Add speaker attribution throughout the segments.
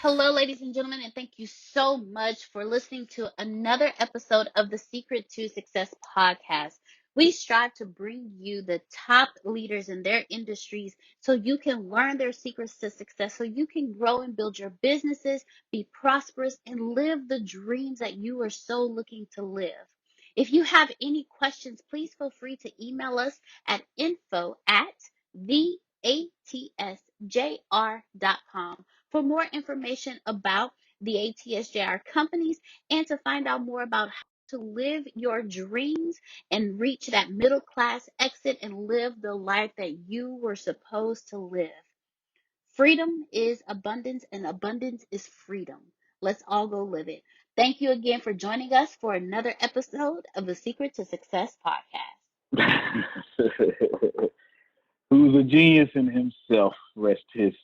Speaker 1: Hello, ladies and gentlemen, and thank you so much for listening to another episode of the Secret to Success podcast. We strive to bring you the top leaders in their industries so you can learn their secrets to success, so you can grow and build your businesses, be prosperous, and live the dreams that you are so looking to live. If you have any questions, please feel free to email us at info@theatsjr.com for more information about the ATSJR companies and to find out more about how to live your dreams and reach that middle class exit and live the life that you were supposed to live. Freedom is abundance, and abundance is freedom. Let's all go live it. Thank you again for joining us for another episode of the Secret to Success podcast.
Speaker 2: Who's a genius in himself, rest his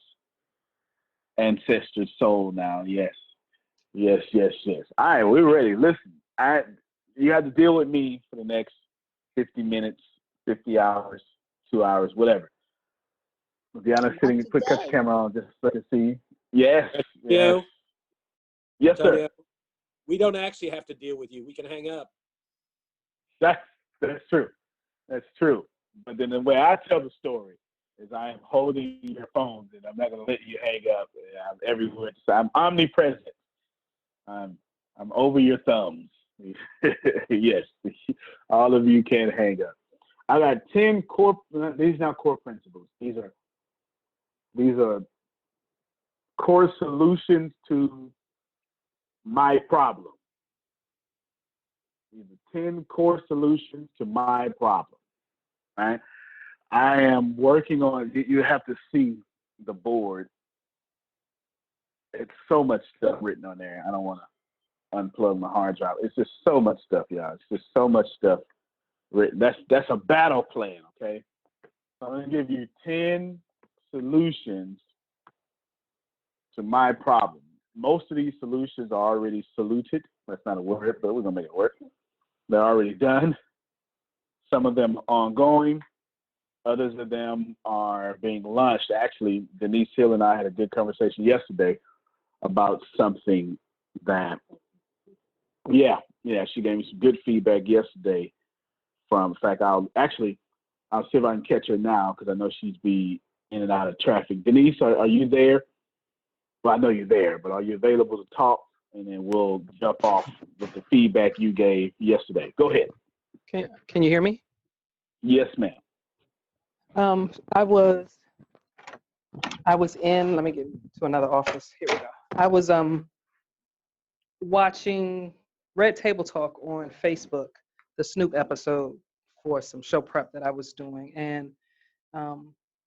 Speaker 2: ancestor's soul now. Yes. Yes. All right, we're ready. Listen, you have to deal with me for the next 50 minutes, 50 hours, 2 hours, whatever. Deanna's sitting and put the camera on just so I can see. Yes.
Speaker 3: Yes,
Speaker 2: Sir.
Speaker 3: we don't actually have to deal with you. We can hang up.
Speaker 2: That's true. That's true. But then the way I tell the story is I am holding your phones and I'm not going to let you hang up. I'm everywhere. So I'm omnipresent. I'm over your thumbs. Yes, all of you can hang up. I got 10 core. These are not core principles. These are core solutions to my problem. These are 10 core solutions to my problem. Right? I am working on. You have to see the board. It's so much stuff written on there. I don't want to unplug my hard drive. It's just so much stuff, y'all. It's just so much stuff written. That's a battle plan, okay? So I'm gonna give you 10 solutions to my problem. Most of these solutions are already saluted. That's not a word, but we're gonna make it work. They're already done. Some of them are ongoing. Others of them are being launched. Actually, Denise Hill and I had a good conversation yesterday about something that, she gave me some good feedback yesterday from, in fact, I'll see if I can catch her now because I know she's be in and out of traffic. Denise, are you there? Well, I know you're there, but are you available to talk? And then we'll jump off with the feedback you gave yesterday. Go ahead.
Speaker 4: Can you hear me?
Speaker 2: Yes, ma'am.
Speaker 4: I was in, let me get to another office. Here we go. I was watching Red Table Talk on Facebook, the Snoop episode for some show prep that I was doing. And,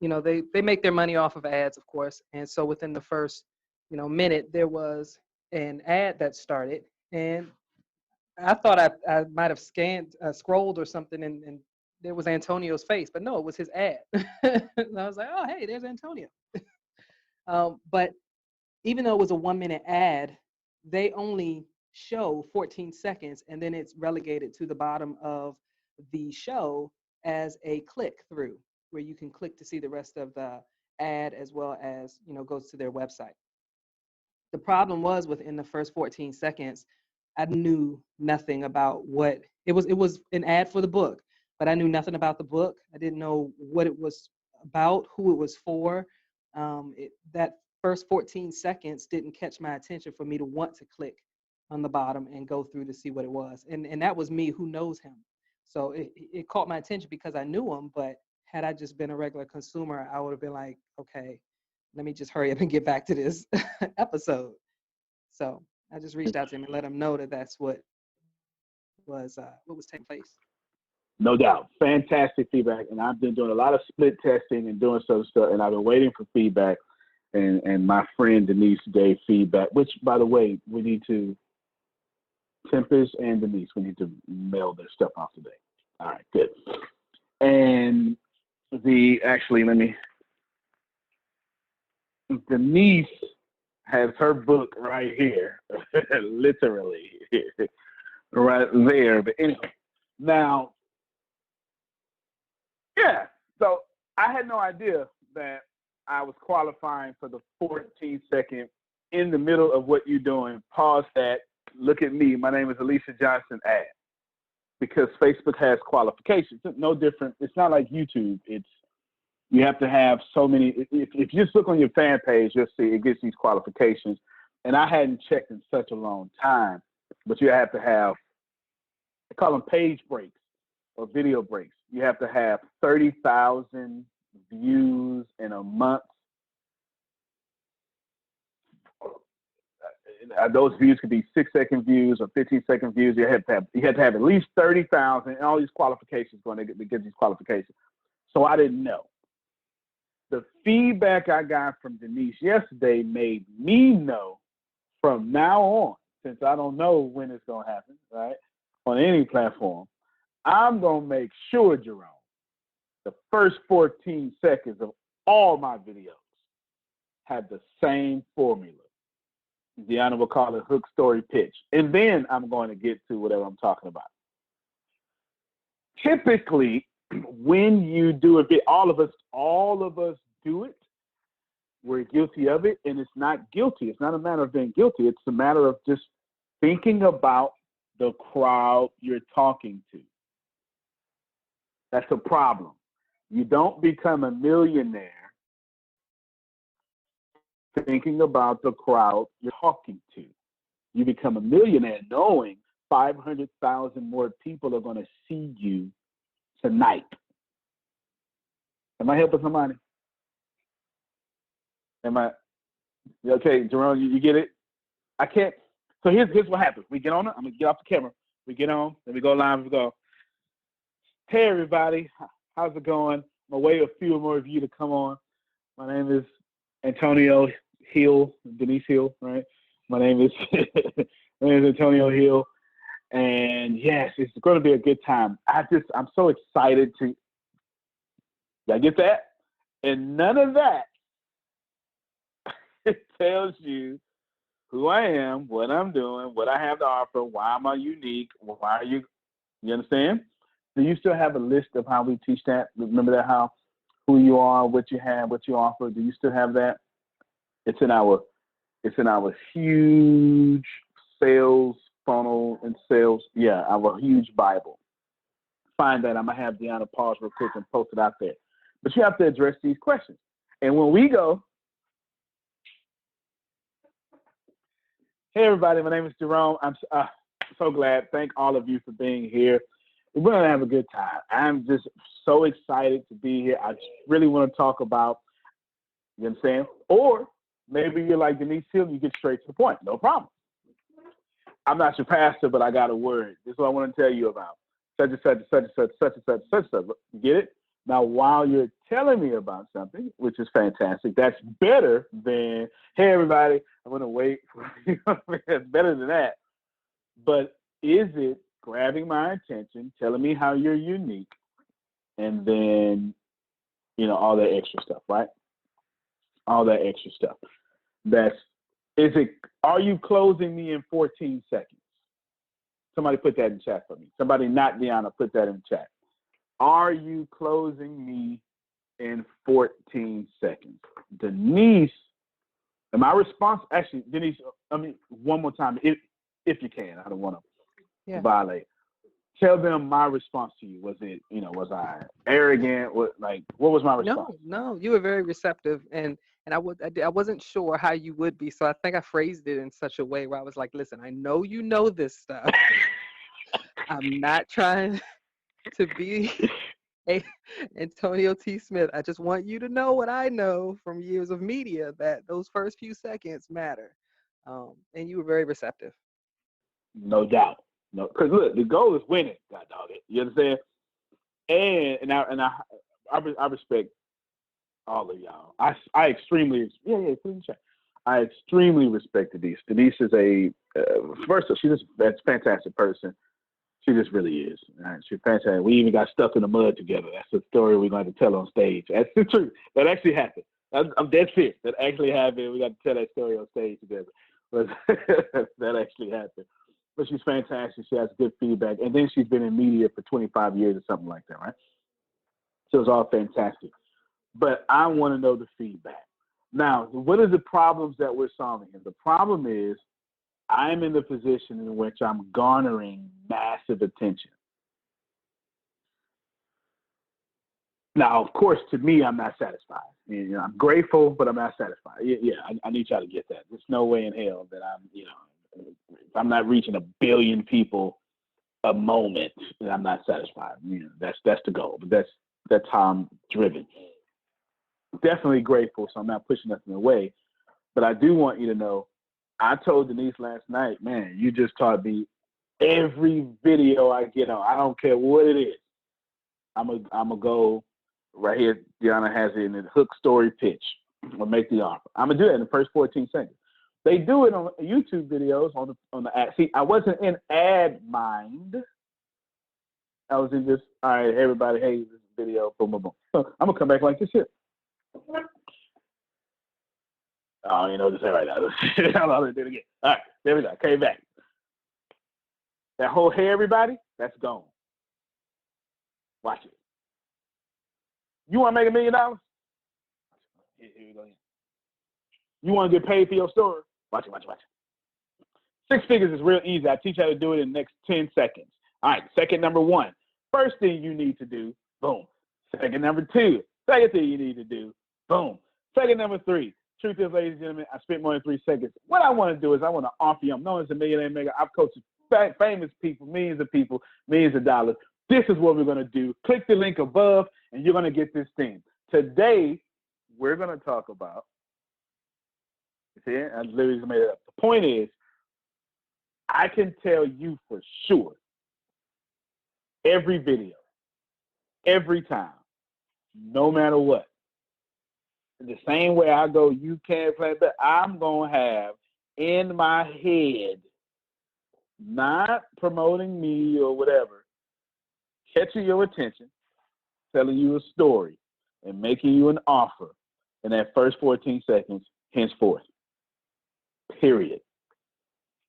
Speaker 4: they make their money off of ads, of course. And so within the first, minute, there was an ad that started. And I thought I might have scrolled or something, and there was Antonio's face, but no, it was his ad. And I was like, oh, hey, there's Antonio. But even though it was a 1 minute ad, they only show 14 seconds, and then it's relegated to the bottom of the show as a click through, where you can click to see the rest of the ad as well as, goes to their website. The problem was within the first 14 seconds, I knew nothing about what it was. It was an ad for the book, but I knew nothing about the book. I didn't know what it was about, who it was for. That first 14 seconds didn't catch my attention for me to want to click on the bottom and go through to see what it was. And that was me, who knows him. So it caught my attention because I knew him, but had I just been a regular consumer, I would have been like, okay, let me just hurry up and get back to this episode. So I just reached out to him and let him know that that's what was taking place.
Speaker 2: No doubt. Fantastic feedback. And I've been doing a lot of split testing and doing some stuff, and I've been waiting for feedback. And my friend Denise gave feedback, which, by the way, we need to, Tempest and Denise, we need to mail their stuff off today. All right, good. And Denise has her book right here, literally, right there. But anyway, now, so I had no idea that I was qualifying for the 14-second in the middle of what you're doing, pause that, look at me. My name is Alicia Johnson, add. Because Facebook has qualifications. It's no different. It's not like YouTube. You have to have so many. If you just look on your fan page, you'll see it gets these qualifications. And I hadn't checked in such a long time, but you have to have, they call them page breaks or video breaks. You have to have 30,000 views in a month. Those views could be 6-second views or 15-second views. You have to have at least 30,000 and all these qualifications going to get these qualifications. So I didn't know. The feedback I got from Denise yesterday made me know from now on, since I don't know when it's going to happen, right, on any platform, I'm going to make sure, Jerome, the first 14 seconds of all my videos have the same formula. Deanna will call it hook, story, pitch. And then I'm going to get to whatever I'm talking about. Typically, when you do it, all of us do it. We're guilty of it, and it's not guilty. It's not a matter of being guilty. It's a matter of just thinking about the crowd you're talking to. That's a problem. You don't become a millionaire thinking about the crowd you're talking to. You become a millionaire knowing 500,000 more people are going to see you tonight. Am I helping somebody? Am I? Okay, Jerome, you get it? I can't. So here's what happens. We get on it. I'm going to get off the camera. We get on, then we go live. We go, hey, everybody. How's it going? I'm going to wait a few more of you to come on. My name is Antonio Hill, Denise Hill, right? My name is Antonio Hill. And yes, it's going to be a good time. I'm so excited to, y'all get that? And none of that it tells you who I am, what I'm doing, what I have to offer, why am I unique, why are you understand? Do you still have a list of how we teach that? Remember that, how, who you are, what you have, what you offer? Do you still have that? It's in our huge sales funnel and sales, our huge Bible. Find that. I'm going to have Deanna pause real quick and post it out there. But you have to address these questions. And when we go, hey, everybody, my name is Jerome. I'm so glad. Thank all of you for being here. We're going to have a good time. I'm just so excited to be here. I just really want to talk about, you understand? Or maybe you're like Denise Hill, you get straight to the point. No problem. I'm not your pastor, but I got a word. This is what I want to tell you about. Such and such, such and such, such and such, such and such. You get it? Now, while you're telling me about something, which is fantastic, that's better than, hey, everybody, I'm going to wait for you. It's better than that. But is it grabbing my attention, telling me how you're unique, and then, all that extra stuff, right? All that extra stuff. Are you closing me in 14 seconds? Somebody put that in chat for me. Somebody, not Deanna, put that in chat. Are you closing me in 14 seconds? Denise, and my response, actually, Denise, one more time, if you can, I don't want to violate. Tell them my response to you. Was it, was I arrogant? What was my response?
Speaker 4: No, you were very receptive, and I wasn't sure how you would be, so I think I phrased it in such a way where I was like, listen, I know you know this stuff. I'm not trying to be Antonio T. Smith. I just want you to know what I know from years of media, that those first few seconds matter. And you were very receptive.
Speaker 2: No doubt. No, because look, the goal is winning. God dog it. You understand? And I respect all of y'all. I extremely put in chat. I extremely respect Denise. Denise is first of all, she's just a fantastic person. She just really is. She's fantastic. We even got stuck in the mud together. That's a story we're going to tell on stage. That's the truth. That actually happened. I'm dead serious. That actually happened. We got to tell that story on stage together. But that actually happened. But she's fantastic. She has good feedback. And then she's been in media for 25 years or something like that, right? So it's all fantastic. But I want to know the feedback. Now, what are the problems that we're solving here? The problem is I'm in the position in which I'm garnering massive attention. Now, of course, to me, I'm not satisfied. You know, I'm grateful, but I'm not satisfied. I need y'all to get that. There's no way in hell that if I'm not reaching 1 billion people a moment, then I'm not satisfied. That's the goal. But that's how I'm driven. Definitely grateful, so I'm not pushing nothing away. But I do want you to know, I told Denise last night, man, you just taught me every video I get on. I don't care what it is. I'm a go right here. Deanna has it in the hook, story, pitch. Or make the offer. I'm gonna do that in the first 14 seconds. They do it on YouTube videos on the ad. See, I wasn't in ad mind. I was in just, all right, everybody, hey, this video, boom, boom, boom. So I'm gonna come back like this here. Oh, just say right now. I'll do it again. All right, there we go. Came back. That whole hey, everybody, that's gone. Watch it. You want to make $1 million? Here we go. You want to get paid for your story? Watch it. 6 figures is real easy. I teach you how to do it in the next 10 seconds. All right, second number 1. First thing you need to do, boom. Second number 2. Second thing you need to do, boom. Second number 3. Truth is, ladies and gentlemen, I spent more than 3 seconds. What I want to do is I want to offer you, I'm known as a millionaire maker. I've coached famous people, millions of people, millions of dollars. This is what we're going to do. Click the link above, and you're going to get this thing. Today, we're going to talk about, see, I literally made it up. The point is, I can tell you for sure, every video, every time, no matter what, the same way I go, you can't play, but I'm going to have in my head, not promoting me or whatever, catching your attention, telling you a story, and making you an offer in that first 14 seconds, henceforth. Period.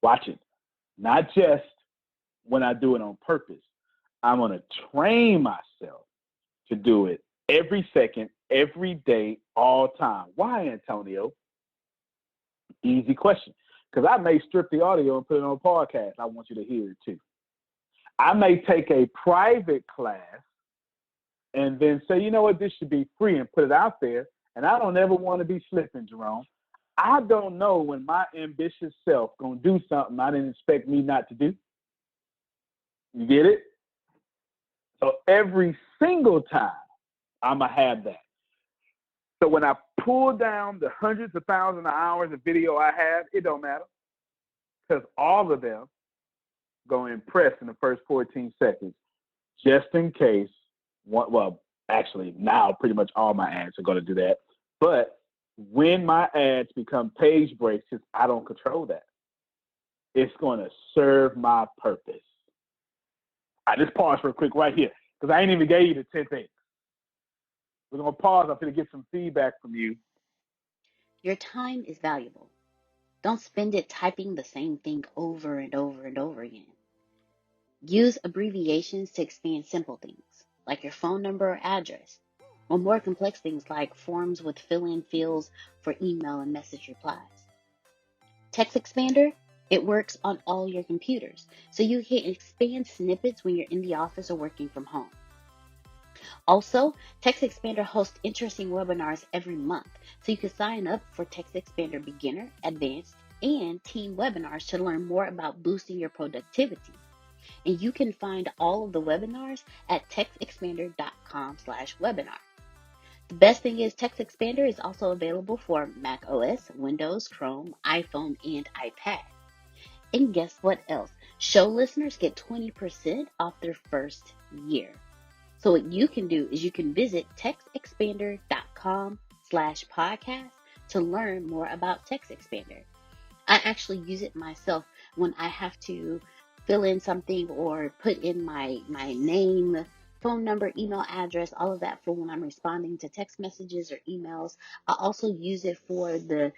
Speaker 2: Watch it. Not just when I do it on purpose. I'm going to train myself to do it every second, every day, all time. Why, Antonio? Easy question. Because I may strip the audio and put it on a podcast. I want you to hear it too. I may take a private class and then say, you know what, this should be free and put it out there. And I don't ever want to be slipping, Jerome. I don't know when my ambitious self going to do something I didn't expect me not to do. You get it? So every single time, I'm going to have that. So when I pull down the hundreds of thousands of hours of video I have, it don't matter. Because all of them going to impress in the first 14 seconds, just in case, well, actually now pretty much all my ads are going to do that. But when my ads become page breaks, since I don't control that, it's going to serve my purpose. I just pause for a quick right here because I ain't even gave you the 10 things. We're going to pause. I'm going to get some feedback from you.
Speaker 1: Your time is valuable. Don't spend it typing the same thing over and over and over again. Use abbreviations to expand simple things, like your phone number or address, or more complex things like forms with fill-in fields for email and message replies. TextExpander, it works on all your computers, so you can expand snippets when you're in the office or working from home. Also, TextExpander hosts interesting webinars every month, so you can sign up for TextExpander Beginner, Advanced, and Team webinars to learn more about boosting your productivity. And you can find all of the webinars at textexpander.com/webinar. The best thing is TextExpander is also available for Mac OS, Windows, Chrome, iPhone, and iPad. And guess what else? Show listeners get 20% off their first year. So what you can do is you can visit textexpander.com/podcast to learn more about TextExpander. I actually use it myself when I have to fill in something or put in my name, phone number, email address, all of that for when I'm responding to text messages or emails. I also use it for the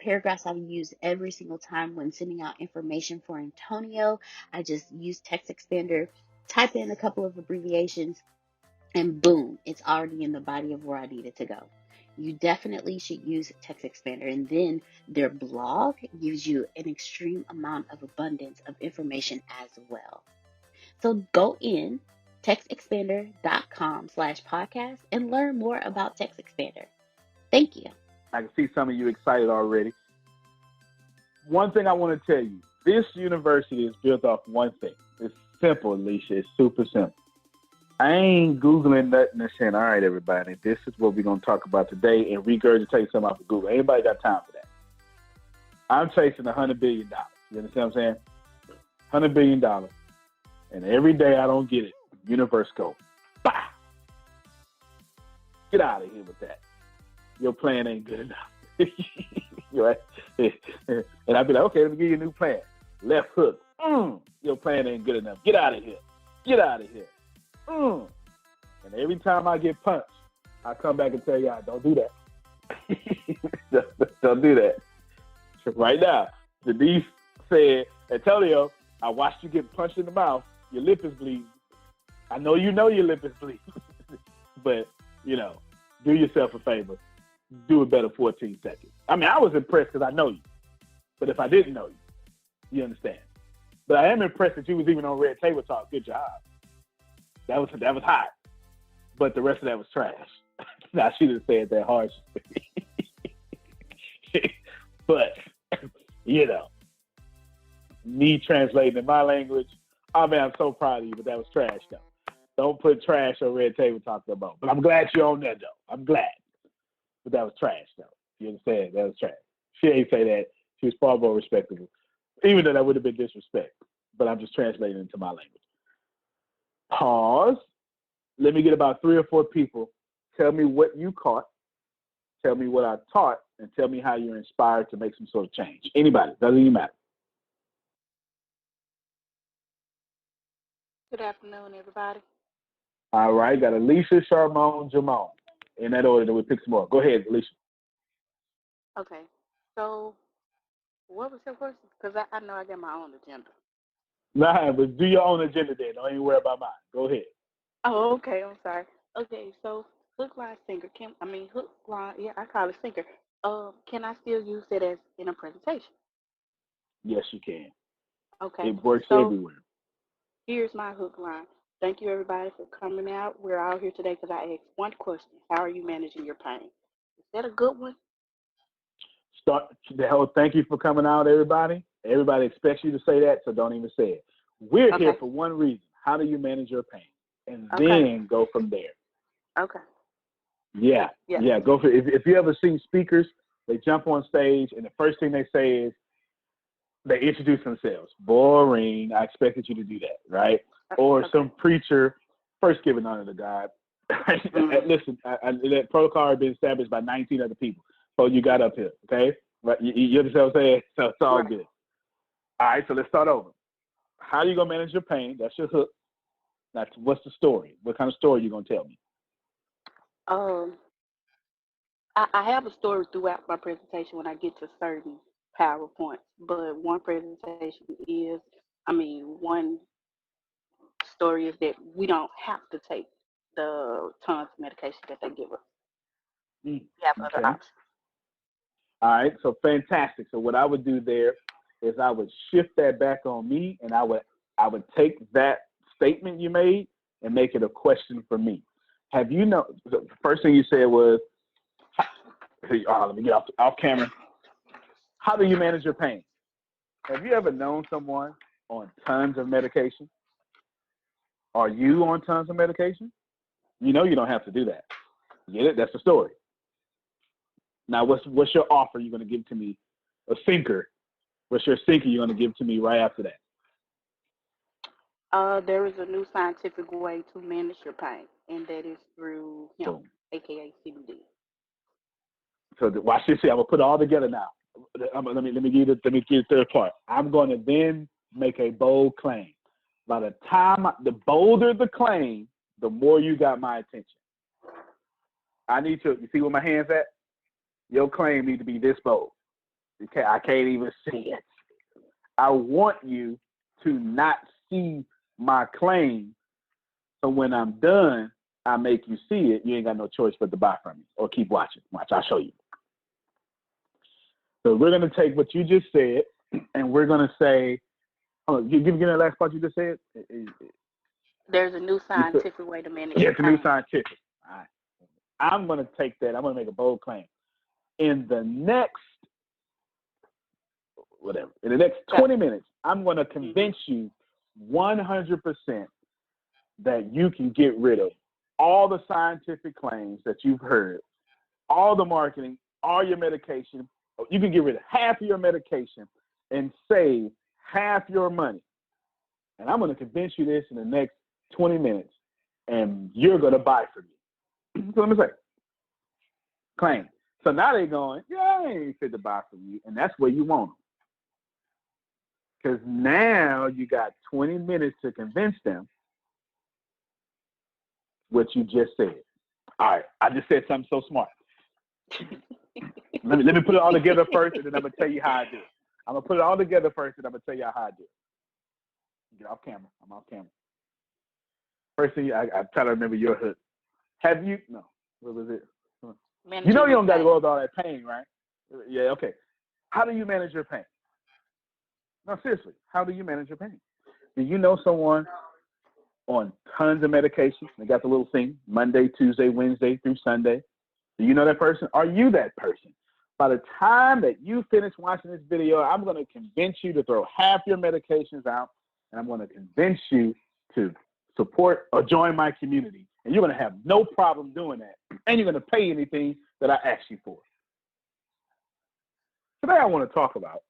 Speaker 1: paragraphs I use every single time when sending out information for Antonio. I just use TextExpander, type in a couple of abbreviations, and boom, it's already in the body of where I need it to go. you definitely should use TextExpander. And then their blog gives you an extreme amount of abundance of information as well. So go in textexpander.com/podcast and learn more about TextExpander. Thank you.
Speaker 2: I can see some of you excited already. One thing I want to tell you, this university is built off one thing. It's simple, Alicia. It's super simple. I ain't Googling nothing and saying, all right, everybody, this is what we're going to talk about today and regurgitate something off of Google. Anybody got time for that? I'm chasing $100 billion. You understand what I'm saying? $100 billion. And every day I don't get it. Universe go, bah! Get out of here with that. Your plan ain't good enough. Right? And I'd be like, okay, let me give you a new plan. Left hook. Your plan ain't good enough. Get out of here. Get out of here. And every time I get punched, I come back and tell y'all, don't do that. Don't do that. Right now, Denise said, Antonio, I watched you get punched in the mouth. Your lip is bleeding. I know your lip is bleeding. But, do yourself a favor. Do it better 14 seconds. I mean, I was impressed because I know you. But if I didn't know you, you understand. But I am impressed that you was even on Red Table Talk. Good job. That was hot. But the rest of that was trash. Now, she didn't say it that harsh. But, me translating in my language, I mean, I'm so proud of you, but that was trash, though. Don't put trash on Red Table Talk no more. But I'm glad you're on there, though. I'm glad. But that was trash, though. You understand? That was trash. She ain't say that. She was far more respectable. Even though that would have been disrespect. But I'm just translating into my language. Pause. Let me get about 3 or 4 people. Tell me what you caught. Tell me what I taught. And tell me how you're inspired to make some sort of change. Anybody. Doesn't even matter.
Speaker 5: Good afternoon, everybody.
Speaker 2: All right. Got Alicia, Charmone, Jamone. In that order, then we'll pick some more. Go ahead, Alicia.
Speaker 5: Okay. So, what was your question? Because I know I got my own agenda.
Speaker 2: Nah, but do your own agenda then. Don't even worry about mine. Go ahead.
Speaker 5: Oh, okay. I'm sorry. Okay. So, hook, line, sinker. Hook, line. Yeah, I call it sinker. Can I still use it as in a presentation?
Speaker 2: Yes, you can.
Speaker 5: Okay.
Speaker 2: It works
Speaker 5: So,
Speaker 2: everywhere.
Speaker 5: here's my hook line. Thank you, everybody, for coming out. We're all here today because I asked one question. How are you managing your pain? Is that a good one?
Speaker 2: Thank you for coming out, everybody. Everybody expects you to say that, so don't even say it. We're here for one reason. How do you manage your pain? And then go from there.
Speaker 5: Okay.
Speaker 2: Yeah. Go for it. If you ever seen speakers, they jump on stage, and the first thing they say is they introduce themselves. Boring. I expected you to do that, right? Or some preacher, first giving honor to God. Listen, that protocol had been established by 19 other people. So you got up here, okay? Right? You understand what I'm saying? So it's all good. All right, so let's start over. How are you going to manage your pain? That's your hook. What's the story? What kind of story are you going to tell me?
Speaker 5: I have a story throughout my presentation when I get to certain PowerPoints, but one story is that we don't have to take the tons of medication that they give us. We have other options.
Speaker 2: All right, so fantastic. So what I would do there is I would shift that back on me, and I would take that statement you made and make it a question for me. The first thing you said was, let me get off camera. How do you manage your pain? Have you ever known someone on tons of medication? Are you on tons of medication? You know you don't have to do that. Get it? That's the story. Now, what's your offer you're going to give to me? A sinker. What's your sinker you're going to give to me right after that?
Speaker 5: There is a new scientific way to manage your pain, and that is through hemp, aka CBD.
Speaker 2: So watch this. I'm gonna put it all together now. Let me give you the third part. I'm going to then make a bold claim. By the time the bolder the claim, the more you got my attention. You see where my hand's at? Your claim needs to be this bold. Okay, I can't even see it. I want you to not see my claim. So when I'm done, I make you see it, you ain't got no choice but to buy from me or keep watching. Watch, I'll show you. So we're going to take what you just said, and we're going to say, oh, give me that last part you just said.
Speaker 5: There's a new scientific way to manage.
Speaker 2: Yeah, it's a new scientific. All right. I'm going to take that. I'm going to make a bold claim. In the next 20 minutes, I'm going to convince you 100% that you can get rid of all the scientific claims that you've heard, all the marketing, all your medication. You can get rid of half of your medication and save half your money. And I'm going to convince you this in the next 20 minutes, and you're going to buy from me. So let me say, claim. So now they're going, yeah, I ain't fit to buy from you, and that's where you want them. Because now you got 20 minutes to convince them what you just said. All right, I just said something so smart. Let me put it all together first, and then I'm going to tell you how I do it. I'm going to put it all together first, and I'm going to tell you how I do it. Get off camera. I'm off camera. First thing, I try to remember your hook. Have you, no, what was it? You know you don't got to go with all that pain, right? Yeah, okay. How do you manage your pain? No, seriously, how do you manage your pain? Do you know someone on tons of medication? They got the little thing, Monday, Tuesday, Wednesday through Sunday. Do you know that person? Are you that person? By the time that you finish watching this video, I'm going to convince you to throw half your medications out, and I'm going to convince you to support or join my community. And you're going to have no problem doing that. And you're going to pay anything that I ask you for. Today I want to talk about,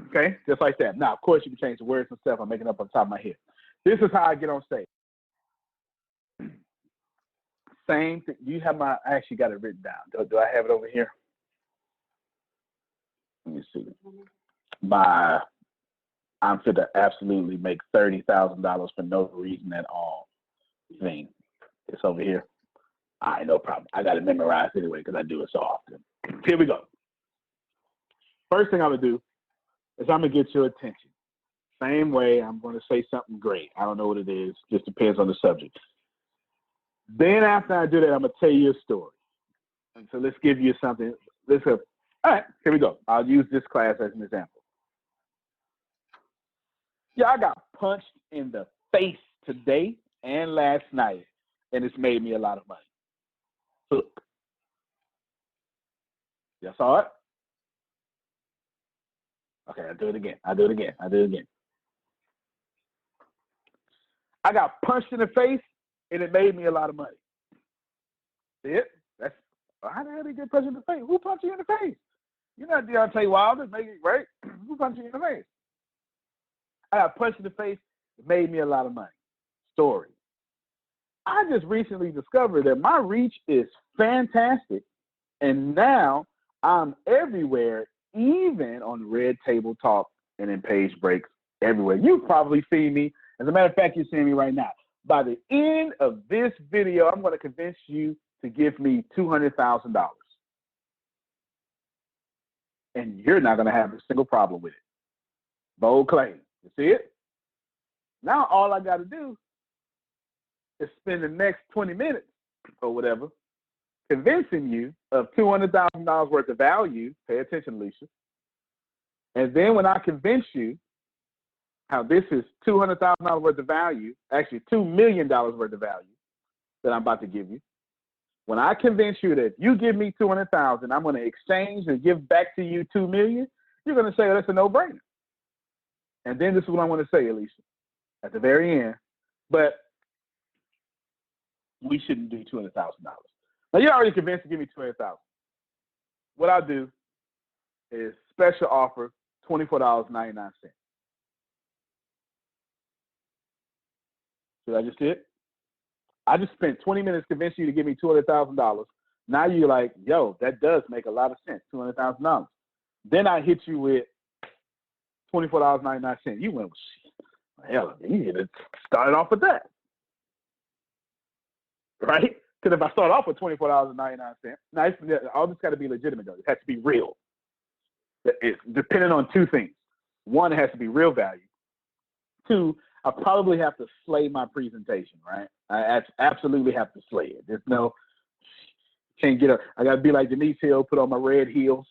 Speaker 2: okay, just like that. Now, of course, you can change the words and stuff. I'm making up on top of my head. This is how I get on stage. Same thing. You have I actually got it written down. Do I have it over here? Let me see. I'm fit to absolutely make $30,000 for no reason at all thing. It's over here. All right, no problem. I got it memorized anyway because I do it so often. Here we go. First thing I'm going to do is I'm going to get your attention. Same way, I'm going to say something great. I don't know what it is. Just depends on the subject. Then after I do that, I'm going to tell you a story. And so let's give you something. All right, here we go. I'll use this class as an example. Yeah, I got punched in the face today and last night, and it's made me a lot of money. Look. Y'all saw it? Okay, I'll do it again. I got punched in the face, and it made me a lot of money. See it? That's how the hell did you get punched in the face? Who punched you in the face? You're not Deontay Wilder, maybe, right? Who punched you in the face? I got punched in the face. It made me a lot of money. Story. I just recently discovered that my reach is fantastic, and now I'm everywhere, even on Red Table Talk and in Page Breaks, everywhere. You've probably seen me. As a matter of fact, you're seeing me right now. By the end of this video, I'm going to convince you to give me $200,000. And you're not going to have a single problem with it. Bold claim. You see it? Now all I got to do is spend the next 20 minutes or whatever convincing you of $200,000 worth of value. Pay attention, Alicia. And then when I convince you how this is $200,000 worth of value, actually $2 million worth of value that I'm about to give you. When I convince you that if you give me $200,000, I'm going to exchange and give back to you $2 million, you're going to say, oh, that's a no-brainer. And then this is what I want to say, Alicia, at the very end. But we shouldn't do $200,000. Now, you're already convinced to give me $200,000. What I'll do is special offer, $24.99. See what I just did? I just spent 20 minutes convincing you to give me $200,000. Now you're like, yo, that does make a lot of sense, $200,000. Then I hit you with $24.99. You went, hell, you need to start off with that. Right? Because if I start off with $24.99, now all this got to be legitimate, though. It has to be real. It's depending on two things. One, it has to be real value. Two, I probably have to slay my presentation, right? I absolutely have to slay it. There's no, can't get up. I got to be like Denise Hill, put on my red heels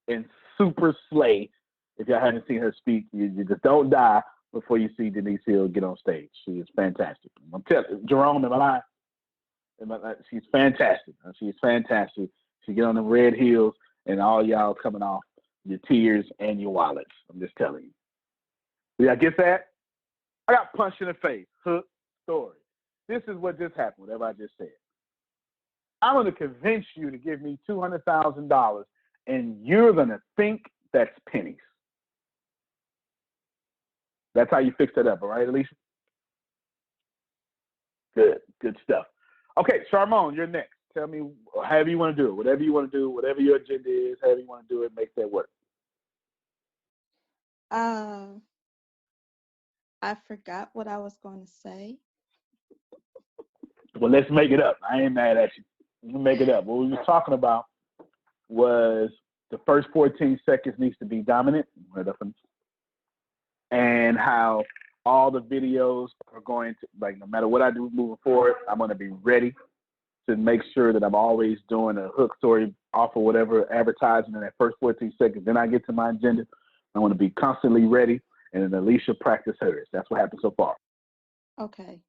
Speaker 2: and super slay. If y'all haven't seen her speak, you just don't die before you see Denise Hill get on stage. She is fantastic. I'm telling you, Jerome, am I lying? She's fantastic. She's fantastic. She get on the red heels and all y'all coming off your tears and your wallets. I'm just telling you. Yeah, I get that? I got punched in the face. Hook story. This is what just happened, whatever I just said. I'm going to convince you to give me $200,000 and you're going to think that's pennies. That's how you fix that up, all right, Alicia? Good stuff. Okay, Charmone, you're next. Tell me however you want to do it, whatever you want to do, whatever your agenda is, however you want to do it, make that work.
Speaker 6: I forgot what I was going to say.
Speaker 2: Well, let's make it up. I ain't mad at you. You make it up. What we were talking about was the first 14 seconds needs to be dominant, and how all the videos are going to, like, no matter what I do moving forward, I'm going to be ready to make sure that I'm always doing a hook story off of whatever advertising in that first 14 seconds. Then I get to my agenda. I want to be constantly ready, and then Alicia practice hers. That's what happened so far.
Speaker 6: Okay.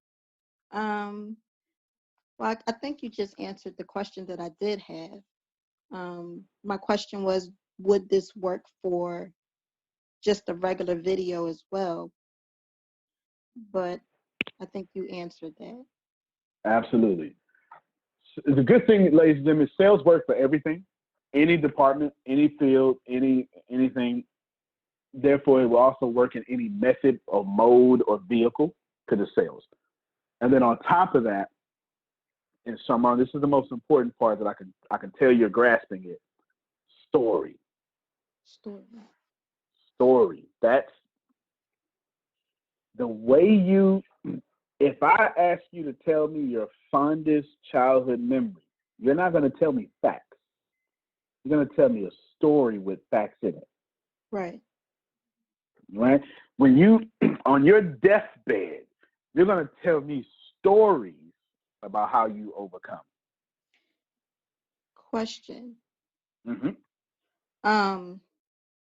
Speaker 6: Well, I think you just answered the question that I did have. My question was, would this work for just a regular video as well? But I think you answered that.
Speaker 2: Absolutely. The good thing, ladies and gentlemen, sales work for everything, any department, any field, anything. Therefore, it will also work in any method or mode or vehicle to the sales. And then on top of that, and Shamar, this is the most important part that I can tell you're grasping it. Story. That's the way you. If I ask you to tell me your fondest childhood memory, you're not going to tell me facts. You're going to tell me a story with facts in it.
Speaker 6: Right.
Speaker 2: Right? When you, on your deathbed, you're going to tell me stories about how you overcome.
Speaker 6: Question.
Speaker 2: Mm-hmm.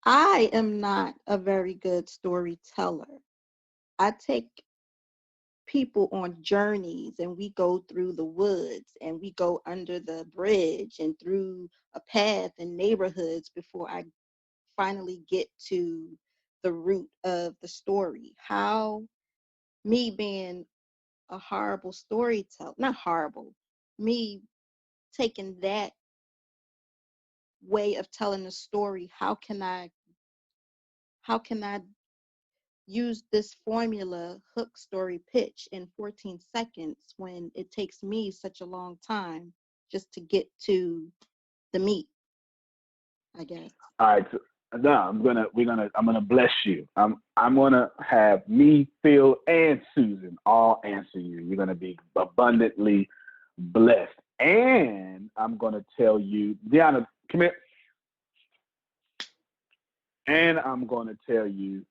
Speaker 6: I am not a very good storyteller. I take people on journeys and we go through the woods and we go under the bridge and through a path in neighborhoods before I finally get to the root of the story. How me being a horrible storyteller, not horrible, me taking that way of telling a story, how can I use this formula hook story pitch in 14 seconds when it takes me such a long time just to get to the meat, I guess.
Speaker 2: All right. No, I'm gonna bless you. I'm gonna have me, Phil, and Susan all answer you. You're gonna be abundantly blessed. And I'm gonna tell you, Deanna, come here. And I'm gonna tell you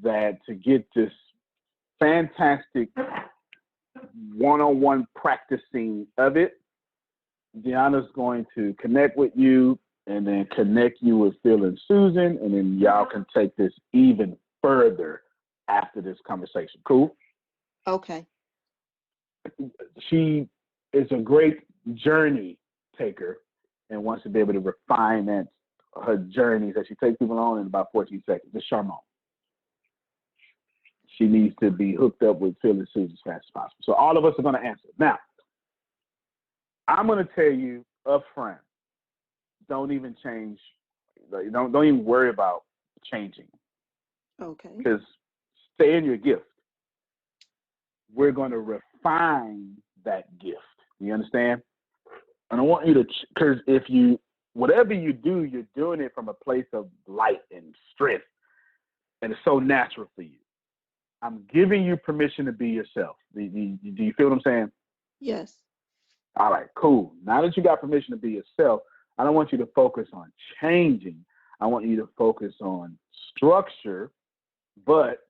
Speaker 2: that to get this fantastic one-on-one practicing of it, Deanna's going to connect with you and then connect you with Phil and Susan, and then y'all can take this even further after this conversation. Cool?
Speaker 6: Okay.
Speaker 2: She is a great journey taker and wants to be able to refine her journeys that she takes people on in about 14 seconds. It's Charmant. She needs to be hooked up with Phil and Susan as fast as possible. So all of us are going to answer. Now, I'm going to tell you up front, don't even change. Don't even worry about changing.
Speaker 6: Okay.
Speaker 2: Because stay in your gift. We're going to refine that gift. You understand? And I want you to, because whatever you do, you're doing it from a place of light and strength. And it's so natural for you. I'm giving you permission to be yourself. Do you feel what I'm saying?
Speaker 6: Yes.
Speaker 2: All right, cool. Now that you got permission to be yourself, I don't want you to focus on changing. I want you to focus on structure, but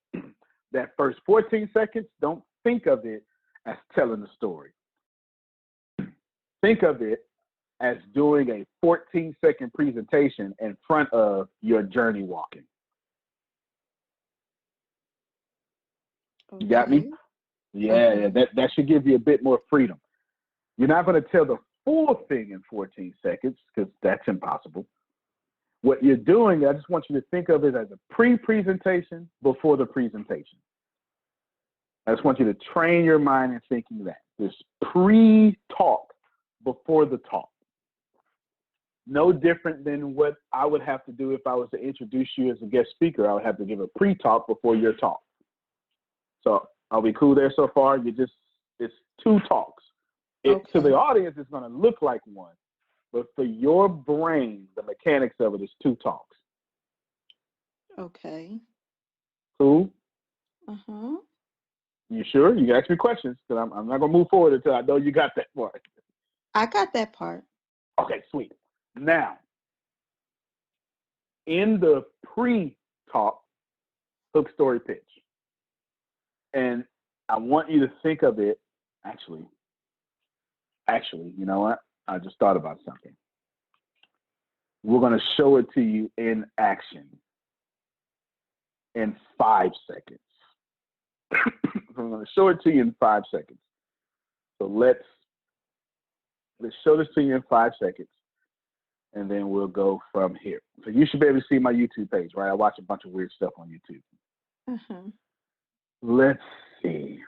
Speaker 2: that first 14 seconds, don't think of it as telling the story. Think of it as doing a 14-second presentation in front of your journey walking.
Speaker 6: Okay.
Speaker 2: You got me? Yeah, that should give you a bit more freedom. You're not going to tell the full thing in 14 seconds because that's impossible. What you're doing, I just want you to think of it as a pre-presentation before the presentation. I just want you to train your mind in thinking that. There's pre-talk before the talk. No different than what I would have to do if I was to introduce you as a guest speaker. I would have to give a pre-talk before your talk. So are we cool there so far? It's two talks. To the audience, it's going to look like one. But for your brain, the mechanics of it is two talks.
Speaker 6: Okay.
Speaker 2: Cool?
Speaker 6: Uh-huh.
Speaker 2: You sure? You can ask me questions because I'm not going to move forward until I know you got that part.
Speaker 6: I got that part.
Speaker 2: Okay, sweet. Now, in the pre-talk, hook, story, pitch. And I want you to think of it, actually, you know what? I just thought about something. We're going to show it to you in action in 5 seconds. I'm going to show it to you in 5 seconds. So let's show this to you in 5 seconds, and then we'll go from here. So you should be able to see my YouTube page, right? I watch a bunch of weird stuff on YouTube.
Speaker 6: Uh-huh.
Speaker 2: Let's see.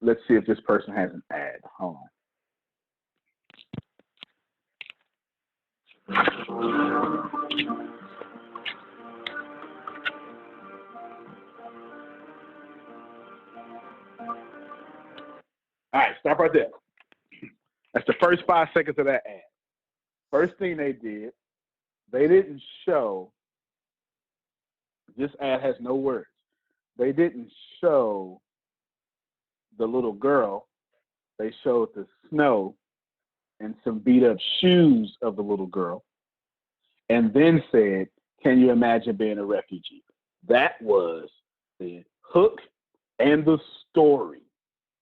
Speaker 2: Let's see if this person has an ad. Hold on. All right, stop right there. That's the first 5 seconds of that ad. First thing they did, they didn't show, this ad has no words. They didn't show the little girl. They showed the snow and some beat up shoes of the little girl, and then said, can you imagine being a refugee? That was the hook and the story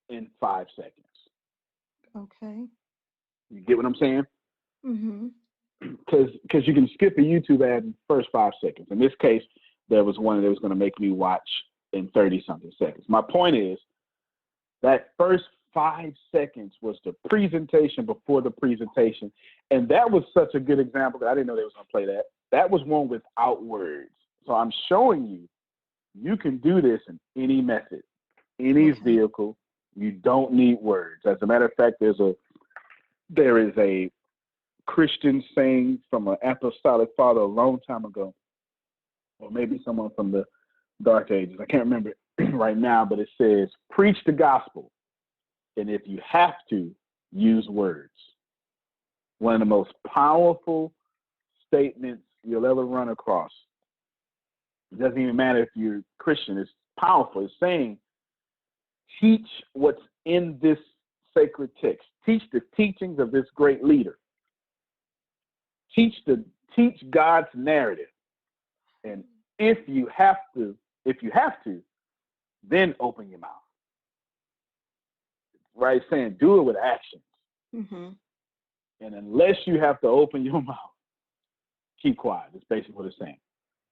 Speaker 2: in 5 seconds.
Speaker 6: Okay.
Speaker 2: You get what I'm saying?
Speaker 6: Mm-hmm.
Speaker 2: Because you can skip a YouTube ad in the first 5 seconds. In this case, there was one that was going to make me watch in 30-something seconds. My point is that first 5 seconds was the presentation before the presentation. And that was such a good example that I didn't know they was going to play that. That was one without words. So I'm showing you, you can do this in any method, any vehicle. You don't need words. As a matter of fact, there is a Christian saying from an apostolic father a long time ago, or maybe someone from the dark ages. I can't remember it right now, but it says, preach the gospel. And if you have to, use words. One of the most powerful statements you'll ever run across. It doesn't even matter if you're Christian. It's powerful. It's saying, teach what's in this sacred text. Teach the teachings of this great leader. Teach God's narrative. And if you have to, then open your mouth. Right? It's saying do it with action.
Speaker 6: Mm-hmm.
Speaker 2: And unless you have to open your mouth, keep quiet. That's basically what it's saying.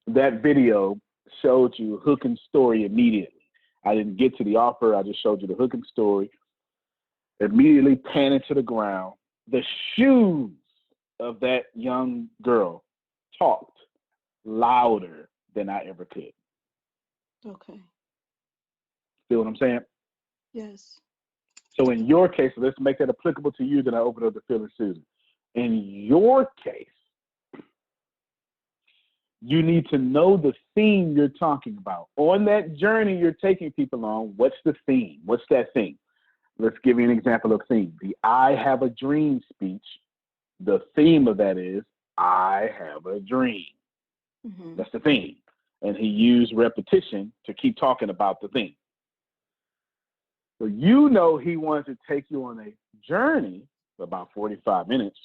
Speaker 2: That video showed you hook and story immediately. I didn't get to the offer. I just showed you the hook and story. Immediately panning to the ground. The shoes of that young girl talked louder than I ever could.
Speaker 6: Okay.
Speaker 2: Feel what I'm saying?
Speaker 6: Yes.
Speaker 2: So in your case, let's make that applicable to you, then I open up the Phil and Susan. In your case, you need to know the theme you're talking about. On that journey you're taking people on, what's the theme? What's that theme? Let's give you an example of theme. The I have a dream speech, the theme of that is, I have a dream.
Speaker 6: Mm-hmm.
Speaker 2: That's the theme. And he used repetition to keep talking about the theme. So you know he wants to take you on a journey for about 45 minutes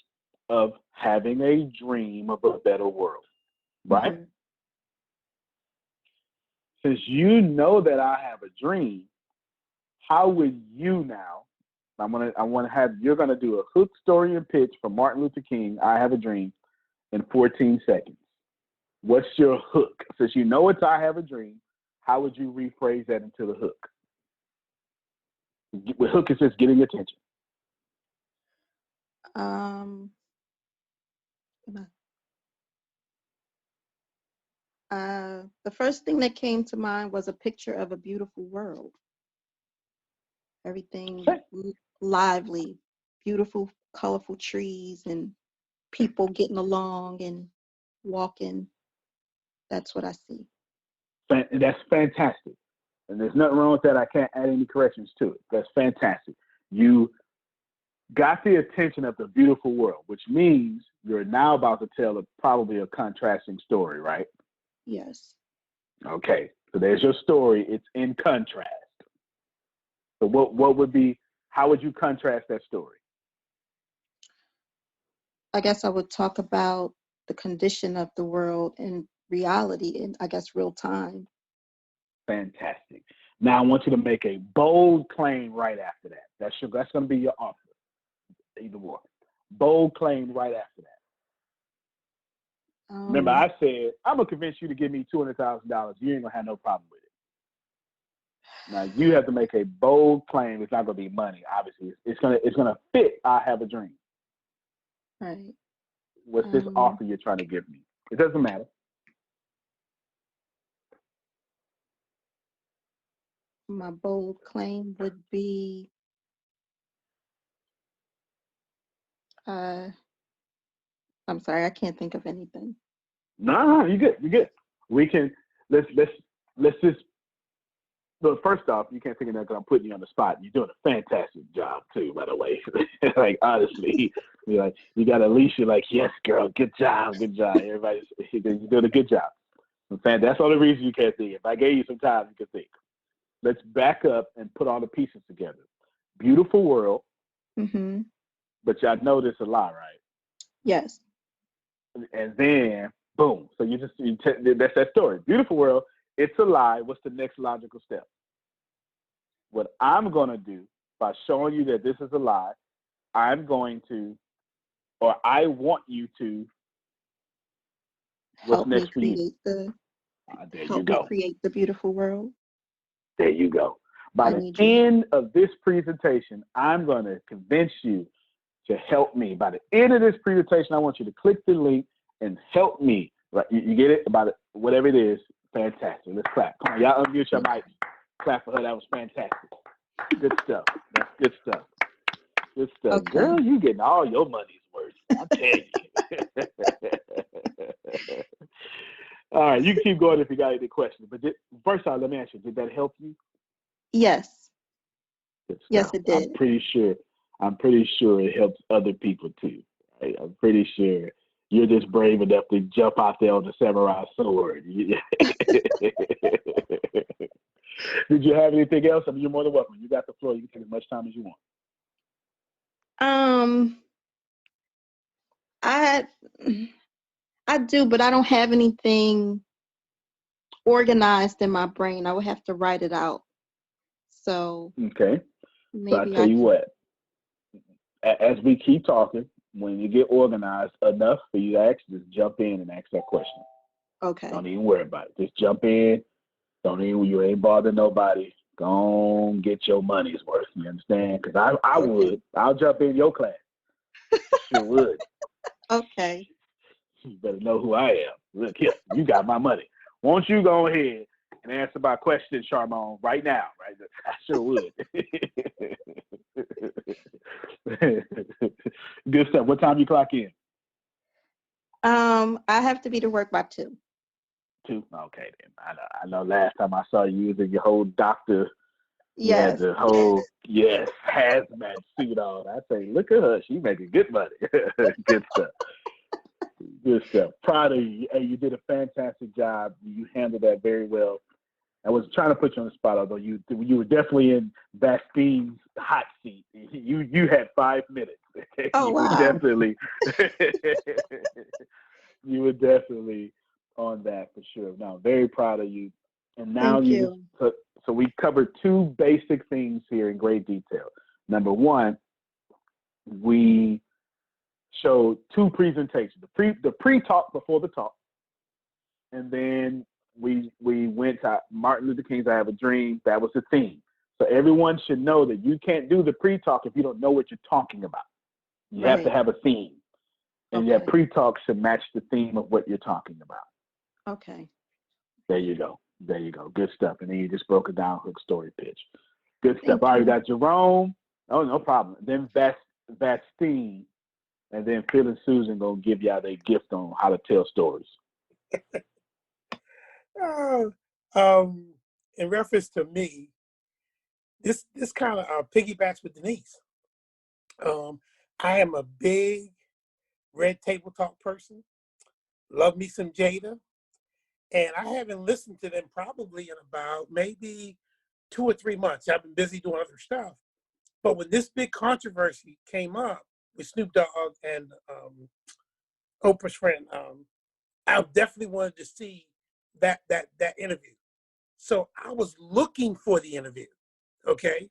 Speaker 2: of having a dream of a better world, right?
Speaker 6: Mm-hmm.
Speaker 2: since you know that I have a dream, how would you now? I want to have you're gonna do a hook, story, and pitch for Martin Luther King. I have a dream in 14 seconds. What's your hook? Since you know it's I have a dream, how would you rephrase that into the hook? The hook is just getting attention.
Speaker 6: The first thing that came to mind was a picture of a beautiful world. Everything lively, beautiful, colorful trees and people getting along and walking. That's what I see.
Speaker 2: That's fantastic. And there's nothing wrong with that. I can't add any corrections to it. That's fantastic. You got the attention of the beautiful world, which means you're now about to tell probably a contrasting story, right?
Speaker 6: Yes.
Speaker 2: Okay. So there's your story. It's in contrast. So what would be, how would you contrast that story?
Speaker 6: I guess I would talk about the condition of the world in reality in, I guess, real time.
Speaker 2: Fantastic. Now I want you to make a bold claim right after that. That's going to be your offer. Either one. Bold claim right after that. Remember, I said, I'm going to convince you to give me $200,000. You ain't going to have no problem with it. Now, you have to make a bold claim. It's not going to be money, obviously. It's going to fit I have a dream.
Speaker 6: Right.
Speaker 2: What's this offer you're trying to give me? It doesn't matter.
Speaker 6: My bold claim would be I'm sorry, I can't think of anything.
Speaker 2: No, you're good. You're good. We can let's just. But first off, you can't think of that because I'm putting you on the spot. You're doing a fantastic job too, by the way. Like honestly, you're like you got Alicia. Like yes, girl, good job, good job. Everybody's you're doing a good job. That's all the reason you can't think. If I gave you some time, you could think. Let's back up and put all the pieces together. Beautiful world.
Speaker 6: Mm-hmm.
Speaker 2: But y'all know this a lot, right?
Speaker 6: Yes.
Speaker 2: And then boom. So that's that story. Beautiful world. It's a lie. What's the next logical step? What I'm going to do by showing you that this is a lie, I'm going to, or I want you to, what's
Speaker 6: help
Speaker 2: next
Speaker 6: me
Speaker 2: for you?
Speaker 6: create the
Speaker 2: There
Speaker 6: help
Speaker 2: you go.
Speaker 6: me create the beautiful world.
Speaker 2: There you go. By the end of this presentation, I'm going to convince you to help me. By the end of this presentation, I want you to click the link and help me. Right? You get it? About it, whatever it is. Fantastic. Let's clap. Come on, y'all unmute your mic. Clap for her. That was fantastic. Good stuff. That's good stuff. Good stuff.
Speaker 6: Okay.
Speaker 2: Girl, you getting all your money's worth. I'm telling you. All right, you can keep going if you got any questions. But first off, let me ask you, did that help you?
Speaker 6: Yes. Yes, it did.
Speaker 2: I'm pretty sure it helps other people too. Right? I'm pretty sure you're just brave enough to jump out there on the samurai sword. Did you have anything else? I mean, you're more than welcome. You got the floor. You can take as much time as you want.
Speaker 6: I do, but I don't have anything organized in my brain. I would have to write it out. So
Speaker 2: okay.
Speaker 6: Maybe
Speaker 2: so I tell you what, as we keep talking, when you get organized enough for you to actually just jump in and ask that question.
Speaker 6: Okay.
Speaker 2: Don't even worry about it. Just jump in. You ain't bothering nobody. Go on, get your money's worth. You understand? Because I would. I'll jump in your class. Sure would.
Speaker 6: Okay.
Speaker 2: You better know who I am. Look here, you got my money. Won't you go ahead and answer my question, Charmon, right now? Right? I sure would. Good stuff. What time you clock in?
Speaker 6: I have to be to work by 2.
Speaker 2: 2? Okay, then. I know last time I saw you in your whole doctor.
Speaker 6: Yes.
Speaker 2: You had the whole, hazmat suit on. I say, look at her. She making good money. Good stuff. Good stuff. Proud of you. Hey, you did a fantastic job. You handled that very well. I was trying to put you on the spot, although you were definitely in Bastine's hot seat. You had 5 minutes.
Speaker 6: Oh,
Speaker 2: you
Speaker 6: wow.
Speaker 2: You were definitely on that for sure. No, very proud of you. And now
Speaker 6: Thank you.
Speaker 2: so we covered two basic things here in great detail. Number one, we showed two presentations: the pre-talk before the talk, and then we went to Martin Luther King's "I Have a Dream." That was the theme. So everyone should know that you can't do the pre-talk if you don't know what you're talking about. You have to
Speaker 6: Right.
Speaker 2: have a theme, and your
Speaker 6: Okay.
Speaker 2: pre-talk should match the theme of what you're talking about.
Speaker 6: Okay.
Speaker 2: There you go. There you go. Good stuff. And then you just broke it down, hook, story, pitch. Good stuff.
Speaker 6: Thank
Speaker 2: All right, we
Speaker 6: you.
Speaker 2: got Jerome. Oh, no problem. Then Vastine, and then Phil and Susan gonna give y'all their gift on how to tell stories.
Speaker 7: In reference to me, this kind of piggybacks with Denise. I am a big Red Table Talk person. Love me some Jada. And I haven't listened to them probably in about maybe 2 or 3 months. I've been busy doing other stuff. But when this big controversy came up with Snoop Dogg and Oprah's friend, I definitely wanted to see that interview. So I was looking for the interview. Okay,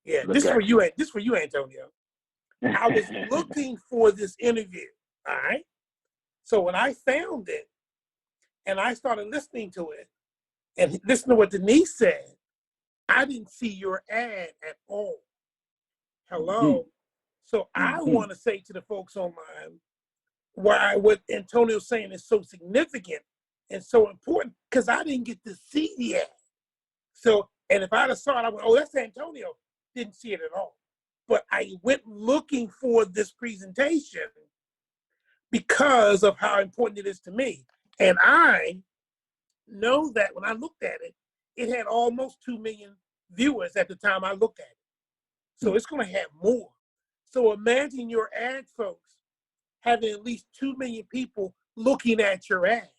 Speaker 7: yeah,
Speaker 2: Look
Speaker 7: this
Speaker 2: at
Speaker 7: for you. This for you, Antonio. I was looking for this interview. All right. So when I found it and I started listening to it and listen to what Denise said, I didn't see your ad at all. Hello. So I want to say to the folks online why what Antonio's saying is so significant and so important, because I didn't get to see the ad. So, and if I'd have saw it, I went, oh, that's Antonio. Didn't see it at all. But I went looking for this presentation because of how important it is to me. And I know that when I looked at it, it had almost 2 million viewers at the time I looked at it. So it's going to have more. So imagine your ad, folks, having at least 2 million people looking at your ad.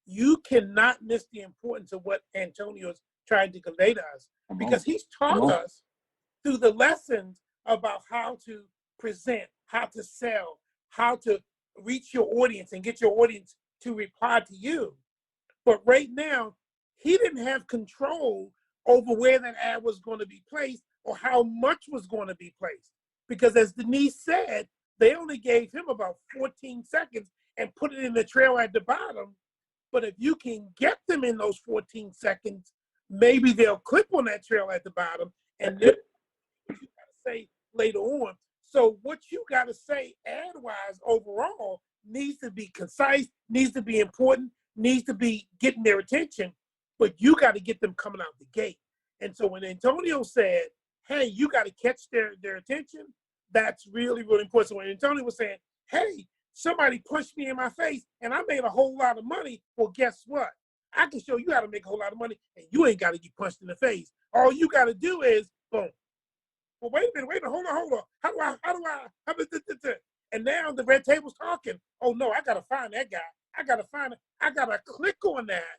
Speaker 7: You cannot miss the importance of what Antonio is trying to convey to us, because he's taught us through the lessons about how to present, how to sell, how to reach your audience and get your audience to reply to you. But right now, he didn't have control over where that ad was going to be placed or how much was going to be placed. Because as Denise said, they only gave him about 14 seconds and put it in the trail at the bottom. But if you can get them in those 14 seconds, maybe they'll click on that trail at the bottom, and then you got to say later on. So what you got to say ad-wise overall needs to be concise, needs to be important, needs to be getting their attention, but you got to get them coming out the gate. And so when Antonio said, hey, you got to catch their attention, that's really, really important. So when Antonio was saying, hey, somebody punched me in my face and I made a whole lot of money, well, guess what? I can show you how to make a whole lot of money, and you ain't got to get punched in the face. All you got to do is, boom. Well, wait a minute, hold on. How about this? And now the red table's talking. Oh no, I gotta find that guy. I gotta click on that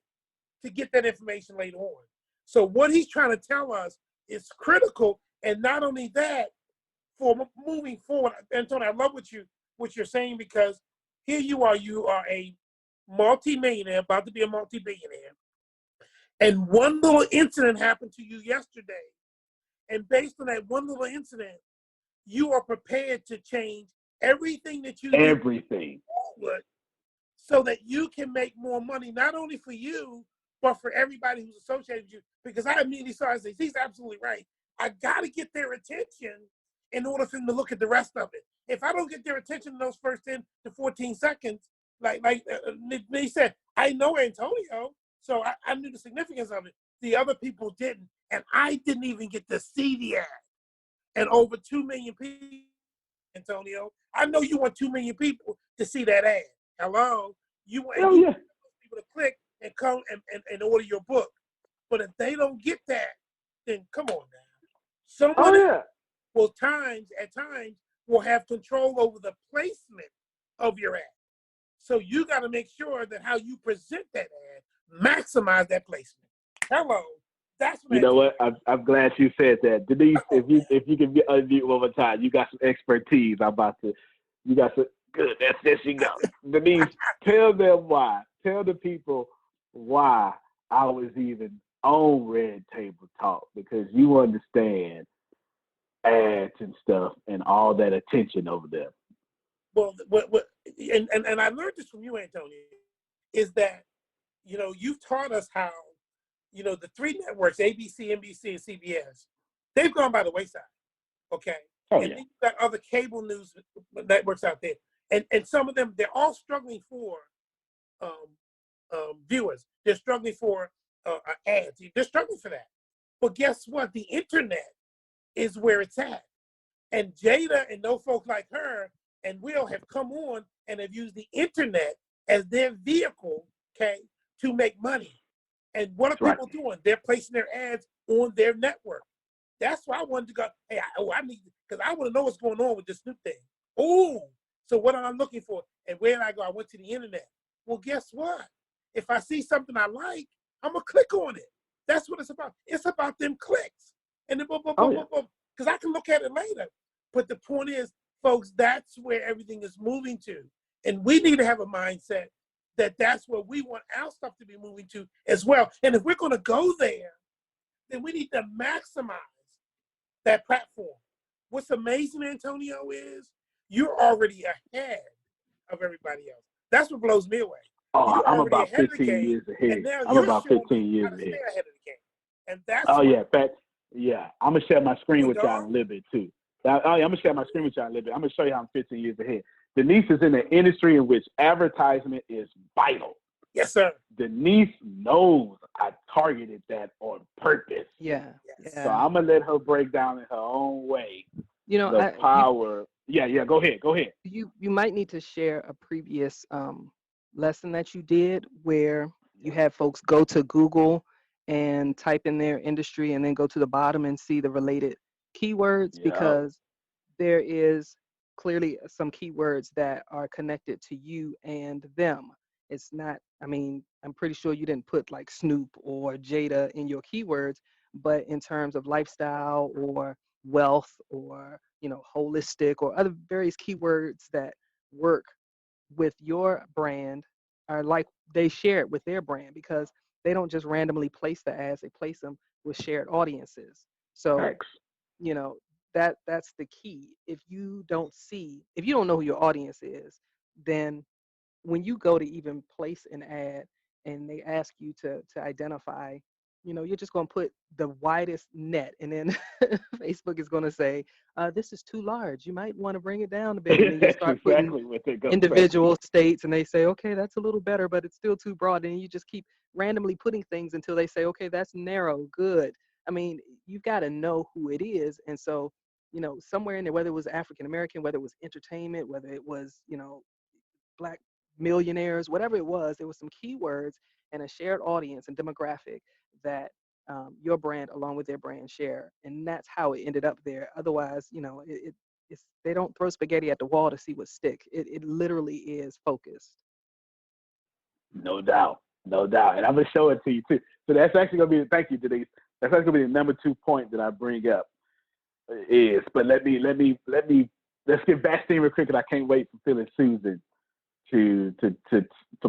Speaker 7: to get that information later on. So what he's trying to tell us is critical, and not only that, for moving forward. Antonio, I love what you're saying, because here you are a multi-millionaire, about to be a multi-billionaire, and one little incident happened to you yesterday. And based on that one little incident, you are prepared to change everything that you do forward so that you can make more money, not only for you, but for everybody who's associated with you. Because I immediately started saying, he's absolutely right. I got to get their attention in order for them to look at the rest of it. If I don't get their attention in those first 10 to 14 seconds, like they said, I know Antonio, so I knew the significance of it. The other people didn't. And I didn't even get to see the ad. And over 2 million people, Antonio, I know you want 2 million people to see that ad. Hello? You want people to click and come and order your book. But if they don't get that, then come on now. Someone at times will have control over the placement of your ad. So you got to make sure that how you present that ad, maximize that placement. Hello. That's what
Speaker 2: you know what? I'm glad you said that, Denise. If you can unmute one more time, you got some expertise. You got some good. There she go. Denise, tell them why. Tell the people why I was even own red table talk because you understand ads and stuff and all that attention over there.
Speaker 7: Well, and I learned this from you, Antonio, is that, you know, you've taught us how, you know, the three networks, ABC, NBC, and CBS, they've gone by the wayside, okay?
Speaker 2: Oh,
Speaker 7: and
Speaker 2: yeah.
Speaker 7: then you've got other cable news networks out there. And some of them, they're all struggling for viewers. They're struggling for ads. They're struggling for that. But guess what? The internet is where it's at. And Jada and those folks like her and Will have come on and have used the internet as their vehicle, okay, to make money. And what are people doing? They're placing their ads on their network. That's why I wanted to go, hey, I need, because I want to know what's going on with this Snoop thing. Oh, so what am I looking for? And where did I go? I went to the internet. Well, guess what? If I see something I like, I'm going to click on it. That's what it's about. It's about them clicks. And then boom, boom, boom, boom, boom. Because I can look at it later. But the point is, folks, that's where everything is moving to. And we need to have a mindset that that's where we want our stuff to be moving to as well. And if we're going to go there, then we need to maximize that platform. What's amazing, Antonio, is you're already ahead of everybody else. That's what blows me away.
Speaker 2: Oh,
Speaker 7: You're
Speaker 2: I'm
Speaker 7: already
Speaker 2: about
Speaker 7: ahead
Speaker 2: 15
Speaker 7: of the game,
Speaker 2: years ahead.
Speaker 7: and now
Speaker 2: I'm
Speaker 7: you're
Speaker 2: about
Speaker 7: showing
Speaker 2: 15
Speaker 7: me
Speaker 2: years
Speaker 7: how to stay
Speaker 2: ahead.
Speaker 7: ahead of the game. And that's
Speaker 2: Oh,
Speaker 7: what,
Speaker 2: yeah. Yeah. I'm going to share my screen with y'all
Speaker 7: dog?
Speaker 2: in a little bit, too. I'm going to share my screen with y'all in a little bit. I'm going to show you how I'm 15 years ahead. Denise is in the industry in which advertisement is vital.
Speaker 7: Yes, sir.
Speaker 2: Denise knows I targeted that on purpose.
Speaker 4: Yeah.
Speaker 2: So I'm going to let her break down in her own way
Speaker 4: You know,
Speaker 2: the power. Yeah, go ahead.
Speaker 4: You might need to share a previous lesson that you did where you had folks go to Google and type in their industry and then go to the bottom and see the related keywords, because there is clearly some keywords that are connected to you and them. It's not, I mean, I'm pretty sure you didn't put like Snoop or Jada in your keywords, but in terms of lifestyle or wealth or, you know, holistic or other various keywords that work with your brand are like they share it with their brand, because they don't just randomly place the ads, they place them with shared audiences. So, you know, that's the key. If you don't know who your audience is, then when you go to even place an ad and they ask you to identify, you know, you're just going to put the widest net, and then Facebook is going to say, this is too large, you might want to bring it down a bit, and then you start putting individual states and they say, okay, that's a little better, but it's still too broad, and you just keep randomly putting things until they say, okay, that's narrow, good. I mean, you've got to know who it is. And so, you know, somewhere in there, whether it was African American, whether it was entertainment, whether it was, you know, Black millionaires, whatever it was, there was some keywords and a shared audience and demographic that your brand along with their brand share. And that's how it ended up there. Otherwise, you know, it's, they don't throw spaghetti at the wall to see what stick. It literally is focused.
Speaker 2: No doubt. And I'm going to show it to you too. So that's actually going to be, thank you, Denise. That's actually going to be the number 2 point that I bring up is, but let's get Bastine real quick, and I can't wait for Phil and Susan to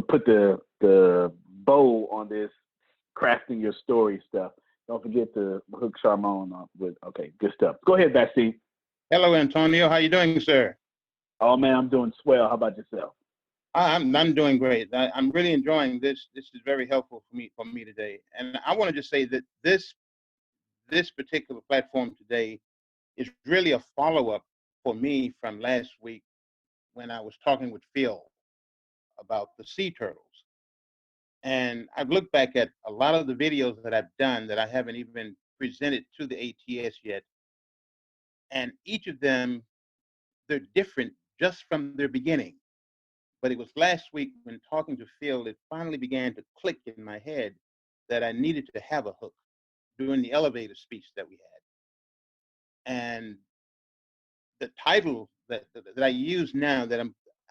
Speaker 2: put the bow on this crafting your story stuff. Don't forget to hook Charmon up with, okay, good stuff. Go ahead, Bastine.
Speaker 8: Hello, Antonio. How you doing, sir?
Speaker 2: Oh, man, I'm doing swell. How about yourself?
Speaker 8: I'm doing great. I'm really enjoying this. This is very helpful for me today. And I want to just say that this particular platform today is really a follow-up for me from last week when I was talking with Phil about the sea turtles. And I've looked back at a lot of the videos that I've done that I haven't even presented to the ATS yet. And each of them, they're different just from their beginning. But it was last week when talking to Phil, it finally began to click in my head that I needed to have a hook during the elevator speech that we had. And the title that I use now, that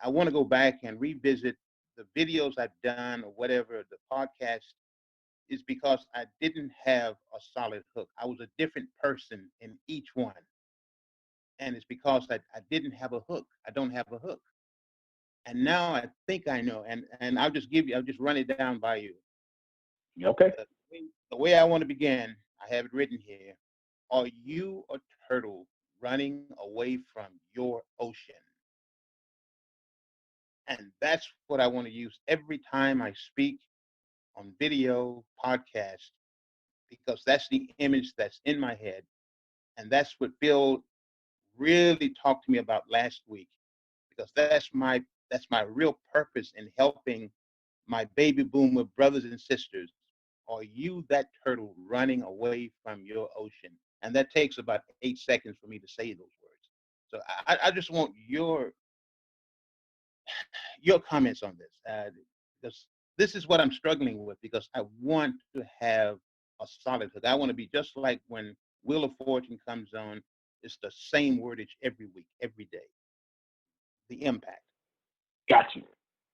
Speaker 8: I want to go back and revisit the videos I've done or whatever, the podcast, is because I didn't have a solid hook. I was a different person in each one. And it's because I didn't have a hook. I don't have a hook. And now I think I know, and I'll just run it down by you.
Speaker 2: Okay.
Speaker 8: The the way I want to begin, I have it written here. Are you a turtle running away from your ocean? And that's what I want to use every time I speak on video, podcast, because that's the image that's in my head. And that's what Bill really talked to me about last week, because that's my real purpose in helping my baby boomer brothers and sisters. Are you that turtle running away from your ocean? And that takes about 8 seconds for me to say those words. So I just want your comments on this, because this is what I'm struggling with, because I want to have a solid hook. I want to be just like when Wheel of Fortune comes on. It's the same wordage every week, every day. The impact.
Speaker 2: Got you.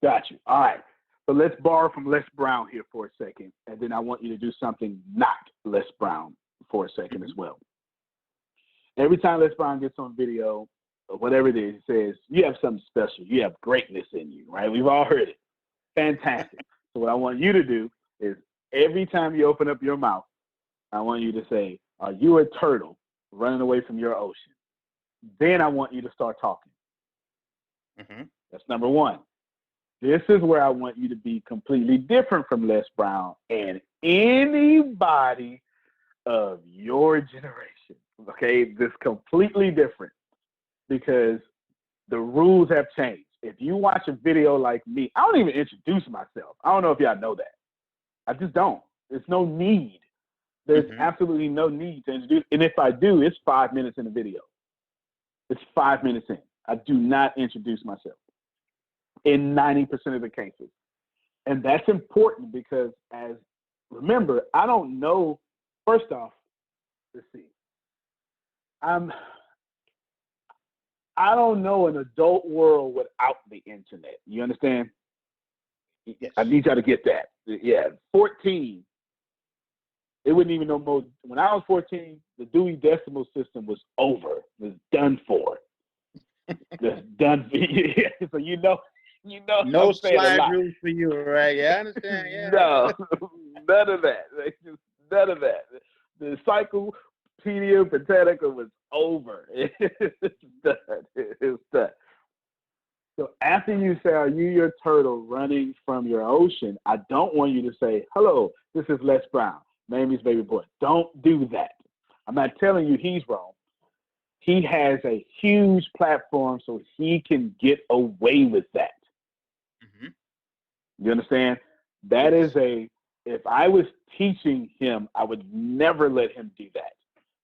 Speaker 2: Got you. All right. So let's borrow from Les Brown here for a second, and then I want you to do something not Les Brown for a second as well. Every time Les Brown gets on video, or whatever it is, he says, you have something special. You have greatness in you, right? We've all heard it. Fantastic. So what I want you to do is every time you open up your mouth, I want you to say, are you a turtle running away from your ocean? Then I want you to start talking. That's number one. This is where I want you to be completely different from Les Brown and anybody of your generation. Okay, this completely different, because the rules have changed. If you watch a video like me, I don't even introduce myself. I don't know if y'all know that. I just don't. There's no need. There's absolutely no need to introduce. And if I do, it's 5 minutes in the video. It's 5 minutes in. I do not introduce myself in 90% of the cases. And that's important because, remember, I don't know. First off, let's see. I don't know an adult world without the internet. You understand?
Speaker 8: Yes.
Speaker 2: I need y'all to get that. Yeah, 14. It wouldn't even know more. When I was 14, the Dewey Decimal System was over. It was done for. Just done. So you know.
Speaker 8: No slide rules for you, right? Yeah, I understand. Yeah.
Speaker 2: No, none of that. None of that. The Encyclopedia Britannica was over. It's done. It's done. So after you say, are you your turtle running from your ocean? I don't want you to say, hello, this is Les Brown. Name is Baby Boy. Don't do that. I'm not telling you he's wrong. He has a huge platform, so he can get away with that. You understand? That is if I was teaching him, I would never let him do that.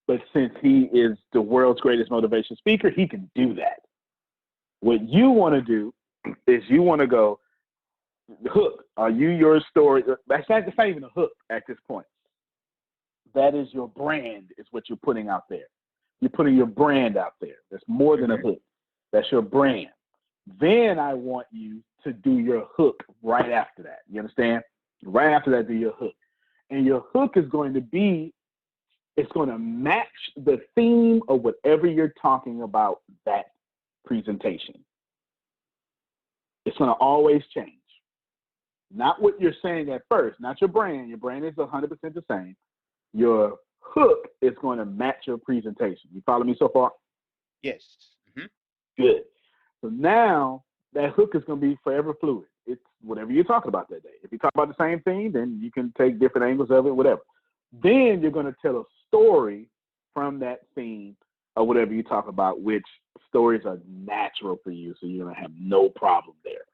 Speaker 2: But since he is the world's greatest motivation speaker, he can do that. What you want to do is you want to go, hook. Are you your story? That's not even a hook at this point. That is your brand, is what you're putting out there. You're putting your brand out there. That's more than a hook. That's your brand. Then I want you to do your hook right after that. You understand? Right after that, do your hook. And your hook is going to be, it's going to match the theme of whatever you're talking about that presentation. It's going to always change. Not what you're saying at first, not your brand. Your brand is 100% the same. Your hook is going to match your presentation. You follow me so far?
Speaker 8: Yes.
Speaker 2: Good. So now that hook is going to be forever fluid. It's whatever you're talking about that day. If you talk about the same thing, then you can take different angles of it, whatever. Then you're going to tell a story from that theme or whatever you talk about, which stories are natural for you. So you're going to have no problem there.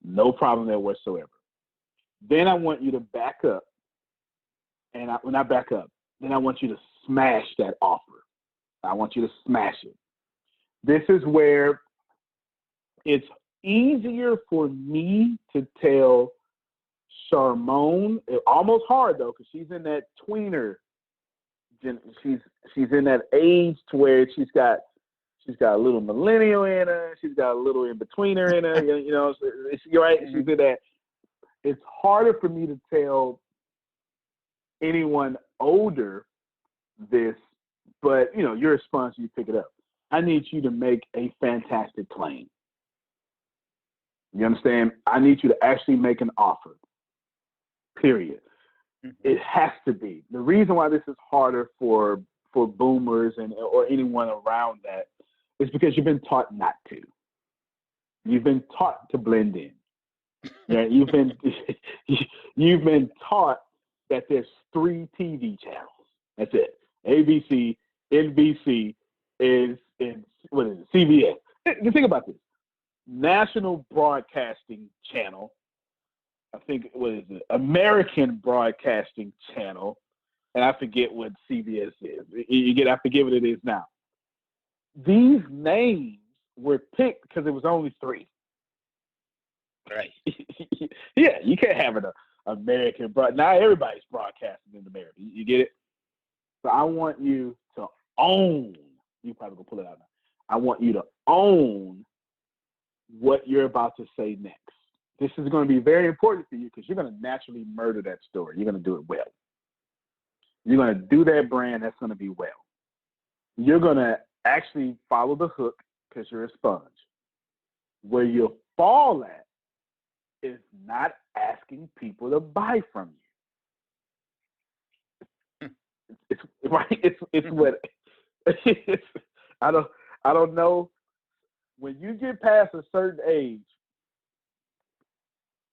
Speaker 2: No problem there whatsoever. Then I want you to back up. And when I back up, then I want you to smash that offer. I want you to smash it. This is where it's easier for me to tell Charmone. Almost hard though, because she's in that tweener. She's in that age to where she's got a little millennial in her. She's got a little in betweener in her. You know, you're right. She's in that. It's harder for me to tell anyone older this, but you know, you're a sponge, you pick it up. I need you to make a fantastic claim. You understand? I need you to actually make an offer. Period. It has to be. The reason why this is harder for boomers or anyone around that is because you've been taught not to. You've been taught to blend in. Yeah, you've been taught that there's 3 TV channels. That's it. ABC, NBC, is what is it? CBS. Think about this. National Broadcasting Channel. I think what is it? American Broadcasting Channel, and I forget what CBS is. I forget what it is now. These names were picked because it was only 3.
Speaker 8: Right.
Speaker 2: Yeah, you can't have an American now everybody's broadcasting in America. You get it? So I want you to own. You probably gonna pull it out now. I want you to own what you're about to say next. This is going to be very important for you because you're going to naturally murder that story. You're going to do it well. You're going to do that brand that's going to be well. You're going to actually follow the hook because you're a sponge. Where you'll fall at is not asking people to buy from you. It's right. It's what it's. I don't know. When you get past a certain age,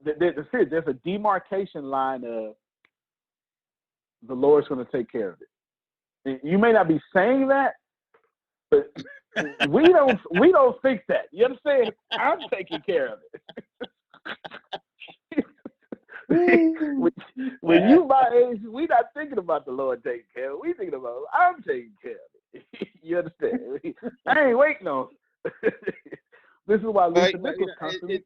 Speaker 2: there's a demarcation line of the Lord's going to take care of it. And you may not be saying that, but we don't think that. You understand? I'm taking care of it. when you my age, we're not thinking about the Lord taking care of it. We thinking about I'm taking care of it. You understand? I ain't waiting on. This is why Lisa Nichols constantly.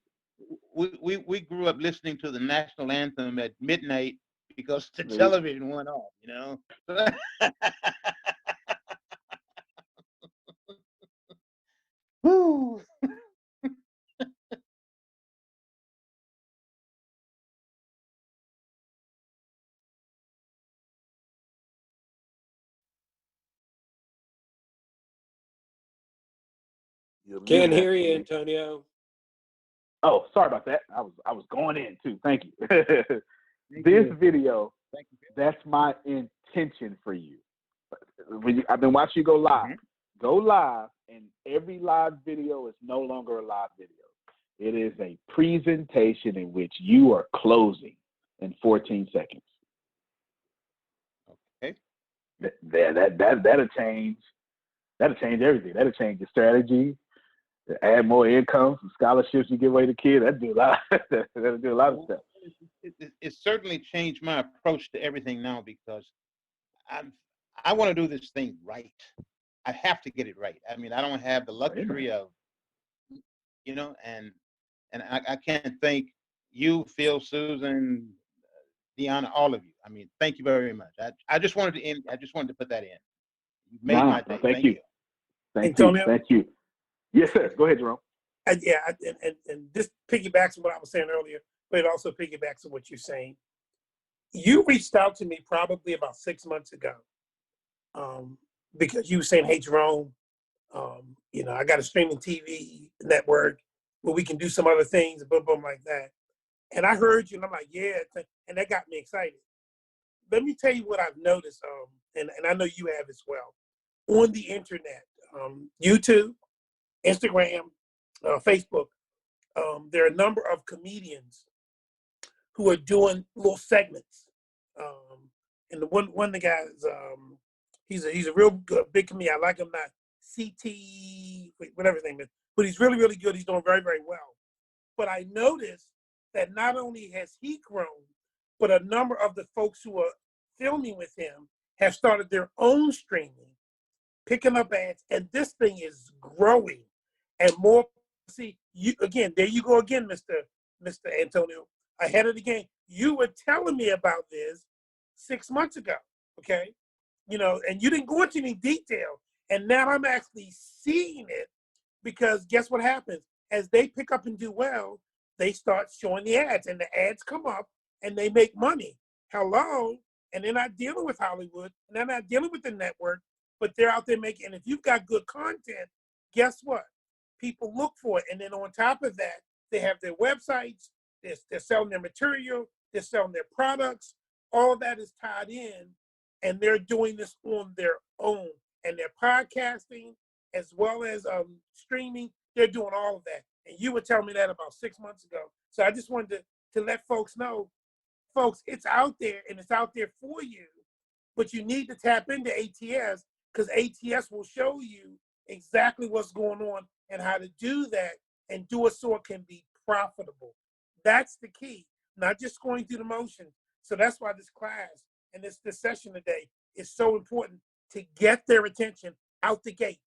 Speaker 8: We grew up listening to the national anthem at midnight because the television went off, you know. Woo.
Speaker 3: Can't hear you, Antonio.
Speaker 2: Oh, sorry about that. I was going in too. Thank you. This video, that's my intention for you. I've been watching you go live. Mm-hmm. Go live, and every live video is no longer a live video. It is a presentation in which you are closing in 14 seconds.
Speaker 8: Okay.
Speaker 2: That'll change. That'll change everything. That'll change your strategy. Add more income, some scholarships you give away to kids. That'll do a lot. That'll do a lot of stuff.
Speaker 8: It certainly changed my approach to everything now because I want to do this thing right. I have to get it right. I mean, I don't have the luxury of, you know, and I can't thank you, Phil, Susan, Deanna, all of you. I mean, thank you very much. I just wanted to end. I just wanted to put that in. You made my day.
Speaker 2: Thank you. Thank you. Yes, sir. Go ahead, Jerome.
Speaker 7: And this piggybacks on what I was saying earlier, but it also piggybacks on what you're saying. You reached out to me probably about 6 months ago because you were saying, hey, Jerome, you know, I got a streaming TV network where we can do some other things, boom, boom, like that. And I heard you, and I'm like, yeah, and that got me excited. Let me tell you what I've noticed, and I know you have as well. On the internet, YouTube, Instagram, Facebook, there are a number of comedians who are doing little segments. And the one of the guys, he's a real good, big comedian. I like him, not whatever his name is, but he's really, really good. He's doing very, very well. But I noticed that not only has he grown, but a number of the folks who are filming with him have started their own streaming, picking up ads, and this thing is growing. And more, see, you again, there you go again, Mr. Antonio, ahead of the game. You were telling me about this 6 months ago, okay? You know, and you didn't go into any detail. And now I'm actually seeing it because guess what happens? As they pick up and do well, they start showing the ads, and the ads come up, and they make money. Hello? And they're not dealing with Hollywood, and they're not dealing with the network, but they're out there making, and if you've got good content, guess what? People look for it. And then on top of that, they have their websites, they're selling their material, they're selling their products. all that is tied in, and they're doing this on their own. And they're podcasting as well as streaming. They're doing all of that. And you were telling me that about 6 months ago. So I just wanted to let folks know, folks, it's out there and it's out there for you. But you need to tap into ATS, because ATS will show you exactly what's going on and how to do that and do it so it can be profitable. That's the key, not just going through the motions. So that's why this class and this session today is so important, to get their attention out the gate.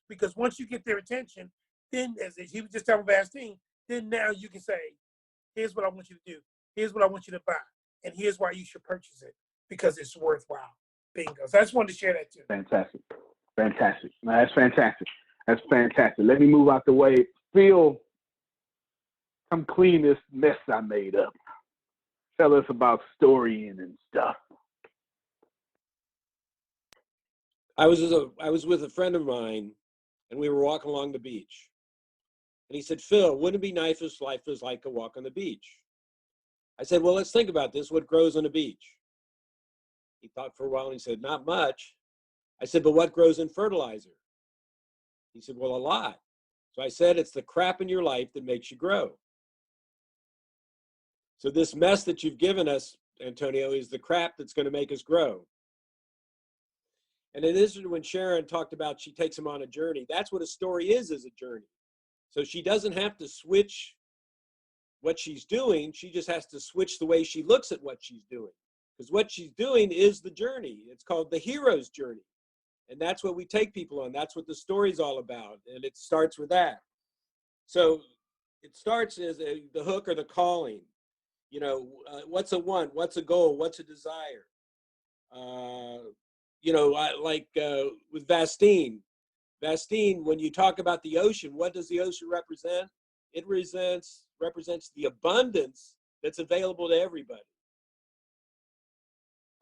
Speaker 7: Because once you get their attention, then as he was just telling Vastine, then now you can say, here's what I want you to do. Here's what I want you to buy. And here's why you should purchase it, because it's worthwhile. Bingo. So I just wanted to share that too.
Speaker 2: Fantastic. Fantastic. No, that's fantastic. That's fantastic. Let me move out the way. Phil, come clean this mess I made up. Tell us about storying and stuff.
Speaker 3: I was with a friend of mine, and we were walking along the beach. And he said, Phil, wouldn't it be nice if life was like a walk on the beach? I said, well, let's think about this. What grows on the beach? He thought for a while and he said, not much. I said, but what grows in fertilizer? He said, well, a lot. So I said, it's the crap in your life that makes you grow. So this mess that you've given us, Antonio, is the crap that's going to make us grow. And it is when Sharon talked about she takes him on a journey. That's what a story is a journey. So she doesn't have to switch what she's doing. She just has to switch the way she looks at what she's doing. Because what she's doing is the journey. It's called the hero's journey. And that's what we take people on. That's what the story's all about. And it starts with that. So it starts as the hook or the calling. You know, what's a want? What's a goal? What's a desire? You know, with Vastine, when you talk about the ocean, what does the ocean represent? It represents the abundance that's available to everybody.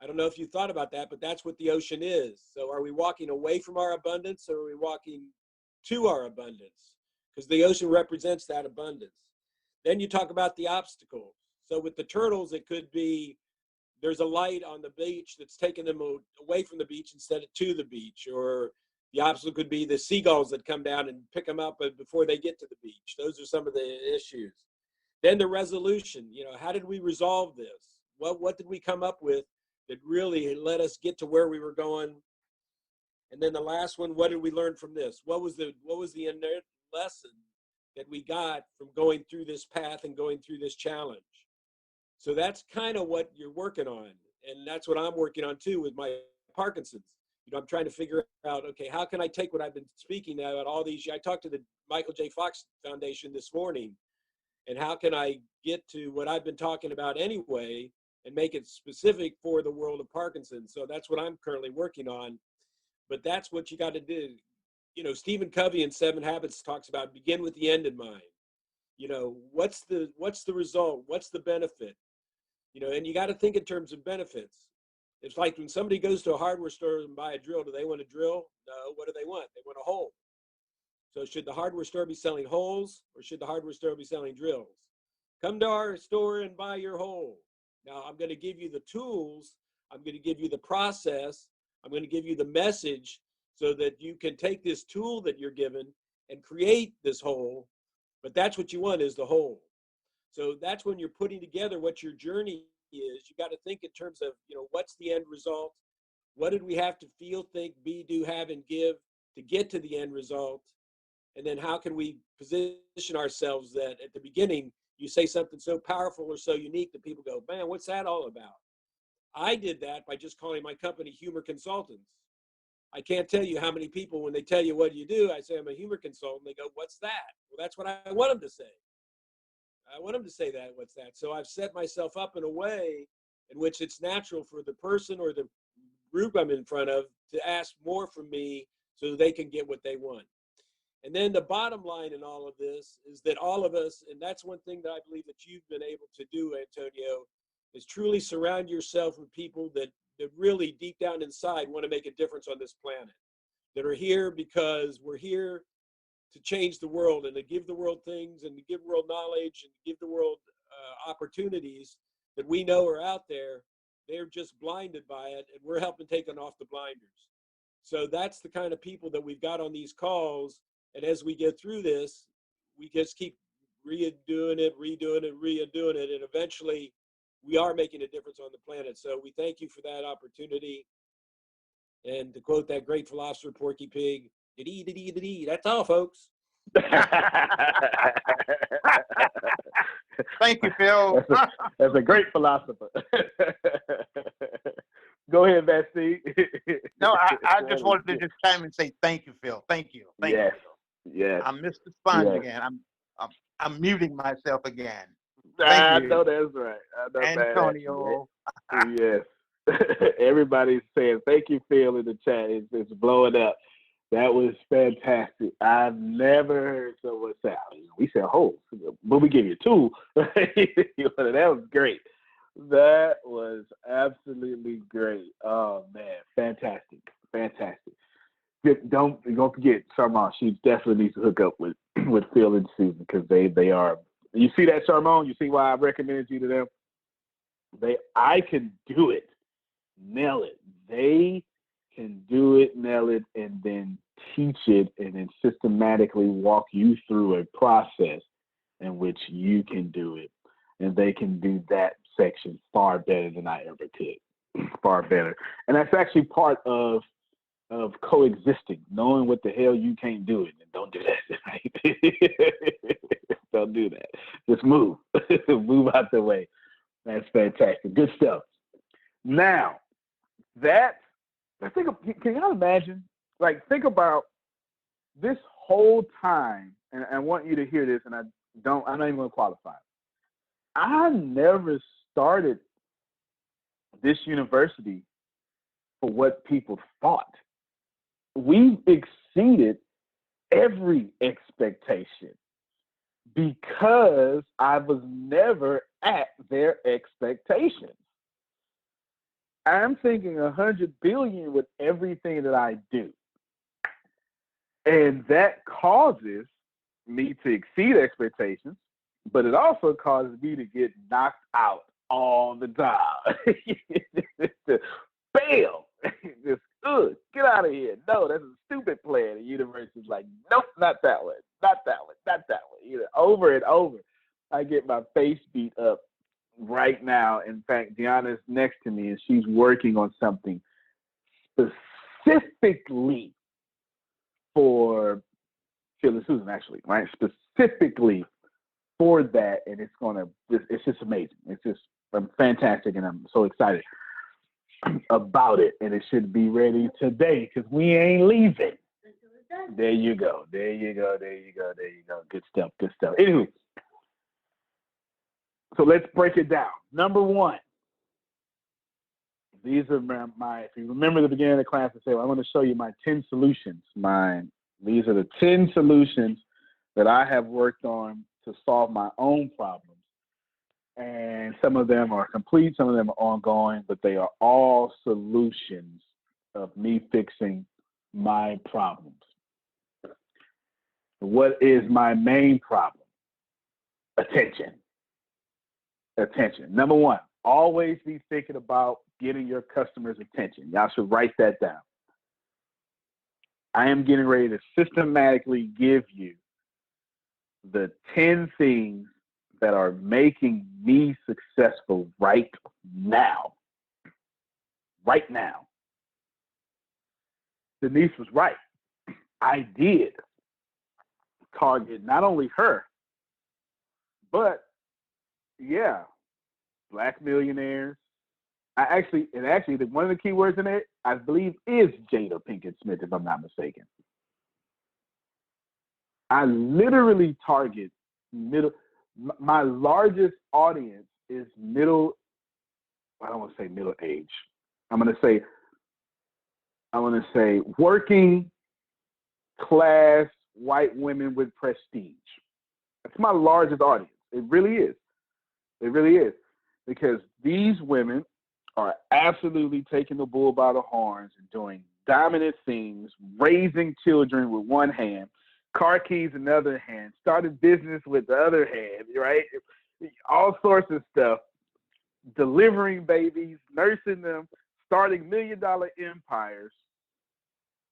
Speaker 3: I don't know if you thought about that, but that's what the ocean is. So are we walking away from our abundance, or are we walking to our abundance? Because the ocean represents that abundance. Then you talk about the obstacles. So with the turtles, it could be there's a light on the beach that's taking them away from the beach instead of to the beach. Or the obstacle could be the seagulls that come down and pick them up before they get to the beach. Those are some of the issues. Then the resolution, you know, how did we resolve this? What did we come up with that really let us get to where we were going? And then the last one, what did we learn from this? What was the lesson that we got from going through this path and going through this challenge? So that's kind of what you're working on. And that's what I'm working on too with my Parkinson's. You know, I'm trying to figure out, okay, how can I take what I've been speaking about all these, I talked to the Michael J. Fox Foundation this morning, and how can I get to what I've been talking about anyway and make it specific for the world of Parkinson's? So that's what I'm currently working on. But that's what you got to do. You know, Stephen Covey in 7 Habits talks about begin with the end in mind. You know, what's the result? What's the benefit? You know, and you got to think in terms of benefits. It's like when somebody goes to a hardware store and buy a drill, do they want a drill? No, what do they want? They want a hole. So should the hardware store be selling holes, or should the hardware store be selling drills? Come to our store and buy your hole. Now I'm going to give you the tools. I'm going to give you the process. I'm going to give you the message so that you can take this tool that you're given and create this hole. But that's what you want, is the whole. So that's when you're putting together what your journey is. You got to think in terms of, you know, what's the end result? What did we have to feel, think, be, do, have, and give to get to the end result? And then how can we position ourselves that at the beginning, you say something so powerful or so unique that people go, man, what's that all about? I did that by just calling my company Humor Consultants. I can't tell you how many people, when they tell you what you do, I say I'm a humor consultant. They go, what's that? Well, that's what I want them to say. I want them to say that, what's that? So I've set myself up in a way in which it's natural for the person or the group I'm in front of to ask more from me so they can get what they want. And then the bottom line in all of this is that all of us, and that's one thing that I believe that you've been able to do, Antonio, is truly surround yourself with people that really deep down inside want to make a difference on this planet, that are here because we're here to change the world and to give the world things and to give the world knowledge and to give the world opportunities that we know are out there. They're just blinded by it, and we're helping take them off the blinders. So that's the kind of people that we've got on these calls. And as we get through this, we just keep redoing it, and eventually we are making a difference on the planet. So we thank you for that opportunity. And to quote that great philosopher, Porky Pig, that's all, folks.
Speaker 8: Thank you, Phil.
Speaker 2: That's a great philosopher. Go ahead, Betsy.
Speaker 8: No, I just wanted to just chime and say thank you, Phil. Thank you. Thank
Speaker 2: Yes.
Speaker 8: you.
Speaker 2: Yes.
Speaker 8: I'm Mr. Sponge
Speaker 2: Yes.
Speaker 8: again. I'm muting myself again.
Speaker 2: I
Speaker 8: you.
Speaker 2: know that's right. I know
Speaker 8: Antonio.
Speaker 2: Yes. Everybody's saying thank you, Phil, in the chat. It's blowing up. That was fantastic. I've never heard someone say, we sell holes, but we give you two. That was great. That was absolutely great. Oh, man. Fantastic. Fantastic. Don't forget, Charmon. She definitely needs to hook up with Phil and Susan, because they are. You see that, Charmon? You see why I recommended you to them? I can do it. Nail it. They can do it, nail it, and then teach it, and then systematically walk you through a process in which you can do it. And they can do that section far better than I ever could. Far better. And that's actually part of coexisting, knowing what the hell you can't do it, and don't do that. Right? Don't do that. Just move. Move out the way. That's fantastic. Good stuff. Now, can y'all imagine? Like, think about this whole time, and I want you to hear this, and I'm not even going to qualify. I never started this university for what people thought. We exceeded every expectation because I was never at their expectations. I'm thinking 100 billion with everything that I do. And that causes me to exceed expectations, but it also causes me to get knocked out all the time. To fail. Just, get out of here. No, that's a stupid plan. The university's like, nope, not that one, not that one, not that one. Over and over. I get my face beat up right now. In fact, Deanna's next to me, and she's working on something specifically for Phil and Susan, actually, right? Specifically for that, and it's just amazing. It's just fantastic, and I'm so excited about it, and it should be ready today because we ain't leaving. There you go. There you go. There you go. There you go. Good stuff. Good stuff. Anyway, so let's break it down. Number one, these are if you remember the beginning of the class, I said, I'm going to show you my 10 solutions. These are the 10 solutions that I have worked on to solve my own problems. And some of them are complete, some of them are ongoing, but they are all solutions of me fixing my problems. What is my main problem? Attention. Attention. Number one, always be thinking about getting your customers' attention. Y'all should write that down. I am getting ready to systematically give you the 10 things that are making me successful right now. Right now. Denise was right. I did target not only her, but Black millionaires. One of the key words in it, I believe, is Jada Pinkett Smith, if I'm not mistaken. I literally target middle. My largest audience is middle. I don't want to say middle age. I'm going to say working class white women with prestige. That's my largest audience. It really is. It really is. Because these women are absolutely taking the bull by the horns and doing dominant things, raising children with one hand, car keys in the other hand, started business with the other hand, right? All sorts of stuff delivering babies, nursing them, starting $1-million empires,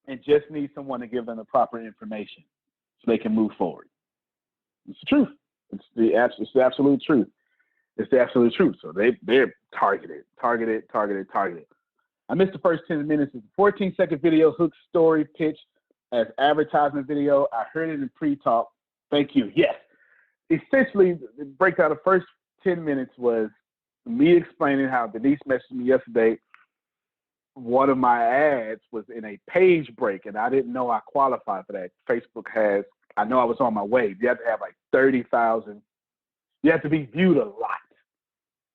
Speaker 2: and just need someone to give them the proper information so they can move forward. It's the truth. It's the absolute truth. It's the absolute truth. So they're targeted. I missed the first 10 minutes. It's a 14-second video, hook, story, pitch as advertisement video. I heard it in pre-talk. Thank you. Yes. Essentially, the breakdown of the first 10 minutes was me explaining how Denise messaged me yesterday. One of my ads was in a page break, and I didn't know I qualified for that. Facebook has, I know I was on my way. You have to have like 30,000. You have to be viewed a lot.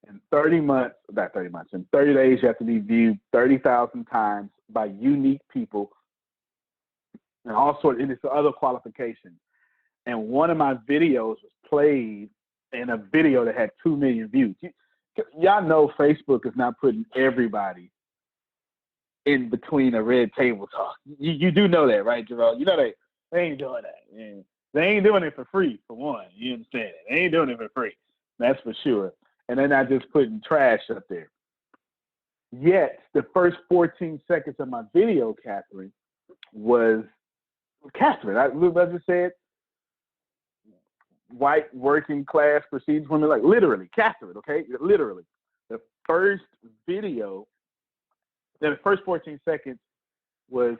Speaker 2: In 30 months, not 30 months, in 30 days, you have to be viewed 30,000 times by unique people and all sorts, and it's other qualifications. And one of my videos was played in a video that had 2 million views. Y'all know Facebook is not putting everybody in between a red table talk. You do know that, right, Jerome? You know they ain't doing that. Yeah. They ain't doing it for free, for one. You understand it? They ain't doing it for free. That's for sure. And they're not just putting trash up there. Yet, the first 14 seconds of my video, Catherine, was Catherine. I just said, white working class prestigious women, like literally, Catherine, okay? Literally. The first video, then the first 14 seconds was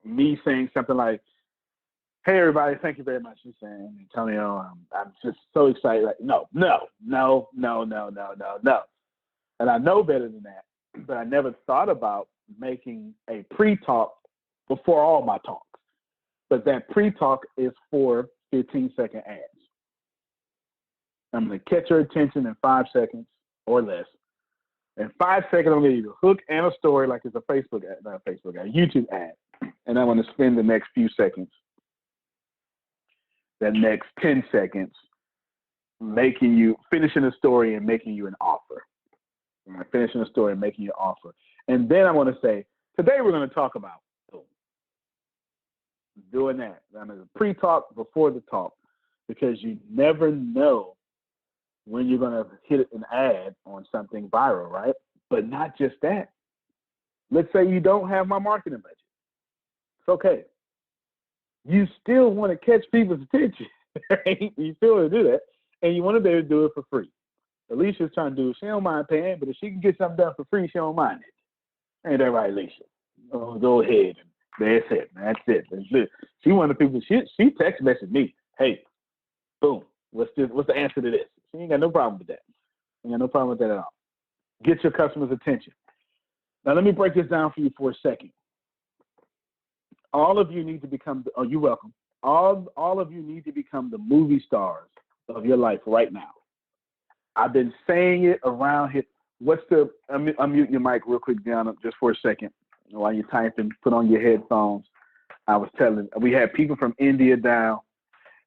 Speaker 2: me saying something like, hey, everybody, thank you very much for saying, Antonio, I'm just so excited. Like, no. And I know better than that, but I never thought about making a pre-talk before all my talks. But that pre-talk is for 15-second ads. I'm going to catch your attention in 5 seconds or less. In 5 seconds, I'm going to give you a hook and a story like it's a Facebook ad, not a Facebook ad, a YouTube ad. And I'm going to spend the next few seconds, the next 10 seconds, finishing the story and making you an offer. Finishing the story and making you an offer. And then I want to say, today we're going to talk about doing that. I mean, pre-talk before the talk, because you never know when you're going to hit an ad on something viral, right? But not just that. Let's say you don't have my marketing budget. It's okay. You still want to catch people's attention, right? You still want to do that, and you want to be able to do it for free. Alicia's trying to do it. She don't mind paying, but if she can get something done for free, she don't mind it. Ain't that right, Alicia? Oh, go ahead. That's it. That's it. She one of the people. She text messaged me. Hey, boom. What's the answer to this? She ain't got no problem with that. Ain't got no problem with that at all. Get your customers' attention. Now let me break this down for you for a second. All of you need to become. Oh, you're welcome. All of you need to become the movie stars of your life right now. I've been saying it around here. Unmute your mic real quick, Deanna, just for a second. While you're typing, put on your headphones. I was telling, we had people from India down,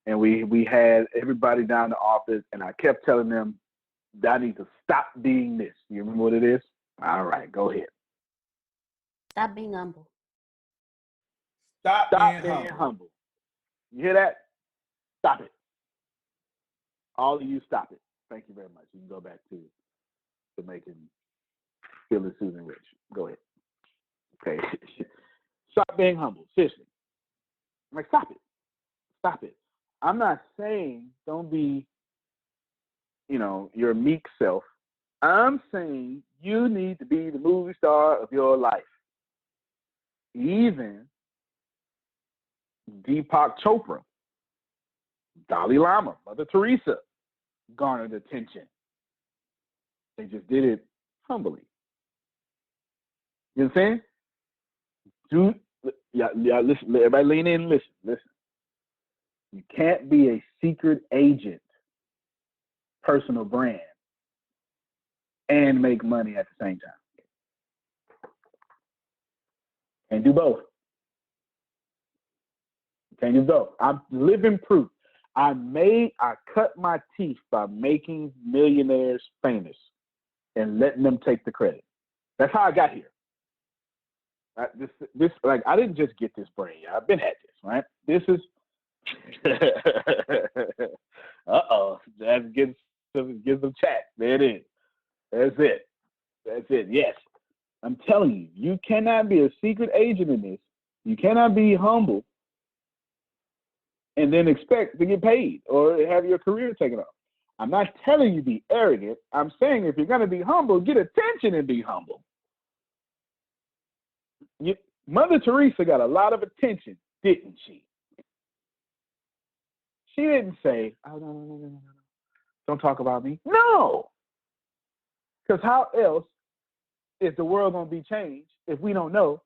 Speaker 2: and we had everybody down in the office, and I kept telling them that I need to stop being this. You remember what it is? All right, go ahead.
Speaker 9: Stop being humble.
Speaker 7: Stop
Speaker 2: being humble. You hear that? Stop it. All of you, stop it. Thank you very much. You can go back to making Phyllis Susan rich. Go ahead. Okay. Stop being humble. Seriously. I'm like, stop it. Stop it. I'm not saying don't be, your meek self. I'm saying you need to be the movie star of your life. Even Deepak Chopra, Dalai Lama, Mother Teresa garnered attention. They just did it humbly. You know what I'm saying? Listen, everybody lean in and listen. You can't be a secret agent, personal brand, and make money at the same time. Can't do both. Can't do both. I'm living proof. I cut my teeth by making millionaires famous and letting them take the credit. That's how I got here. I didn't just get this brain. I've been at this, right? This is, that gives some chat. There it is. said, yes. I'm telling you, you cannot be a secret agent in this. You cannot be humble and then expect to get paid or have your career taken off. I'm not telling you be arrogant. I'm saying if you're going to be humble, get attention and be humble. Mother Teresa got a lot of attention, didn't she? She didn't say, oh, no. Don't talk about me. No. Because how else is the world going to be changed if we don't know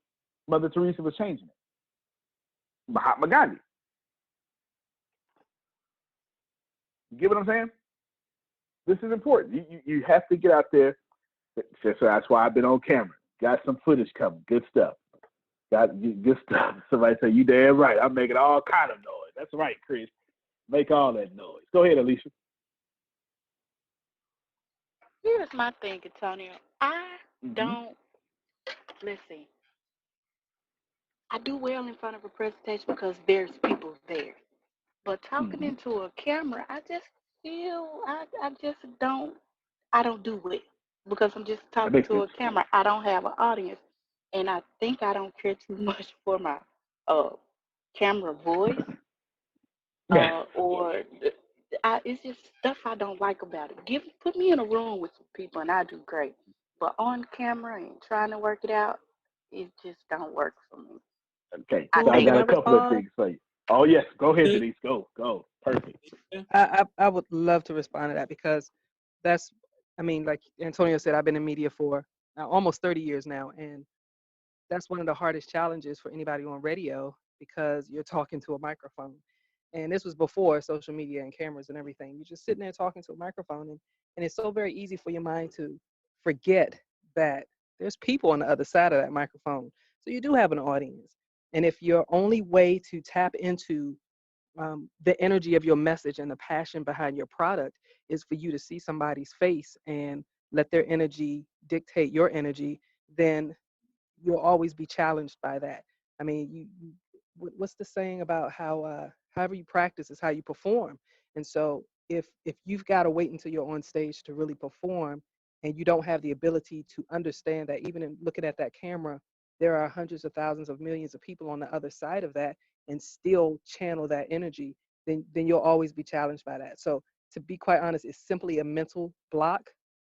Speaker 2: Mother Teresa was changing it? Mahatma Gandhi. You get what I'm saying? This is important. You have to get out there. So that's why I've been on camera. Got some footage coming. Good stuff. Got good stuff. Somebody say, you damn right. I'm making all kind of noise. That's right, Chris. Make all that noise. Go ahead, Alicia.
Speaker 5: Here's my thing, Antonio. I don't, let's see. I do well in front of a presentation because there's people there. But talking into a camera, I just feel I just don't do it because I'm just talking to a camera. I don't have an audience, and I think I don't care too much for my camera voice or it's just stuff I don't like about it. Put me in a room with some people and I do great, but on camera and trying to work it out, it just don't work for me.
Speaker 2: Okay, so I got a couple of things for you. Oh yes, go ahead, Denise. Go. Perfect.
Speaker 4: I would love to respond to that because that's, I mean, like Antonio said, I've been in media for almost 30 years now, and that's one of the hardest challenges for anybody on radio because you're talking to a microphone. And this was before social media and cameras and everything. You're just sitting there talking to a microphone, and it's so very easy for your mind to forget that there's people on the other side of that microphone. So you do have an audience. And if your only way to tap into the energy of your message and the passion behind your product is for you to see somebody's face and let their energy dictate your energy, then you'll always be challenged by that. I mean, what's the saying about how however you practice is how you perform? And so if you've got to wait until you're on stage to really perform, and you don't have the ability to understand that even in looking at that camera, there are hundreds of thousands of millions of people on the other side of that, and still channel that energy, then you'll always be challenged by that. So to be quite honest, it's simply a mental block.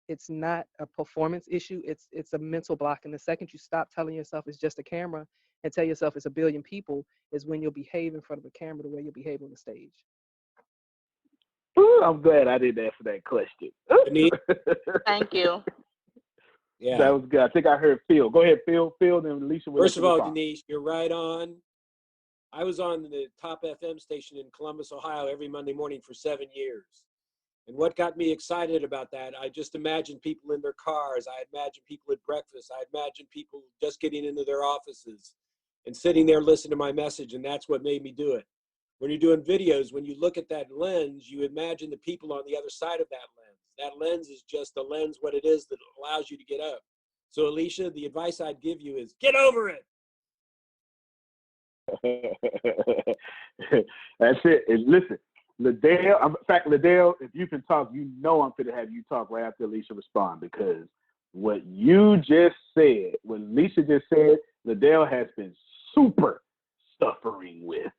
Speaker 4: It's not a performance issue. It's a mental block. And the second you stop telling yourself it's just a camera and tell yourself it's a billion people is when you'll behave in front of a camera the way you'll behave on the stage.
Speaker 2: Ooh, I'm glad I didn't answer that question.
Speaker 5: Thank you.
Speaker 3: Yeah.
Speaker 2: That was good. I think I heard Phil. Go ahead, Phil. Phil, then Alicia will.
Speaker 3: First of all, Denise, you're right on. I was on the top FM station in Columbus, Ohio every Monday morning for 7 years. And what got me excited about that, I just imagined people in their cars. I imagined people at breakfast. I imagined people just getting into their offices and sitting there listening to my message. And that's what made me do it. When you're doing videos, when you look at that lens, you imagine the people on the other side of that lens. That lens is just a lens, what it is that allows you to get up. So Alicia, the advice I'd give you is get over it.
Speaker 2: That's it. And listen, Liddell, in fact, Liddell, if you can talk, you know I'm going to have you talk right after Alicia respond, because what you just said, what Alicia just said, Liddell has been super suffering with.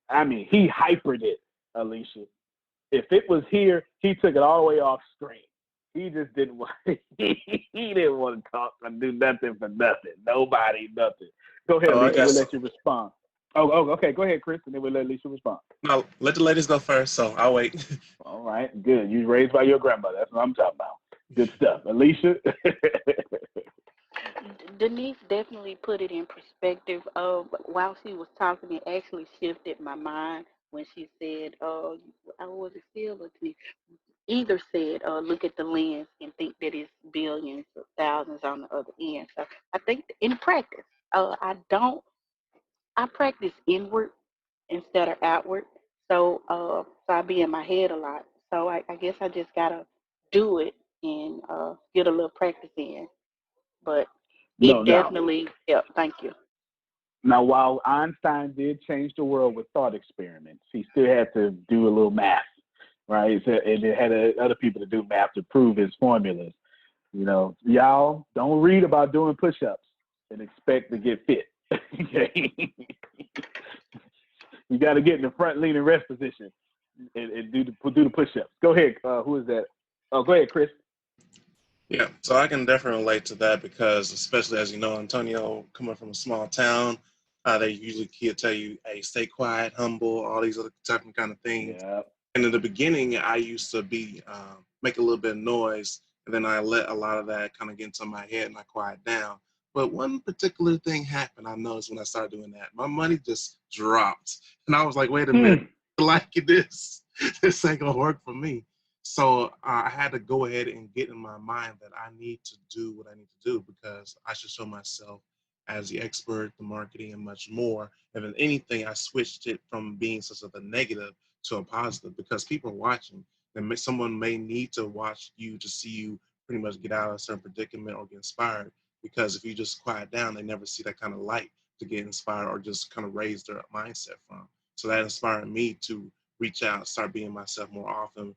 Speaker 2: I mean, he hypered it, Alicia. If it was here, he took it all the way off screen. He just didn't want. He didn't want to talk or do nothing for nothing. Nobody, nothing. Go ahead, Alicia. We'll let you respond. Oh, okay. Go ahead, Chris, and then we'll let Alicia respond.
Speaker 10: No, let the ladies go first, so I'll wait.
Speaker 2: All right, good. You was raised by your grandmother. That's what I'm talking about. Good stuff. Alicia?
Speaker 5: Denise definitely put it in perspective. While she was talking, it actually shifted my mind when she said, I wasn't still looking. Either said, look at the lens and think that it's billions or thousands on the other end. So I think in practice, I practice inward instead of outward. So I be in my head a lot. So I guess I just gotta do it and get a little practice in. But it definitely helped. Thank you.
Speaker 2: Now, while Einstein did change the world with thought experiments, he still had to do a little math, right? And it had other people to do math to prove his formulas. You know, y'all don't read about doing push-ups and expect to get fit. Okay? You got to get in the front leaning rest position and do the push-ups. Go ahead. Who is that? Oh, go ahead, Chris.
Speaker 10: Yeah, so I can definitely relate to that because, especially as you know, Antonio, coming from a small town, they usually tell you, hey, stay quiet, humble, all these other type of kind of things.
Speaker 2: Yeah.
Speaker 10: And in the beginning, I used to make a little bit of noise, and then I let a lot of that kind of get into my head and I quiet down. But one particular thing happened, I noticed when I started doing that. My money just dropped. And I was like, wait a minute, like this ain't gonna work for me. So I had to go ahead and get in my mind that I need to do what I need to do because I should show myself as the expert, the marketing, and much more. And if anything, I switched it from being such a negative to a positive because people are watching. And someone may need to watch you to see you pretty much get out of a certain predicament or get inspired. Because if you just quiet down, they never see that kind of light to get inspired or just kind of raise their mindset from. So that inspired me to reach out, start being myself more often,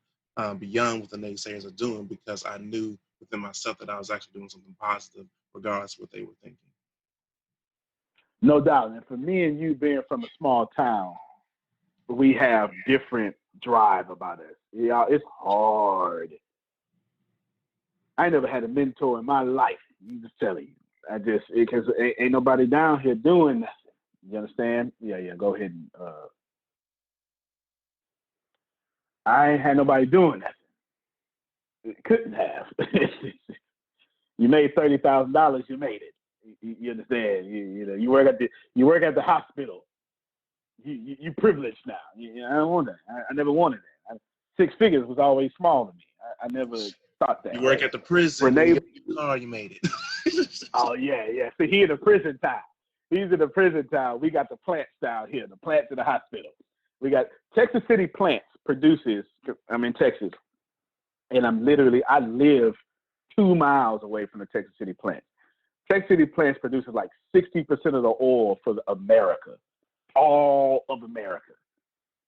Speaker 10: beyond what the naysayers are doing, because I knew within myself that I was actually doing something positive, regardless of what they were thinking.
Speaker 2: No doubt. And for me and you being from a small town, we have different drive about us. Yeah, it's hard. I ain't never had a mentor in my life. I'm just telling you. Because ain't nobody down here doing nothing. You understand? Yeah, go ahead and I ain't had nobody doing nothing. Couldn't have. You made $30,000. You made it. You understand? You work at the hospital. You privileged now. I don't want that. I never wanted that. 6 figures was always small to me. I never thought that.
Speaker 10: You work at the prison.
Speaker 2: Renee,
Speaker 10: you get your car, you made it.
Speaker 2: Oh yeah. So he in the prison town. He's in the prison town. We got the plants down here. The plants in the hospital. We got Texas City Plants produces. I'm in Texas, and I live 2 miles away from the Texas City Plants. Texas City Plants produces like 60% of the oil for America, all of America.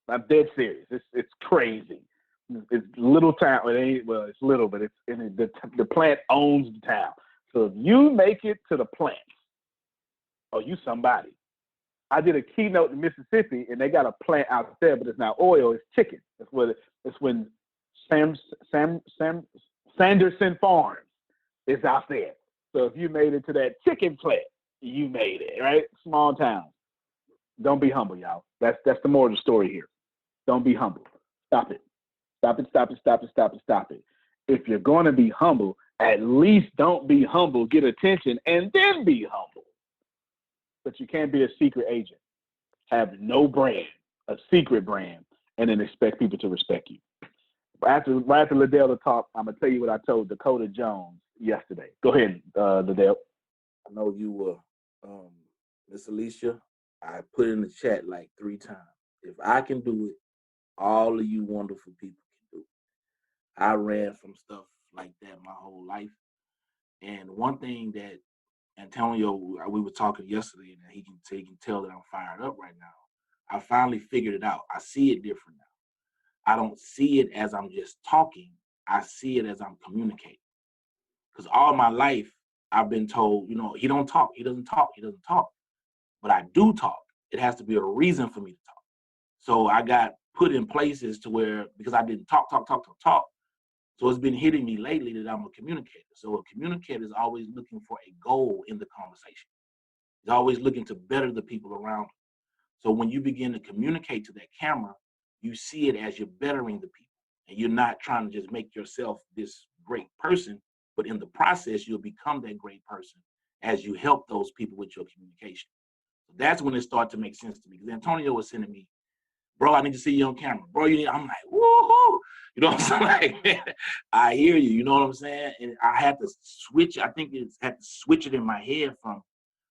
Speaker 2: I'm dead serious. It's crazy. It's little town. It's little, but the plant owns the town. So if you make it to the plant, you somebody. I did a keynote in Mississippi, and they got a plant out there, but it's not oil. It's chicken. It's when Sanderson Farms is out there. So if you made it to that chicken plant, you made it, right? Small town. Don't be humble, y'all. That's the moral of the story here. Don't be humble. Stop it. Stop it. If you're going to be humble, at least don't be humble, get attention, and then be humble. But you can't be a secret agent. Have no brand, a secret brand, and then expect people to respect you. Right after Liddell to talk, I'm going to tell you what I told Dakota Jones yesterday. Go ahead, Liddell.
Speaker 11: I know you were, Miss Alicia. I put in the chat like 3 times. If I can do it, all of you wonderful people can do it. I ran from stuff like that my whole life. And one thing that Antonio, we were talking yesterday, and he can tell that I'm fired up right now. I finally figured it out. I see it different now. I don't see it as I'm just talking. I see it as I'm communicating. Because all my life, I've been told, he don't talk. He doesn't talk. But I do talk. It has to be a reason for me to talk. So I got put in places to where, because I didn't talk. So it's been hitting me lately that I'm a communicator. So a communicator is always looking for a goal in the conversation. He's always looking to better the people around him. So when you begin to communicate to that camera, you see it as you're bettering the people. And you're not trying to just make yourself this great person, but in the process, you'll become that great person as you help those people with your communication. So that's when it started to make sense to me. Because Antonio was sending me, bro, I need to see you on camera. Bro, I'm like, woohoo. You know what I'm saying? Like, man, I hear you. You know what I'm saying? And I had to switch. I think it's had to switch it in my head from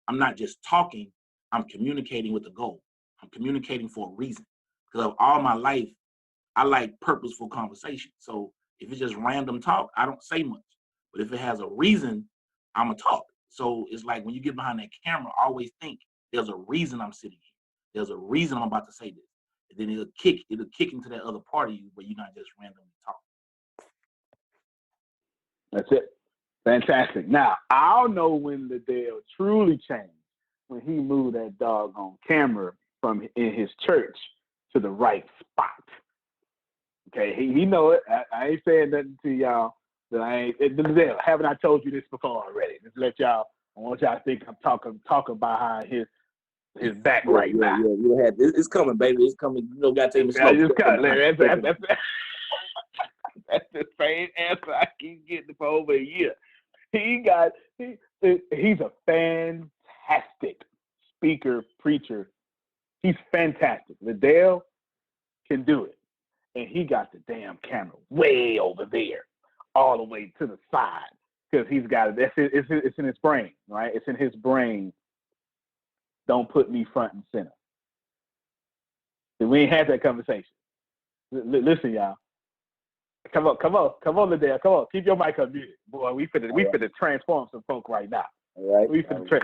Speaker 11: I'm not just talking. I'm communicating with a goal. I'm communicating for a reason. Because of all my life, I like purposeful conversation. So if it's just random talk, I don't say much. But if it has a reason, I'm going to talk. So it's like when you get behind that camera, always think there's a reason I'm sitting here. There's a reason I'm about to say this. And then it'll kick into that other part of you where you're not just randomly talking.
Speaker 2: That's it. Fantastic. Now, I'll know when Liddell truly changed, when he moved that doggone camera from in his church to the right spot. Okay, he know it. I ain't saying nothing to y'all that I ain't. Liddell, haven't I told you this before already? Just let y'all. I want y'all to think I'm talking behind his back right now.
Speaker 11: Yeah. It's coming, baby. It's coming. You know, got to take me slow.
Speaker 2: I just cut, Larry. That's the same answer I keep getting for over a year. He's a fantastic speaker, preacher. He's fantastic. Liddell can do it. And he got the damn camera way over there, all the way to the side. Because he's got it. It's in his brain, right? It's in his brain. Don't put me front and center. We ain't had that conversation. Listen, y'all. Come on, Liddell. Come on, keep your mic unmuted, boy. We finna transform some folk right now.
Speaker 11: All right.
Speaker 2: We finna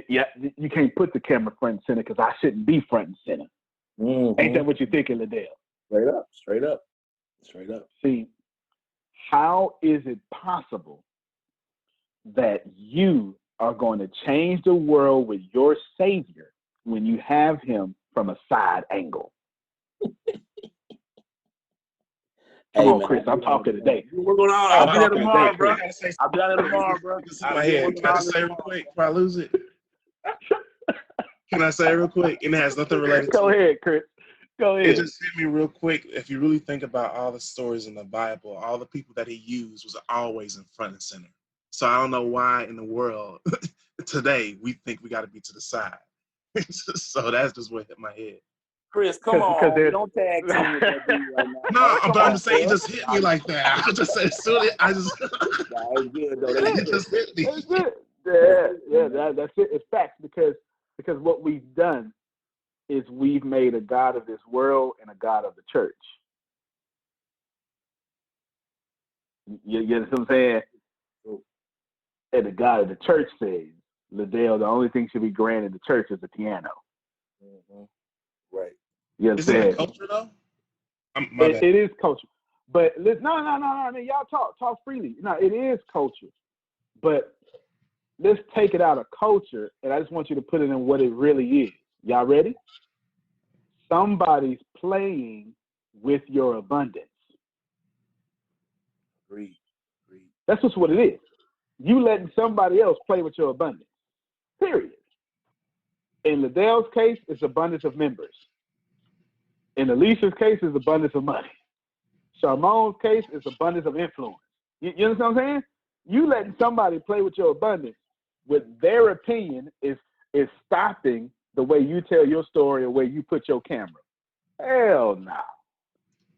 Speaker 2: yeah. You can't put the camera front and center because I shouldn't be front and center.
Speaker 11: Mm-hmm.
Speaker 2: Ain't that what you're thinking, Liddell?
Speaker 11: Straight up.
Speaker 2: See, how is it possible that you are going to change the world with your Savior when you have him from a side angle? Come on, Chris. I'm talking today.
Speaker 11: We're going on. I'll be there tomorrow, bro. I'll be there tomorrow, bro.
Speaker 10: My head. Can I say real quick before I lose it? Can I say real quick? And it has nothing related to
Speaker 2: Go ahead, Chris. Go ahead.
Speaker 10: It just hit me real quick. If you really think about all the stories in the Bible, all the people that he used was always in front and center. So I don't know why in the world today we think we got to be to the side. So that's just what hit my head.
Speaker 11: Chris, come on. Don't tag team with that dude right now.
Speaker 10: No, but I'm saying it just hit me like that. I just said, it just hit me.
Speaker 2: That's it. Yeah, that's it. It's facts because what we've done is we've made a God of this world and a God of the church. You know what I'm saying? And the God of the church says, Liddell, the only thing should be granted the church is the piano.
Speaker 11: Mm-hmm. Right.
Speaker 2: You know what I'm saying?
Speaker 10: Is it culture though?
Speaker 2: It is culture. But no. I mean, y'all talk freely. No, it is culture. But let's take it out of culture, and I just want you to put it in what it really is. Y'all ready? Somebody's playing with your abundance.
Speaker 11: Agreed.
Speaker 2: That's just what it is. You letting somebody else play with your abundance. Period. In Liddell's case, it's abundance of members. In Alicia's case, it's abundance of money. Charmon's case is abundance of influence. You understand what I'm saying? You letting somebody play with your abundance with their opinion is stopping the way you tell your story or where you put your camera. Hell no.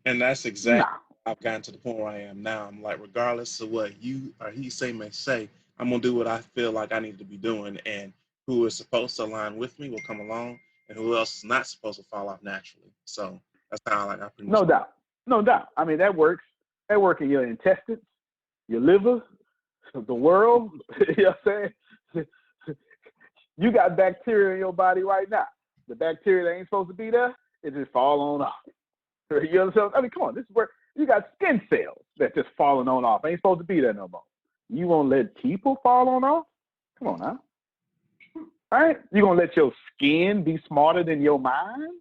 Speaker 10: And that's exactly I've gotten to the point where I am now. I'm like, regardless of what you or he may say, I'm gonna do what I feel like I need to be doing, and who is supposed to align with me will come along, and who else is not supposed to fall off naturally. So that's how I pretty much.
Speaker 2: No doubt. I mean, that works. That works in your intestines, your liver, the world. You know what I'm saying? You got bacteria in your body right now. The bacteria that ain't supposed to be there, it just fall on off. You know what I'm saying? I mean, come on. This is where you got skin cells that just falling on off. Ain't supposed to be there no more. You won't let people fall on off? Come on now. All right? You gonna let your skin be smarter than your mind?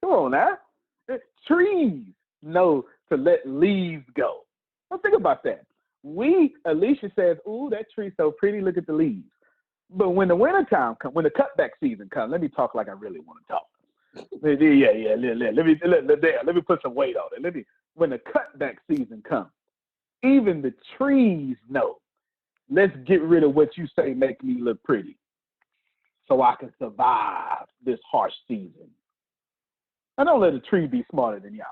Speaker 2: Come on now. Trees know to let leaves go. Well, think about that. Alicia says, ooh, that tree's so pretty, look at the leaves. But when the wintertime comes, when the cutback season comes, let me talk like I really want to talk. Yeah. Let me put some weight on it. When the cutback season comes, even the trees know, let's get rid of what you say make me look pretty so I can survive this harsh season. I don't let a tree be smarter than y'all.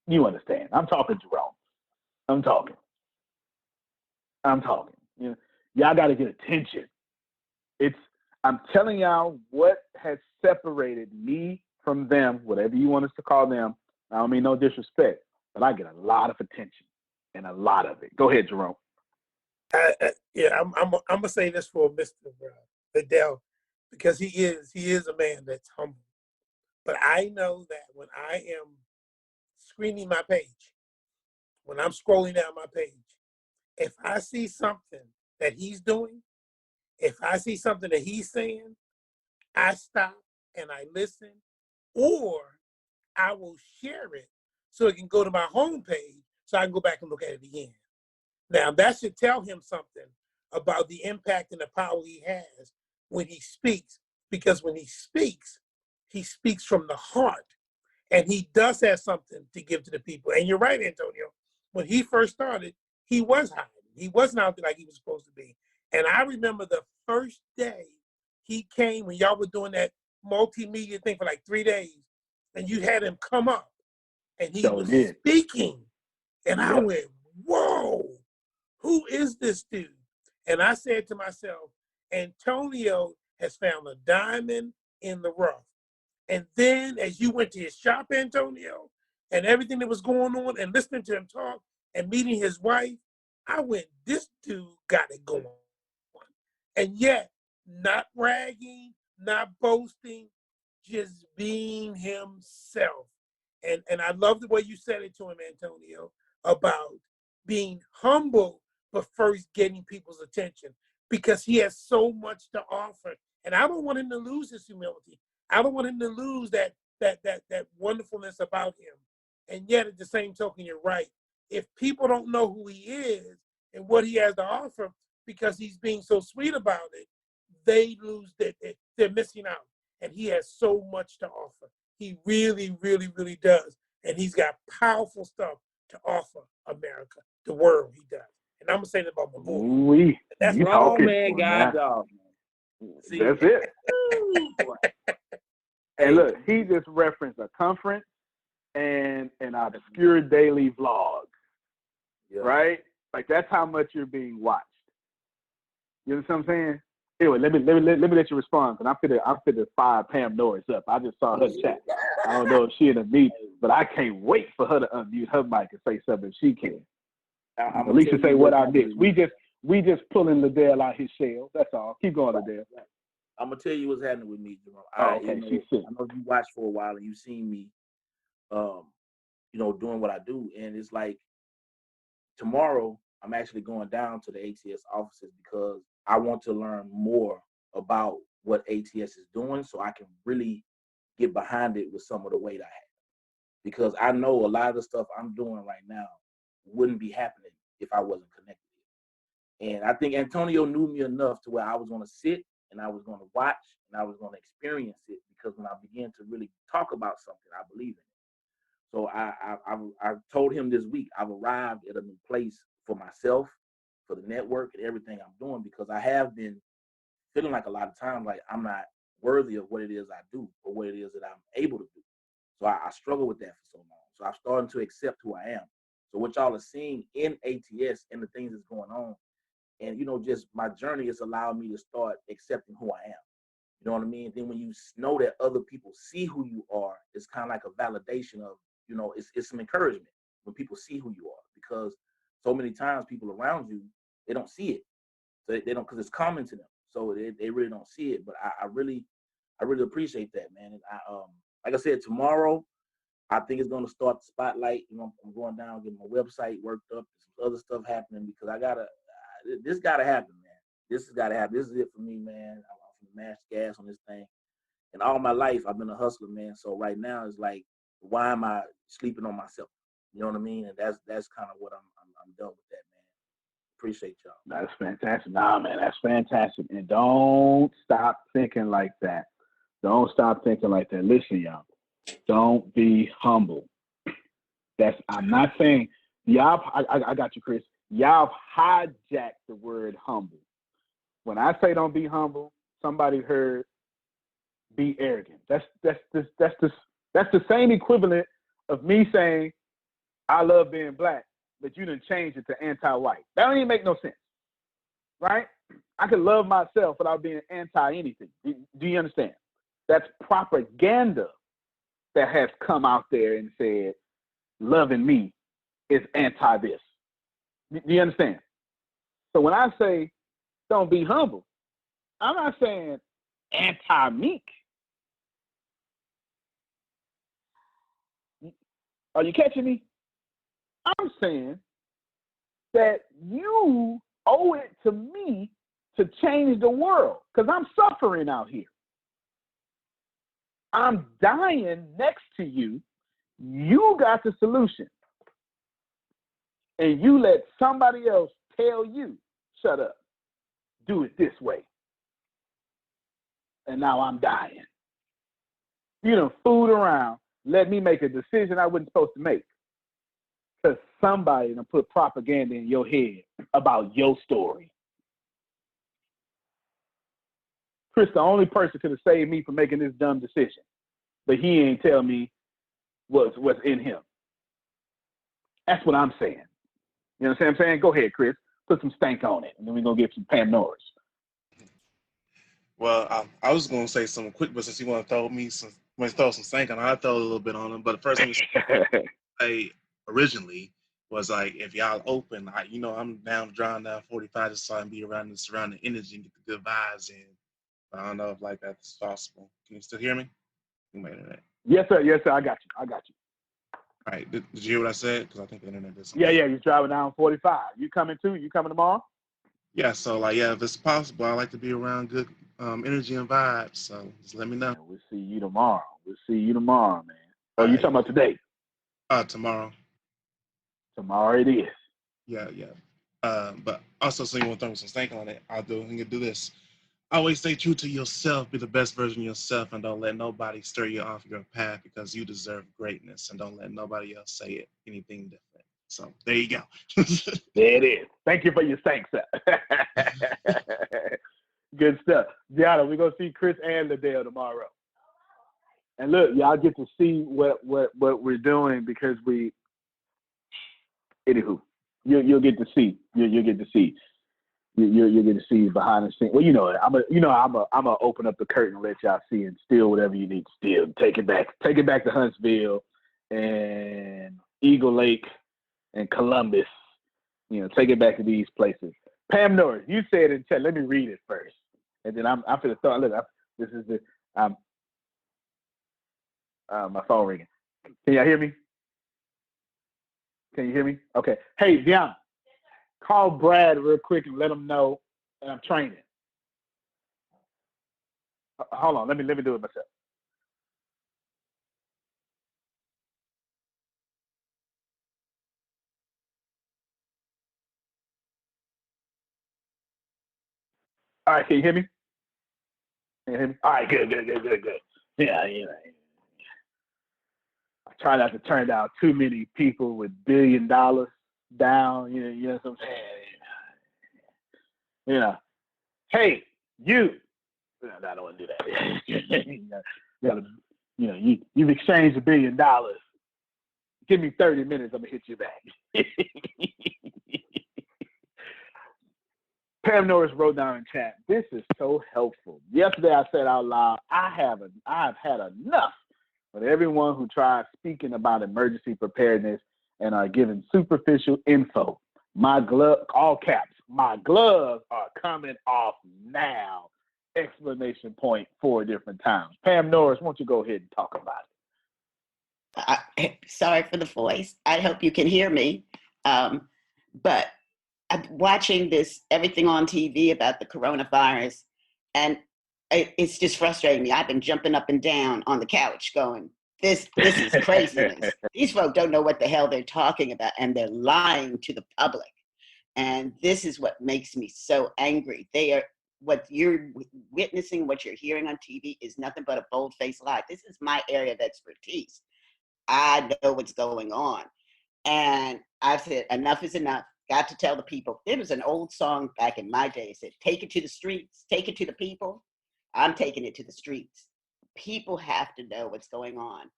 Speaker 2: You understand. I'm talking, Jerome. I'm talking. You know, y'all got to get attention. I'm telling y'all what has separated me from them, whatever you want us to call them. I don't mean no disrespect, but I get a lot of attention and a lot of it. Go ahead, Jerome.
Speaker 7: I'm gonna say this for Mr. Liddell, because he is a man that's humble. But I know that when I am screening my page, when I'm scrolling down my page, if I see something that he's doing, if I see something that he's saying, I stop and I listen, or I will share it so it can go to my home page so I can go back and look at it again. Now, that should tell him something about the impact and the power he has when he speaks, because when he speaks from the heart, and he does have something to give to the people. And you're right, Antonio. When he first started, he was hiding. He wasn't out there like he was supposed to be. And I remember the first day he came when y'all were doing that multimedia thing for like 3 days, and you had him come up, and he was speaking. And I went, whoa, who is this dude? And I said to myself, Antonio has found a diamond in the rough. And then as you went to his shop, Antonio, and everything that was going on, and listening to him talk and meeting his wife, I went, this dude got it going on. And yet, not bragging, not boasting, just being himself. And I love the way you said it to him, Antonio, about being humble, but first getting people's attention, because he has so much to offer. And I don't want him to lose his humility. I don't want him to lose that wonderfulness about him. And yet, at the same token, you're right. If people don't know who he is and what he has to offer because he's being so sweet about it, they lose that. They're missing out. And he has so much to offer. He really, really, really does. And he's got powerful stuff to offer America, the world. He does. And I'm gonna say that about my boy.
Speaker 11: That's wrong, man. God dog.
Speaker 2: See? That's it. And look, he just referenced a conference and an obscure daily vlog, right? Like, that's how much you're being watched. You know what I'm saying? Anyway, let me let you respond, because I'm finna fire Pam Norris up. I just saw her chat. I don't know if she in a meeting, but I can't wait for her to unmute her mic and say something if she can. Alicia say what I missed. We just pulling Liddell out his shell. That's all. Keep going, Liddell.
Speaker 11: I'm gonna tell you what's happening with me, Jerome.
Speaker 2: Okay,
Speaker 11: I know you watched for a while and you've seen me, doing what I do, and it's like tomorrow I'm actually going down to the ATS offices because I want to learn more about what ATS is doing, so I can really get behind it with some of the weight I have. Because I know a lot of the stuff I'm doing right now wouldn't be happening if I wasn't connected. And I think Antonio knew me enough to where I was going to sit and I was going to watch and I was going to experience it, because when I began to really talk about something, I believe in it. So I told him this week I've arrived at a new place for myself, for the network, and everything I'm doing, because I have been feeling like a lot of times like I'm not worthy of what it is I do or what it is that I'm able to do. So I struggle with that for so long. So I'm starting to accept who I am. So what y'all are seeing in ATS and the things that's going on, and just my journey has allowed me to start accepting who I am. You know what I mean? Then when you know that other people see who you are, it's kind of like a validation of, it's some encouragement when people see who you are, because so many times people around you, they don't see it. So they don't, because it's common to them. So they really don't see it. But I really appreciate that, man. And like I said, tomorrow, I think it's going to start the spotlight. I'm going down, getting my website worked up, some other stuff happening, because this got to happen, man. This has got to happen. This is it for me, man. I'm mash gas on this thing. And all my life, I've been a hustler, man. So right now, it's like, why am I sleeping on myself? You know what I mean? And that's kind of what I'm done with that, man. Appreciate y'all.
Speaker 2: That's fantastic. Nah, man, that's fantastic. And don't stop thinking like that. Don't stop thinking like that. Listen, y'all. Don't be humble. I'm not saying y'all. I got you, Chris. Y'all hijacked the word humble. When I say don't be humble, somebody heard be arrogant. That's the same equivalent of me saying I love being black, but you didn't change it to anti-white. That don't even make no sense, right? I can love myself without being anti-anything. Do you understand? That's propaganda that has come out there and said loving me is anti-this. Do you understand? So when I say don't be humble, I'm not saying anti-meek. Are you catching me? I'm saying that you owe it to me to change the world because I'm suffering out here. I'm dying next to you. You got the solution. And you let somebody else tell you, shut up, do it this way. And now I'm dying. You done fooled around, let me make a decision I wasn't supposed to make. Because somebody done put propaganda in your head about your story. Chris, the only person could have saved me from making this dumb decision. But he ain't tell me what's in him. That's what I'm saying. You know what I'm saying? Go ahead, Chris. Put some stank on it, and then we're going to get some Pam Norris.
Speaker 10: Well, I was going to say something quick, but since you want to throw some stank on it, I'll throw a little bit on them. But the first thing you say originally was like, if y'all open, I'm down to drown down 45 just so I can be around the surrounding energy and get the good vibes in. But I don't know if like that's possible. Can you still hear me? You might internet.
Speaker 2: Yes, sir. Yes, sir. I got you.
Speaker 10: All right. Did you hear what I said? Because I think the internet did something.
Speaker 2: Yeah. You're driving down 45. You coming too? You coming tomorrow?
Speaker 10: Yeah. So if it's possible, I like to be around good energy and vibes. So just let me know.
Speaker 2: We'll see you tomorrow. Man. Oh, you talking about today?
Speaker 10: Tomorrow.
Speaker 2: Tomorrow it is.
Speaker 10: Yeah. But also, so you want to throw some stank on it? I'm gonna do this. Always stay true to yourself. Be the best version of yourself, and don't let nobody stir you off your path because you deserve greatness. And don't let nobody else say anything different. So there you go.
Speaker 2: There it is. Thank you for your thanks, sir. Good stuff. Gianna, we're gonna see Chris and Liddell tomorrow. And look, y'all get to see what we're doing because anywho, you'll get to see. You'll get to see. You'll get to see behind the scenes. Well, I'm gonna open up the curtain and let y'all see and steal whatever you need to steal. Take it back to Huntsville and Eagle Lake and Columbus. Take it back to these places. Pam Norris, you said in chat. Let me read it first, and then I'm gonna start. Look, this is the my phone ringing. Can y'all hear me? Can you hear me? Okay. Hey, Deanna, call Brad real quick and let him know that I'm training. Hold on. Let me do it myself. All right. Can you hear me? All right. Good. Yeah. I try not to turn down too many people with $1 billion down. You know what I'm saying? Hey, you. No, I don't want to do that. You've exchanged $1 billion. Give me 30 minutes. I'm gonna hit you back. Pam Norris wrote down in chat, this is so helpful. Yesterday I said out loud, I have had enough of everyone who tries speaking about emergency preparedness and are giving superficial info. My glove, all caps, my gloves are coming off now! Exclamation point 4 different times. Pam Norris, why don't you go ahead and talk about
Speaker 12: it? Sorry for the voice. I hope you can hear me. But I'm watching everything on TV about the coronavirus, and it's just frustrating me. I've been jumping up and down on the couch going, this is craziness. These folks don't know what the hell they're talking about, and they're lying to the public. And this is what makes me so angry. What you're witnessing, what you're hearing on TV is nothing but a bold-faced lie. This is my area of expertise. I know what's going on. And I've said, enough is enough. Got to tell the people. There was an old song back in my day that said, take it to the streets, take it to the people. I'm taking it to the streets. People have to know what's going on.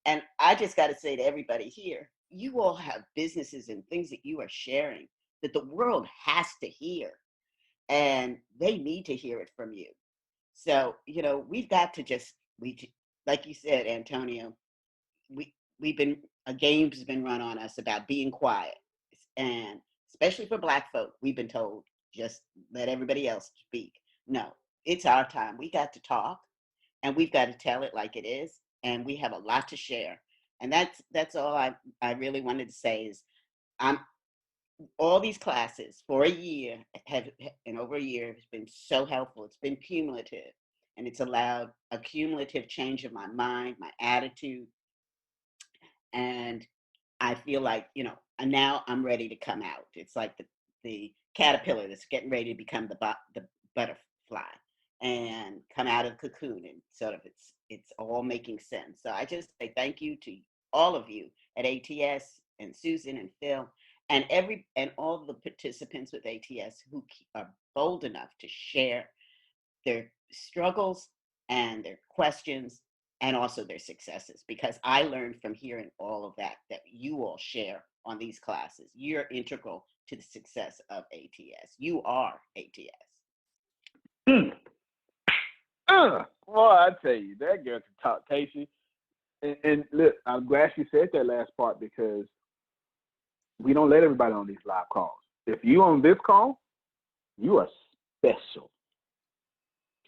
Speaker 12: And I just got to say to everybody here, you all have businesses and things that you are sharing that the world has to hear. And they need to hear it from you. So, we've got to like you said, Antonio, a game's been run on us about being quiet. And especially for Black folk, we've been told, just let everybody else speak. No, it's our time. We got to talk, and we've got to tell it like it is. And we have a lot to share. And that's all I really wanted to say is I'm all these classes for a year and over a year has been so helpful. It's been cumulative, and it's allowed a cumulative change of my mind, my attitude, and I feel like, and now I'm ready to come out. It's like the caterpillar that's getting ready to become the butterfly and come out of the cocoon, and sort of it's all making sense. So I just say thank you to all of you at ATS and Susan and Phil and all the participants with ATS who are bold enough to share their struggles and their questions and also their successes, because I learned from hearing all of that you all share on these classes. You're integral to the success of ATS. You are ATS.
Speaker 2: Well, I tell you, that girl can talk, Casey. And look, I'm glad she said that last part, because we don't let everybody on these live calls. If you on this call, you are special.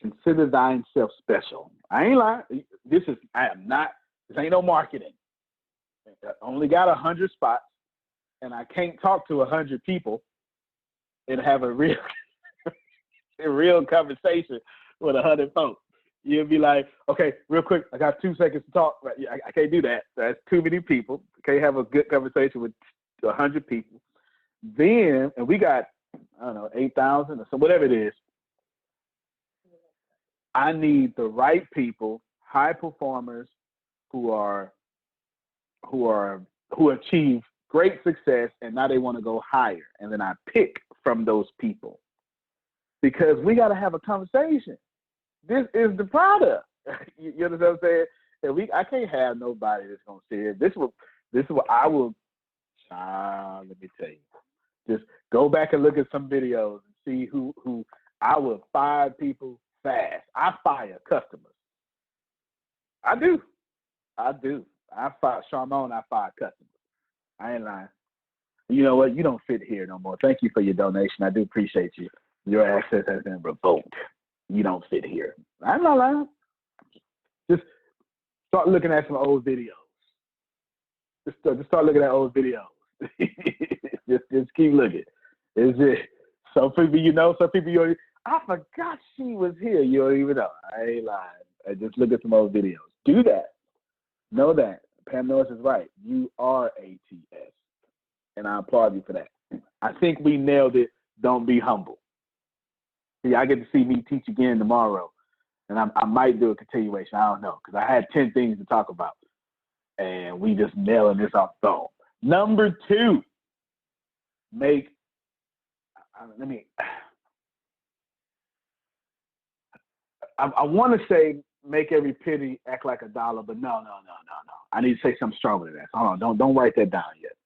Speaker 2: Consider thyself special. I ain't lying. This ain't no marketing. I only got 100 spots, and I can't talk to 100 people and have a real conversation with 100 folks. You'll be like, okay, real quick, I got 2 seconds to talk. I can't do that. That's too many people. Can't have a good conversation with 100 people. Then, and we got, 8,000 or so, whatever it is. I need the right people, high performers who achieve great success, and now they want to go higher. And then I pick from those people, because we got to have a conversation. This is the product. You understand what I'm saying? And I can't have nobody that's gonna say it. This is what I will. Let me tell you. Just go back and look at some videos and see who I will fire people fast. I fire customers. I do. I fire Charmone. I fire customers. I ain't lying. You know what? You don't fit here no more. Thank you for your donation. I do appreciate you. Your access has been revoked. You don't fit here. I'm not lying. Just start looking at some old videos. Just start looking at old videos. just keep looking. Is it some people some people you already, I forgot she was here. You don't even know. I ain't lying. Just look at some old videos. Do that. Know that. Pam Norris is right. You are ATS. And I applaud you for that. I think we nailed it. Don't be humble. See, I get to see me teach again tomorrow. And I might do a continuation. I don't know. Because I had 10 things to talk about. And we just nailing this off the phone. Number 2, I want to say make every penny act like a dollar, but no. I need to say something stronger than that. Hold on, don't write that down yet.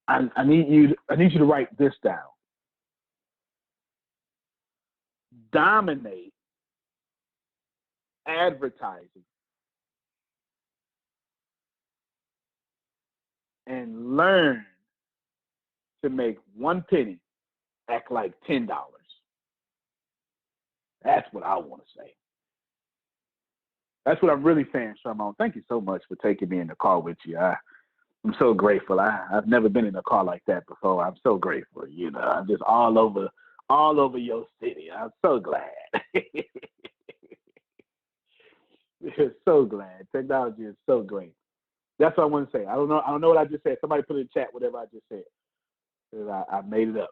Speaker 2: I need you to write this down. Dominate advertising and learn to make 1 penny act like $10. That's what I want to say. That's what I'm really saying, Sharmone. Thank you so much for taking me in the car with you. I'm so grateful. I've never been in a car like that before. I'm so grateful. I'm just all over your city. I'm so glad. So glad. Technology is so great. That's what I want to say. I don't know what I just said. Somebody put in the chat whatever I just said. I made it up.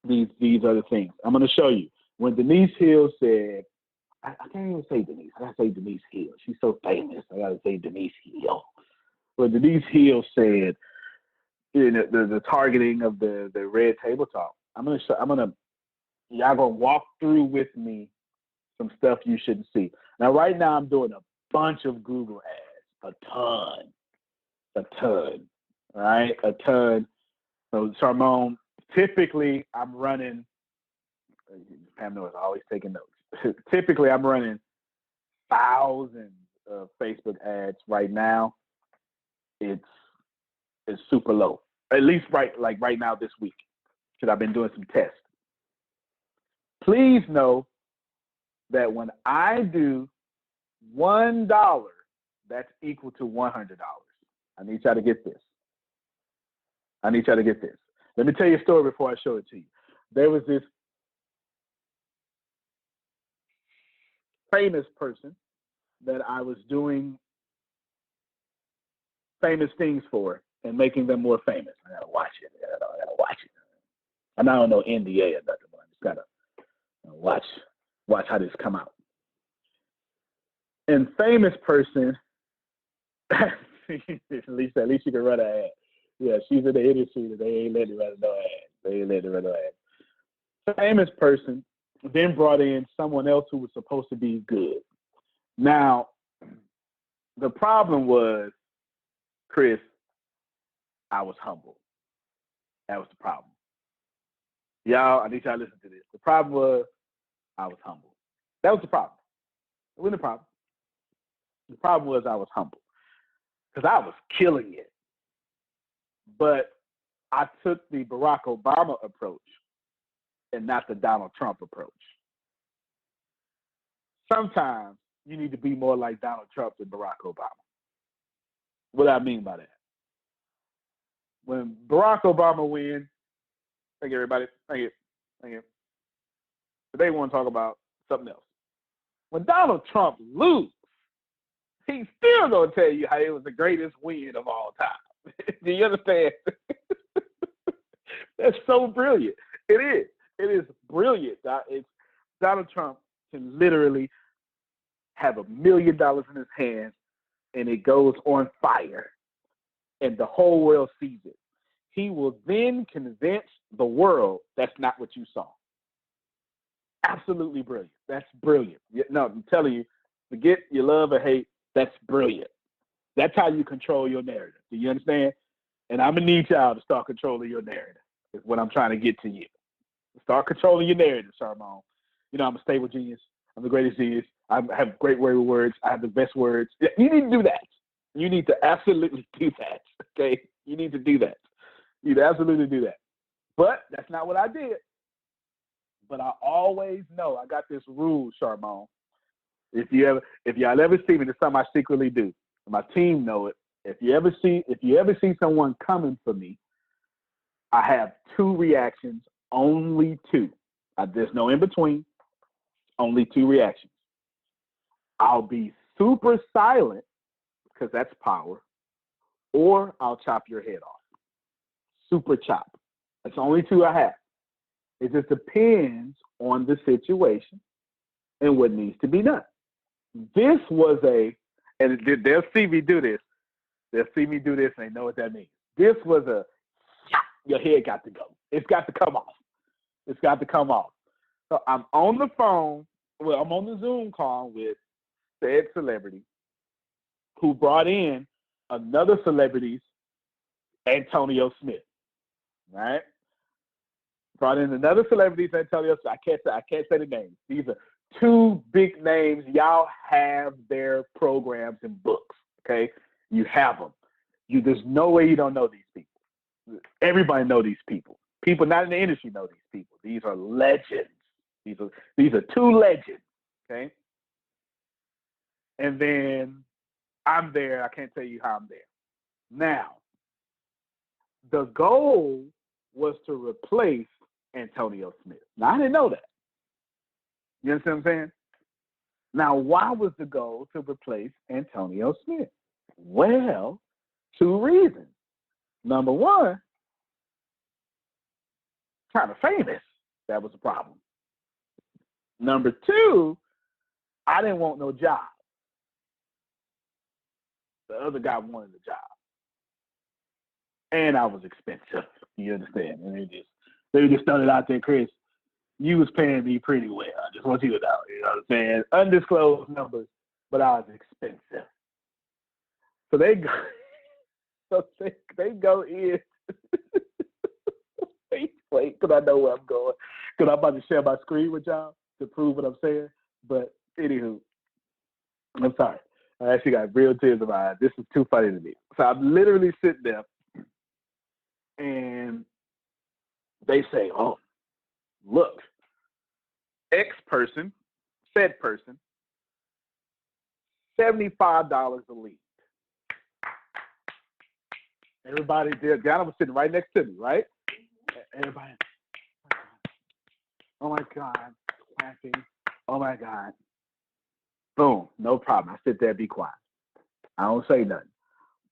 Speaker 2: These are the things. I'm going to show you. When Denise Hill said, I can't even say Denise. I got to say Denise Hill. She's so famous. I got to say Denise Hill. When Denise Hill said the targeting of the red table talk, y'all gonna walk through with me some stuff you shouldn't see. Now, right now, I'm doing a bunch of Google ads, a ton, right? A ton. So, Charmone, typically I'm running, Pam knows I'm always taking notes. Typically, I'm running thousands of Facebook ads right now. It's super low, at least right now this week, because I've been doing some tests. Please know that when I do $1 that's equal to $100. I need y'all to get this. I need y'all to get this. Let me tell you a story before I show it to you. There was this famous person that I was doing famous things for and making them more famous. I gotta watch it. I gotta watch it. And I don't know NDA or nothing, but I just gotta watch how this come out. And famous person, at least you can run an ad. Yeah, she's in the industry, but they ain't letting her run no ad. They ain't letting her run no ad. Famous person then brought in someone else who was supposed to be good. Now, the problem was, Chris, I was humble. That was the problem. Y'all, I need y'all to listen to this. The problem was I was humble. That was the problem. It wasn't the problem. The problem was I was humble because I was killing it. But I took the Barack Obama approach and not the Donald Trump approach. Sometimes you need to be more like Donald Trump than Barack Obama. What do I mean by that? When Barack Obama wins, thank you, everybody. Thank you. Thank you. Today we want to talk about something else. When Donald Trump loses, he's still going to tell you how it was the greatest win of all time. Do you understand? That's so brilliant. It is. It is brilliant. Donald Trump can literally have $1 million in his hands and it goes on fire and the whole world sees it. He will then convince the world that's not what you saw. Absolutely brilliant. That's brilliant. No, I'm telling you, forget your love or hate. That's brilliant. That's how you control your narrative. Do you understand? And I'm going to need y'all to start controlling your narrative is what I'm trying to get to you. Start controlling your narrative, Charmon. You know, I'm a stable genius. I'm the greatest genius. I have great words. I have the best words. You need to do that. You need to absolutely do that, okay? You need to do that. You need to absolutely do that. But that's not what I did. But I always know, I got this rule, Charmon. If y'all ever see me, it's something I secretly do. My team know it. If you ever see someone coming for me, I have 2 reactions, only 2. There's no in between, only 2 reactions. I'll be super silent because that's power, or I'll chop your head off. Super chop. That's the only 2 I have. It just depends on the situation and what needs to be done. This was and they'll see me do this. They'll see me do this and they know what that means. This was your head got to go. It's got to come off. It's got to come off. So I'm on the phone. Well, I'm on the Zoom call with said celebrity who brought in another celebrity's Antonio Smith. Right? Brought in another celebrity's Antonio Smith. I can't say the names. These are 2 big names. Y'all have their programs and books. Okay? You have them. There's no way you don't know these people. Everybody know these people. People not in the industry know these people. These are legends. These are 2 legends. Okay? And then I'm there. I can't tell you how I'm there. Now, the goal was to replace Antonio Smith. Now, I didn't know that. You understand what I'm saying? Now, why was the goal to replace Antonio Smith? Well, 2 reasons. Number 1, kind of famous. That was the problem. Number 2, I didn't want no job. The other guy wanted a job. And I was expensive. You understand? And they just started out there, Chris, you was paying me pretty well. I just want you to know. You know what I'm saying? Undisclosed numbers, but I was expensive. So they go in. Wait, because I know where I'm going. Because I'm about to share my screen with y'all to prove what I'm saying. But anywho, I'm sorry. I actually got real tears in my eyes. This is too funny to me. So I'm literally sitting there, and they say, oh, look, X person, said person, $75 a lead. Everybody there, Ghana was sitting right next to me, right? Everybody, oh my God, clapping, oh my God. Boom, no problem. I sit there, be quiet. I don't say nothing.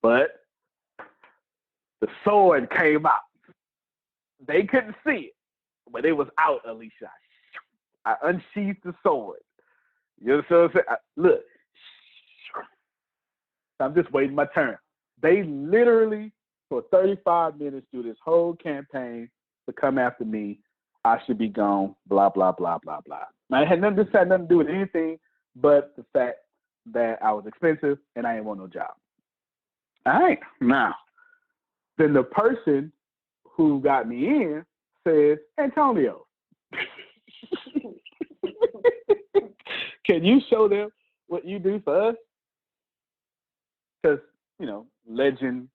Speaker 2: But the sword came out. They couldn't see it, but it was out, Alicia. I unsheathed the sword. You know what I'm saying? Look, I'm just waiting my turn. They literally, for 35 minutes, do this whole campaign to come after me. I should be gone, blah, blah, blah, blah, blah. Now, this had nothing to do with anything but the fact that I was expensive and I didn't want no job. All right, now, then the person who got me in says, Antonio, can you show them what you do for us? Because, legend,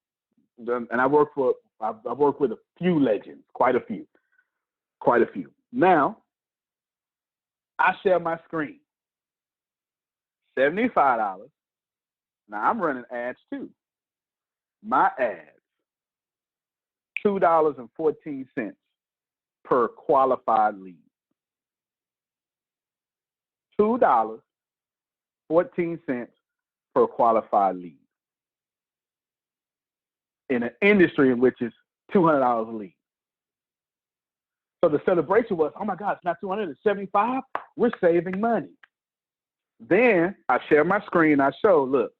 Speaker 2: and I work with a few legends, quite a few. Now, I share my screen. $75. Now, I'm running ads too. My ads, $2.14 per qualified lead. $2.14 per qualified lead. In an industry in which it's $200 a lead. So the celebration was, oh my God, it's not 200, it's 75. We're saving money. Then I share my screen. I show, look,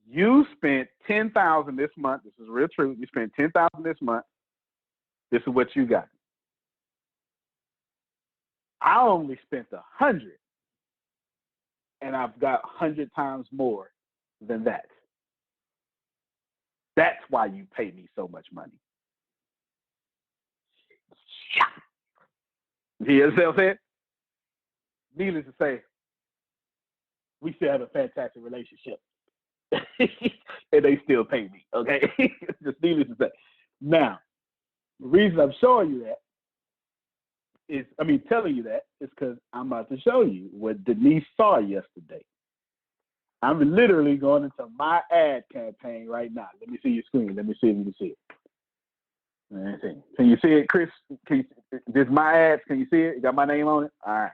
Speaker 2: you spent $10,000 this month. This is real true. You spent $10,000 this month. This is what you got. I only spent $100, and I've got 100 times more than that. That's why you pay me so much money. You understand what I'm saying? Needless to say, we still have a fantastic relationship. And they still pay me, okay? Just needless to say. Now, the reason I'm showing you that telling you that is because I'm about to show you what Denise saw yesterday. I'm literally going into my ad campaign right now. Let me see your screen. Let me see if you can see it. Let me see. Can you see it, Chris? This is my ads. Can you see it? You got my name on it? All right.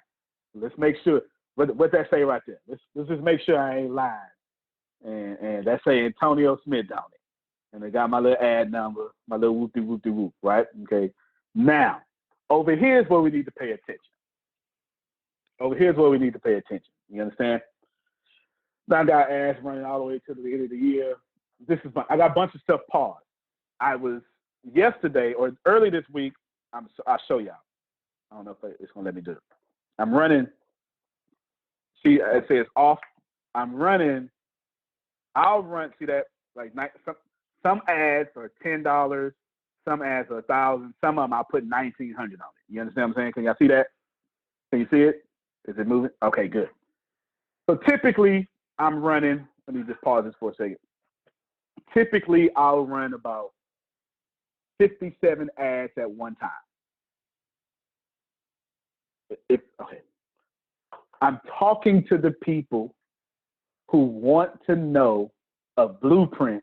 Speaker 2: Let's make sure. What that say right there? Let's just make sure I ain't lying. And that say Antonio Smith on it. And they got my little ad number, my little whoop-de-whoop-de-whoop, right? Okay. Now, over here is where we need to pay attention. You understand? Now I got ads running all the way to the end of the year. I got a bunch of stuff paused. I was yesterday or early this week, I'll show y'all. I don't know if it's gonna let me do it. I'm running, see, it says off. I'll run, see that, like some ads are $10, some ads are $1,000, some of them I'll put $1,900 on it. You understand what I'm saying? Can y'all see that? Can you see it? Is it moving? Okay, good. So typically I'm running, let me just pause this for a second. Typically I'll run about 57 ads at one time. Okay. I'm talking to the people who want to know a blueprint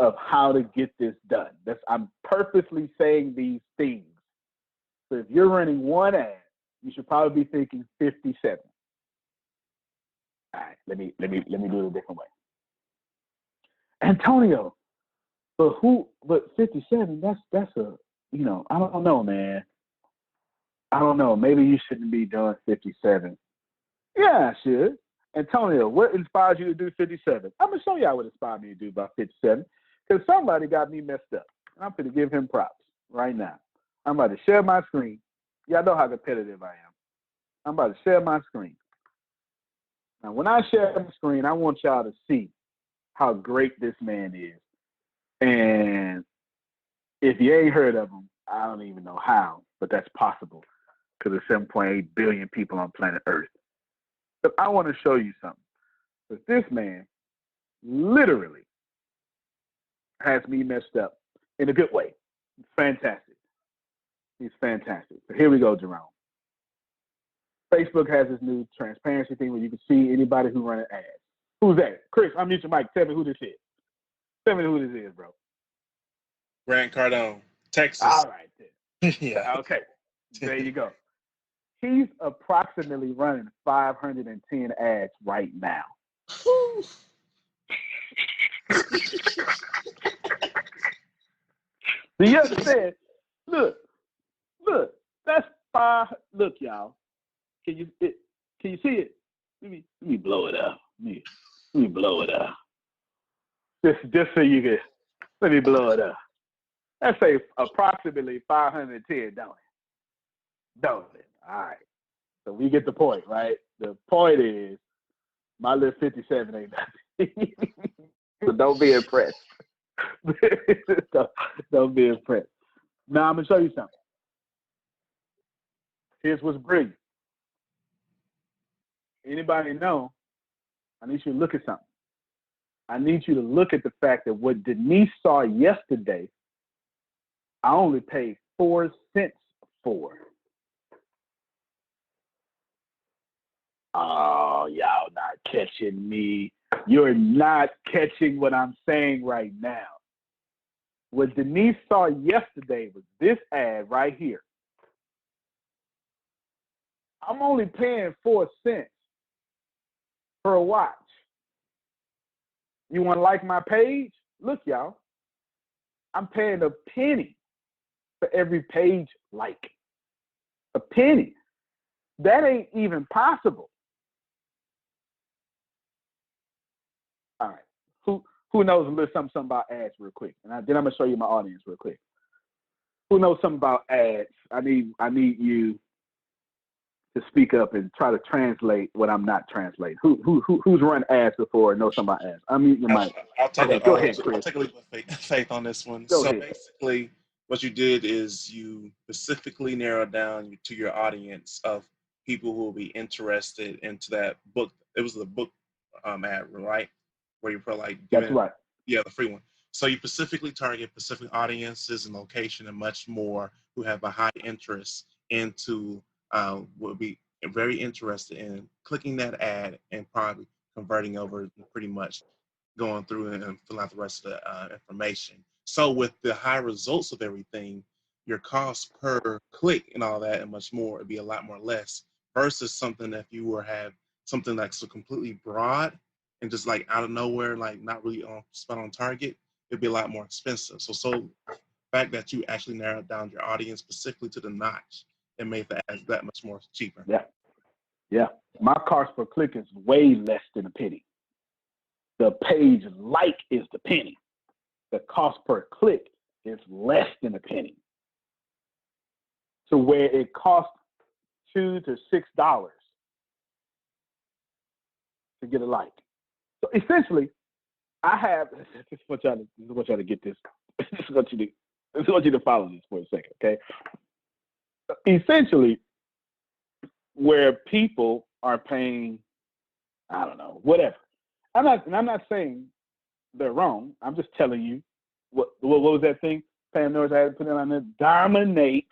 Speaker 2: of how to get this done. I'm purposely saying these things. So if you're running one ad, you should probably be thinking 57. All right, let me do it a different way. Antonio, but 57, that's a, I don't know, man. I don't know. Maybe you shouldn't be doing 57. Yeah, I should. Antonio, what inspires you to do 57? I'm going to show y'all what inspired me to do about 57, because somebody got me messed up. And I'm going to give him props right now. I'm about to share my screen. Y'all know how competitive I am. I'm about to share my screen. Now, when I share my screen, I want y'all to see how great this man is. And if you ain't heard of him, I don't even know how, but that's possible because there's 7.8 billion people on planet Earth. But I want to show you something. Because this man literally has me messed up in a good way. It's fantastic. He's fantastic. So here we go, Jerome. Facebook has this new transparency thing where you can see anybody who runs ads. Who's that? Chris, unmute your mic. Tell me who this is. Tell me who this is, bro.
Speaker 10: Grant Cardone, Texas.
Speaker 2: All right, then.
Speaker 10: Yeah.
Speaker 2: Okay, there you go. He's approximately running 510 ads right now. Do you understand? Look, that's five. Look, y'all. Can you see it? Let me blow it up. Let me blow it up. Just so you can. Let me blow it up. That's say approximately 510, don't it? Don't it? All right. So we get the point, right? The point is, my little 57 ain't nothing. So don't be impressed. don't be impressed. Now I'm gonna show you something. Here's what's brilliant. Anybody know? I need you to look at something. I need you to look at the fact that what Denise saw yesterday, I only paid 4 cents for. Oh, y'all not catching me. You're not catching what I'm saying right now. What Denise saw yesterday was this ad right here. I'm only paying 4 cents per watch. You want to like my page? Look, y'all. I'm paying a penny for every page like. A penny. That ain't even possible. All right. Who knows a little something about ads real quick? And then I'm gonna show you my audience real quick. Who knows something about ads? I need you to speak up and try to translate what I'm not translating. Who's run ads before and knows something about ads? I mean, you might.
Speaker 10: I'll take
Speaker 2: Okay, go ahead, Chris.
Speaker 10: I'll take a leap of faith on this one.
Speaker 2: Go
Speaker 10: So
Speaker 2: ahead.
Speaker 10: basically, what you did is you specifically narrowed down to your audience of people who will be interested into that book. It was the book ad, right? Where you put like
Speaker 2: That's right.
Speaker 10: Yeah, the free one. So you specifically target specific audiences and location and much more who have a high interest into will be very interested in clicking that ad and probably converting over and pretty much going through and filling out the rest of the information. So with the high results of everything, your cost per click and all that and much more would be a lot more less versus something that if you were have something like so completely broad and just like out of nowhere, like not really on spot on target, it'd be a lot more expensive. So the fact that you actually narrowed down your audience specifically to the notch and made the ads that much more cheaper.
Speaker 2: Yeah. My cost per click is way less than a penny. The page like is the penny. The cost per click is less than a penny. To where it costs $2 to $6 to get a like. So essentially, I have. I just want y'all to get this. I just want you to follow this for a second, okay? Essentially, where people are paying, I don't know, whatever. I'm not saying they're wrong. I'm just telling you what was that thing Pam Norris had to put it on there? Dominate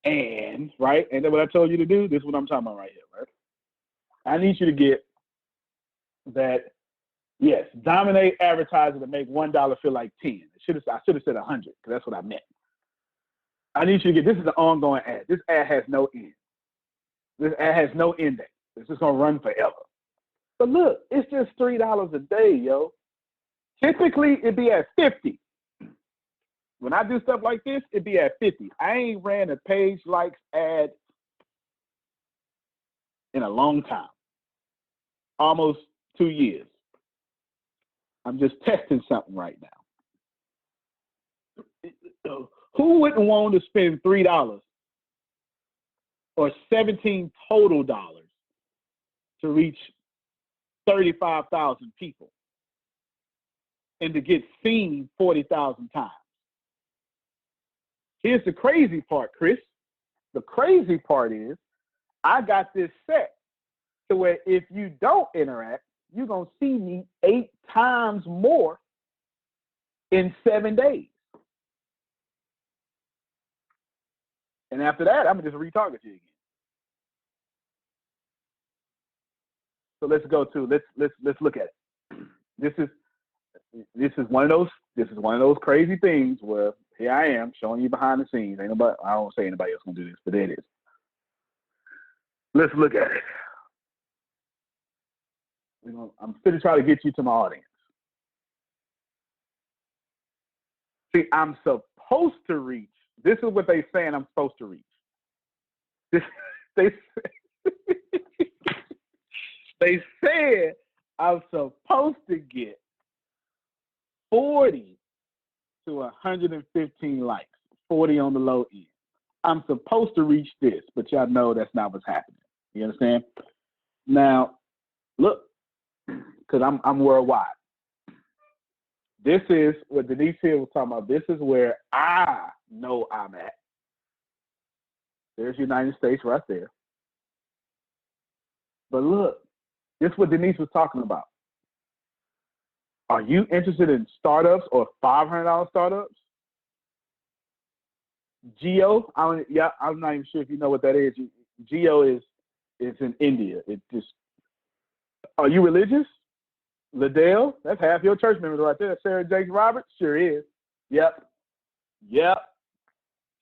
Speaker 2: and right. And then what I told you to do. This is what I'm talking about right here, right? I need you to get that. Yes, dominate advertising to make $1 feel like 10. I should have said 100 because that's what I meant. I need you to get. This is an ongoing ad. This ad has no end. This ad has no end date. It's just gonna run forever. But look, it's just $3 a day, yo. Typically, it'd be at 50. When I do stuff like this, it'd be at 50. I ain't ran a page likes ad in a long time. Almost 2 years. I'm just testing something right now. Who wouldn't want to spend $3 or 17 total dollars to reach 35,000 people and to get seen 40,000 times? Here's the crazy part, Chris. The crazy part is I got this set to where if you don't interact, you're going to see me 8 times more in 7 days. And after that, I'm going to just retarget you again. So let's go to, let's look at it. this is one of those crazy things where here I am showing you behind the scenes. Ain't nobody, I don't say anybody else gonna do this, but there it is. Let's look at it. I'm going to try to get you to my audience. See, I'm supposed to reach. This is what they saying I'm supposed to reach. They said I'm supposed to get 40 to 115 likes, 40 on the low end. I'm supposed to reach this, but y'all know that's not what's happening. You understand? Now, look, because I'm worldwide. This is what Denise here was talking about. This is where I know I'm at. There's United States right there. But look, this is what Denise was talking about. Are you interested in startups or $500 startups? Geo, I'm not even sure if you know what that is. Geo is in India. It just. Are you religious? Liddell, that's half your church members right there. Sarah Jakes Roberts, sure is. Yep.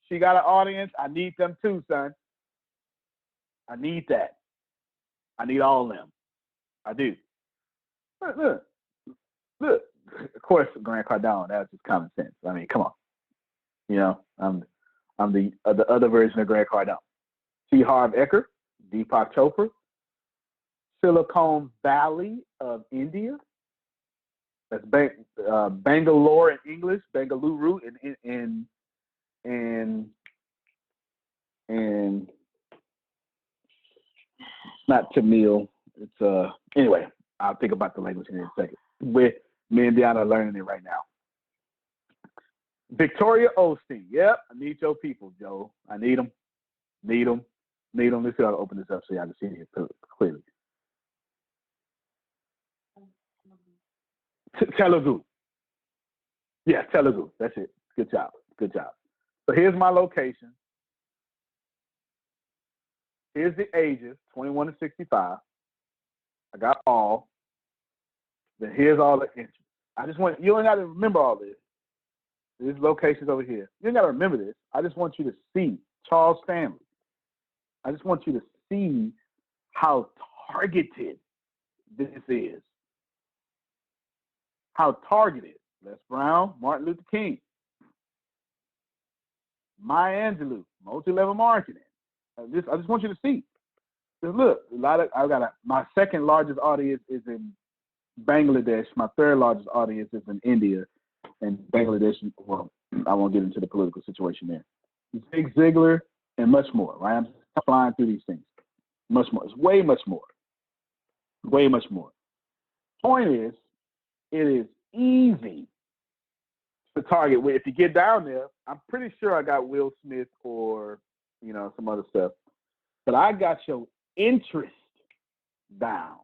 Speaker 2: She got an audience. I need them too, son. I need that. I need all of them. I do. Look. Of course, Grant Cardone. That's just common sense. I mean, come on. You know, I'm the other version of Grant Cardone. T. Harv Eker, Deepak Chopra, Silicon Valley of India. That's Bangalore in English, Bengaluru in not Tamil. It's anyway. I'll think about the language in a second. With me and Deanna are learning it right now. Victoria Osteen. Yep, I need your people, Joe. I need them. Let's see how to open this up so y'all can see it clearly. Telugu. Yeah, Telugu. That's it. Good job. So here's my location. Here's the ages, 21 to 65. I got all. Then here's all the interests. I just want, you don't got to remember all this. These locations over here. You don't got to remember this. I just want you to see Charles Stanley. I just want you to see how targeted this is. How targeted. Les Brown, Martin Luther King. Maya Angelou, multi-level marketing. I just want you to see. Because look, my second largest audience is in Bangladesh. My third largest audience is in India and Bangladesh. Well, I won't get into the political situation there. Zig Ziglar and much more, right? I'm flying through these things. Much more. It's way much more. Way much more. Point is, it is easy to target. If you get down there, I'm pretty sure I got Will Smith or, some other stuff. But I got your interest down.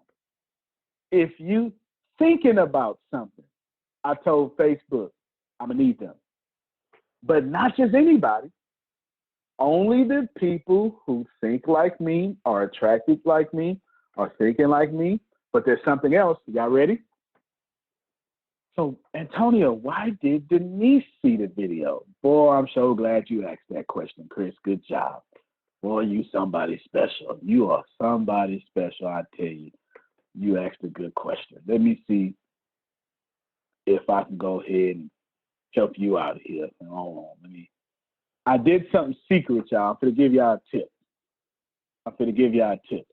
Speaker 2: If you thinking about something, I told Facebook, I'm going to need them. But not just anybody. Only the people who think like me, are attracted like me, are thinking like me. But there's something else. Y'all ready? So, Antonio, why did Denise see the video? Boy, I'm so glad you asked that question, Chris. Good job. Boy, you somebody special. You are somebody special, I tell you. You asked a good question. Let me see if I can go ahead and help you out here. Hold on. I did something secret, y'all. I'm going to give y'all a tip.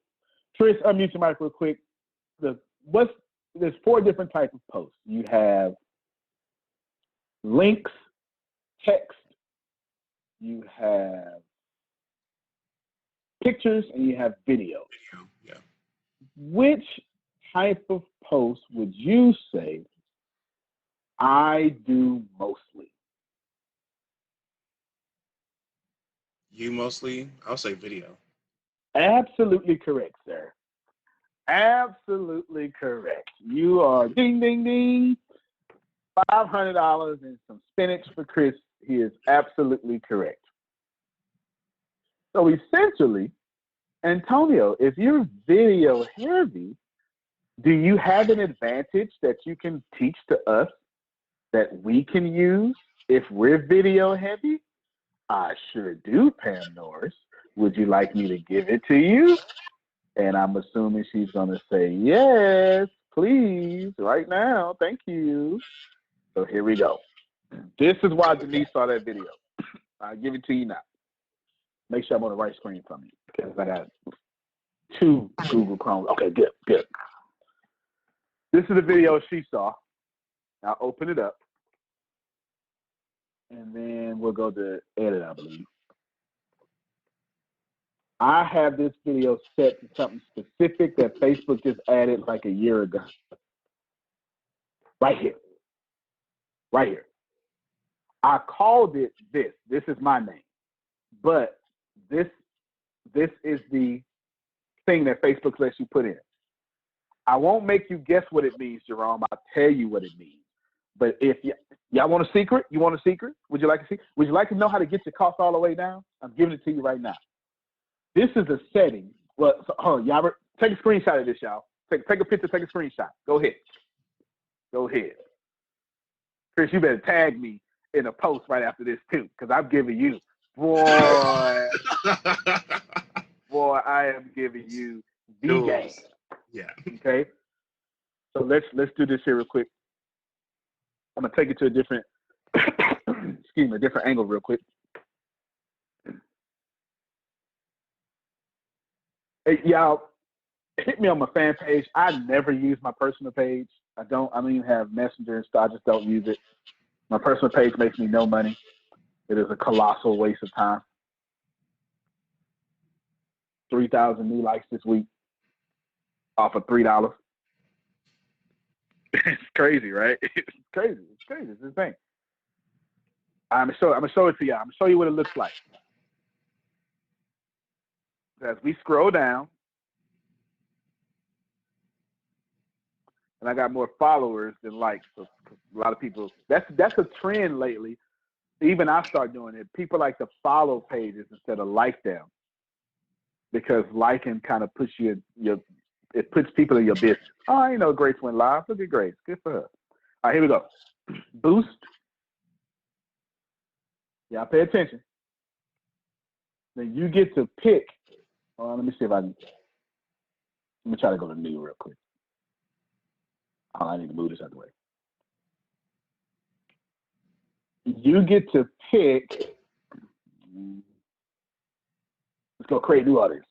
Speaker 2: Chris, unmute your mic real quick. There's 4 different types of posts. You have links, text, you have pictures, and you have video.
Speaker 10: Yeah.
Speaker 2: Which type of post would you say I do mostly?
Speaker 10: You mostly? I'll say video.
Speaker 2: Absolutely correct, sir. Absolutely correct. You are ding, ding, ding. $500 and some spinach for Chris. He is absolutely correct. So essentially, Antonio, if you're video heavy, Do you have an advantage that you can teach to us that we can use if we're video heavy? I sure do, Pam Norris. Would you like me to give it to you? And I'm assuming she's going to say, yes, please, right now. Thank you. So here we go. This is why Denise saw that video. I'll give it to you now. Make sure I'm on the right screen for me because I got 2 Google Chrome. Okay, good. This is the video she saw. I'll open it up. And then we'll go to edit, I believe. I have this video set to something specific that Facebook just added like a year ago. Right here. I called it this. This is my name. But this is the thing that Facebook lets you put in. I won't make you guess what it means, Jerome. I'll tell you what it means. But if y'all want a secret, you want a secret? Would you like to see? Would you like to know how to get your cost all the way down? I'm giving it to you right now. This is a setting. Well, so, hold on, y'all. Take a screenshot of this, y'all. Take a picture. Take a screenshot. Go ahead. Chris, you better tag me in a post right after this too, because I'm giving you, boy, I am giving you the game.
Speaker 10: Yeah.
Speaker 2: Okay. So let's do this here real quick. I'm gonna take it to a different, a different angle real quick. Hey, y'all, hit me on my fan page. I never use my personal page. I don't even have Messenger and stuff. I just don't use it. My personal page makes me no money. It is a colossal waste of time. 3,000 new likes this week off of $3. It's crazy, right? It's crazy. It's insane. I'm gonna show it to you. I'm gonna show you what it looks like. As we scroll down, and I got more followers than likes. So a lot of people, that's a trend lately. Even I start doing it. People like to follow pages instead of like them, because liking kind of puts it puts people in your business. Oh, I know Grace went live. Look at Grace. Good for her. All right, here we go. Boost. Y'all pay attention. Then you get to pick. Let me see if I can. Let me try to go to new real quick. Oh, I need to move this out of the way. You get to pick. Let's go create new audience.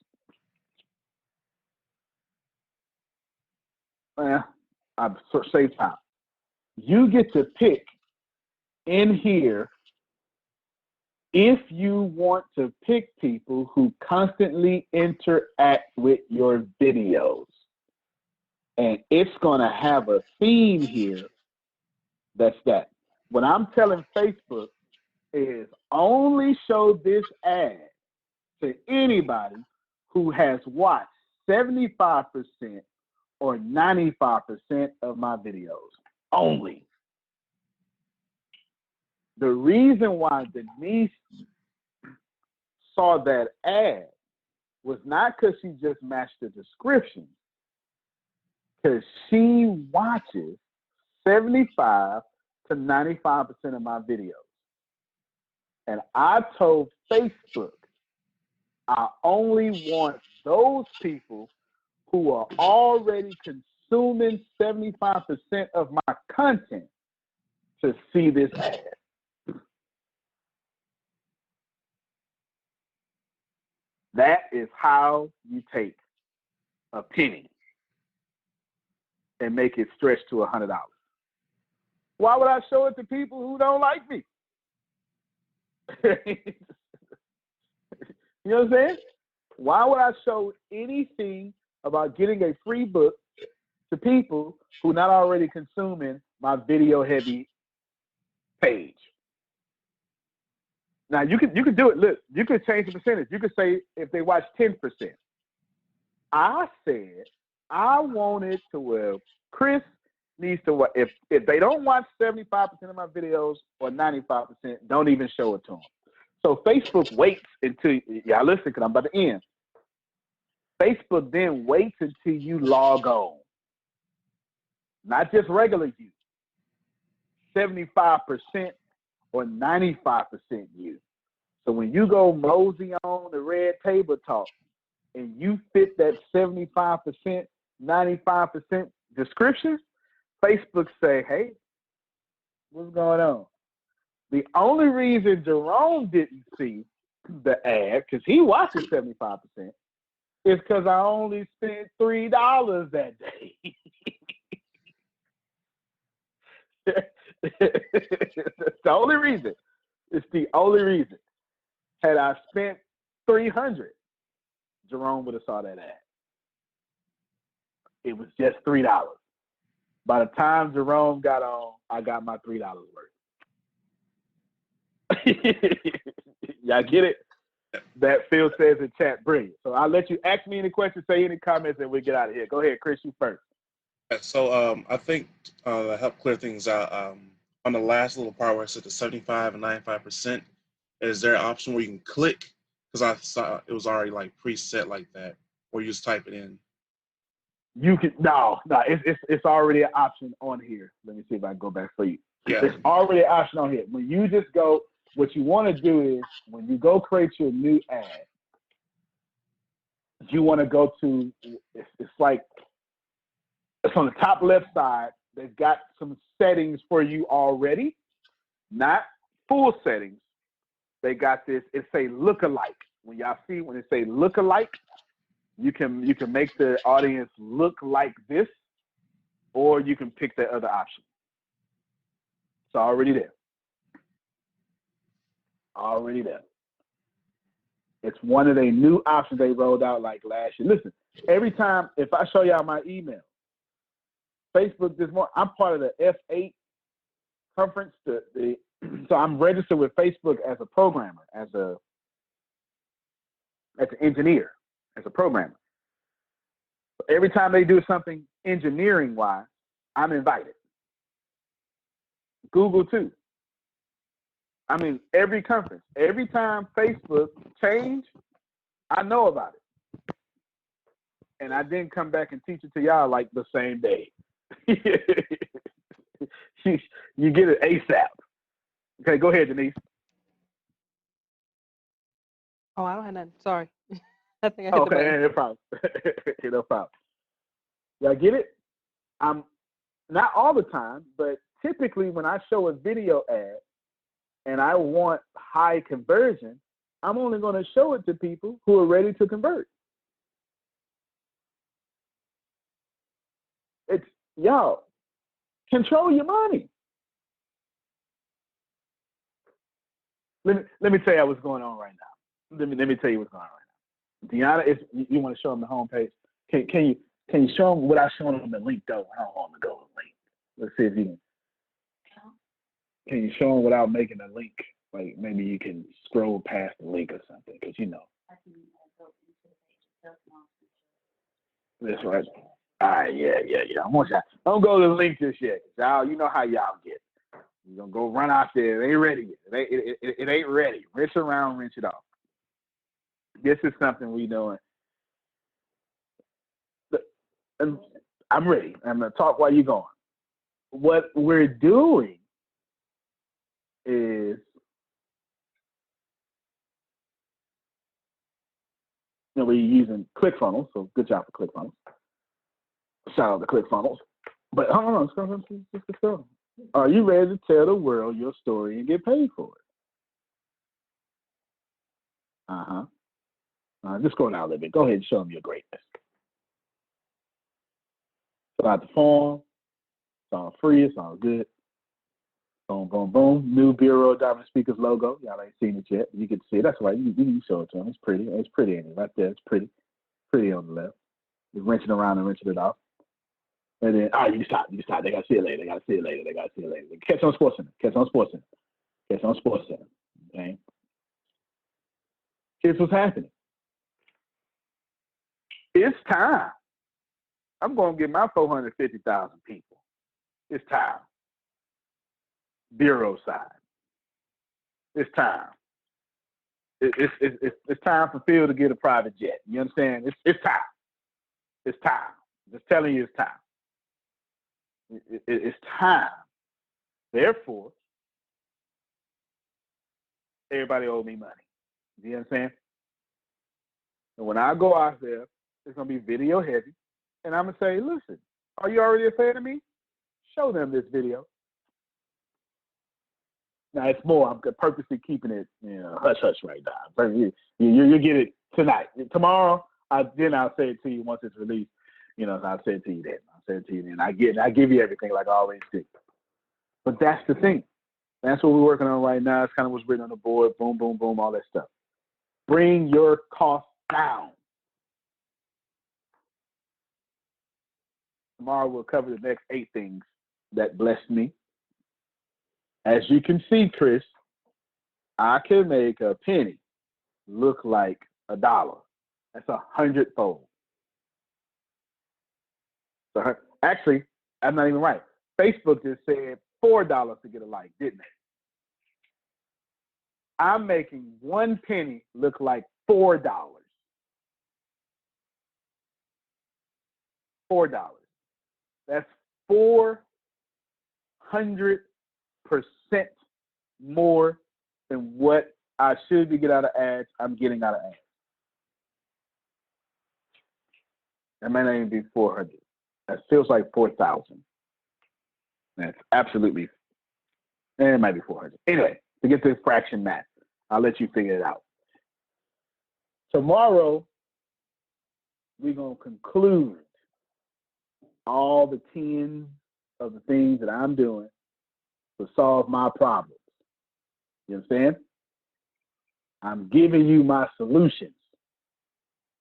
Speaker 2: I've saved time. You get to pick in here if you want to pick people who constantly interact with your videos. And it's going to have a theme here that's that. What I'm telling Facebook is only show this ad to anybody who has watched 75% or 95% of my videos. Only. The reason why Denise saw that ad was not because she just matched the description, because she watches 75 to 95% of my videos. And I told Facebook, I only want those people who are already consuming 75% of my content to see this ad. That is how you take a penny and make it stretch to $100. Why would I show it to people who don't like me? You know what I'm saying? Why would I show anything about getting a free book to people who not already consuming my video heavy page? Now you can do it. Look, you could change the percentage. You could say if they watch 10%. I said I wanted to where Chris needs to watch. If they don't watch 75% of my videos or 95%, don't even show it to them. So Facebook waits until y'all listen, because I'm about to end. Facebook then waits until you log on. not just regular you, 75% or 95% you. So when you go mosey on the red table talk and you fit that 75%, 95% description, Facebook say, hey, what's going on? The only reason Jerome didn't see the ad, because he watches 75%, is because I only spent $3 that day. That's the only reason. It's the only reason. Had I spent $300, Jerome would have saw that ad. It was just $3. By the time Jerome got on, I got my $3 worth. Y'all get it? That Phil says in chat, brilliant. So I'll let you ask me any questions, say any comments, and we'll get out of here. Go ahead, Chris, you first.
Speaker 10: So I think to help clear things out, on the last little part where I said the 75 and 95%, is there an option where you can click? Because I saw it was already like preset like that, or you just type it in.
Speaker 2: You can it's already an option on here. Let me see if I can go back for you.
Speaker 10: Yeah.
Speaker 2: It's already an option on here. When you just go, what you want to do is when you go create your new ad, you want to go to it's like it's on the top left side. They've got some settings for you already, not full settings. They got this. It say lookalike. When y'all see when it say lookalike, you can make the audience look like this, or you can pick that other option. It's already there. Already there. It's one of the new options they rolled out like last year. Listen, every time if I show y'all my email, Facebook this morning, I'm part of the F8 conference. So I'm registered with Facebook as a programmer, as an engineer, as a programmer. So every time they do something engineering wise, I'm invited. Google too. I mean, every conference, every time Facebook change, I know about it. And I didn't come back and teach it to y'all like the same day. You get it ASAP. Okay, go ahead, Denise.
Speaker 4: Oh, I don't have nothing. Sorry. I think I hit the
Speaker 2: Okay,
Speaker 4: button.
Speaker 2: no problem. No problem. Y'all get it? I'm not all the time, but typically when I show a video ad and I want high conversion, I'm only going to show it to people who are ready to convert. It's y'all control your money. Let me tell you what's going on right now. Let me tell you what's going on right now. Deanna, if you want to show them the homepage, can you show them without showing them the link though? I don't want to go to the link. Let's see if you can you show them without making a link? Like maybe you can scroll past the link or something, because you know. That's right. All right, yeah. I want y'all. Don't go to the link just yet. Y'all, you know how y'all get. You're gonna go run out there. It ain't ready yet. It ain't ready. Rinse around, rinse it off. This is something we doing. And I'm ready. I'm gonna talk while you're going. What we're doing is we're using ClickFunnels, so good job for ClickFunnels. Shout out to ClickFunnels. But hold on, let's go. Are you ready to tell the world your story and get paid for it? Just go down a little bit. Go ahead and show them your greatness. Fill out the form. It's all free. It's all good. Boom, boom, boom. New Bureau of Diamond Speakers logo. Y'all ain't seen it yet. You can see it. That's right. You can show it to them. It's pretty. It's pretty in it right there. It's pretty. Pretty on the left. You're wrenching around and wrenching it off. And then, you stop. They got to see it later. Catch on Sports Center. Okay? Here's what's happening. It's time. I'm going to get my 450,000 people. It's time. Bureau side. It's time. It's time for Phil to get a private jet. You understand? It's time. It's time. Just telling you it's time. It's time. Therefore, everybody owes me money. You understand? And when I go out there, it's going to be video heavy. And I'm going to say, listen, are you already a fan of me? Show them this video. Now, it's more, I'm purposely keeping it, hush-hush right now. You get it tonight. Tomorrow, I'll say it to you once it's released. I'll say it to you then. I give you everything like I always do. But that's the thing. That's what we're working on right now. It's kind of what's written on the board. Boom, boom, boom, all that stuff. Bring your costs down. Tomorrow we'll cover the next 8 things that blessed me. As you can see, Chris, I can make a penny look like $1. That's 100-fold. So actually, I'm not even right. Facebook just said $4 to get a like, didn't they? I'm making 1 penny look like $4. $4. That's 400% more than what I should be getting out of ads. I'm getting out of ads. That may not even be 400. That feels like 4,000. That's absolutely. It might be 400. Anyway, to get to fraction math, I'll let you figure it out. Tomorrow, we're going to conclude all the 10 of the things that I'm doing to solve my problems. You understand? I'm giving you my solutions.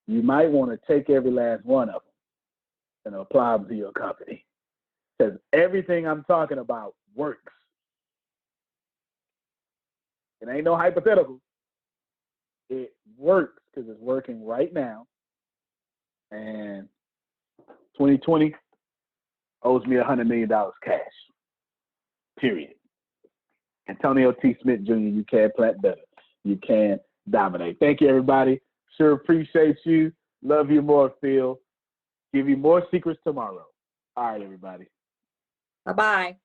Speaker 2: You might want to take every last one of them and apply them to your company. Because everything I'm talking about works. It ain't no hypothetical. It works because it's working right now. And 2020 owes me $100 million cash. Period. Antonio T. Smith Jr., you can plant better. You can dominate. Thank you, everybody. Sure appreciate you. Love you more, Phil. Give you more secrets tomorrow. All right, everybody.
Speaker 13: Bye-bye.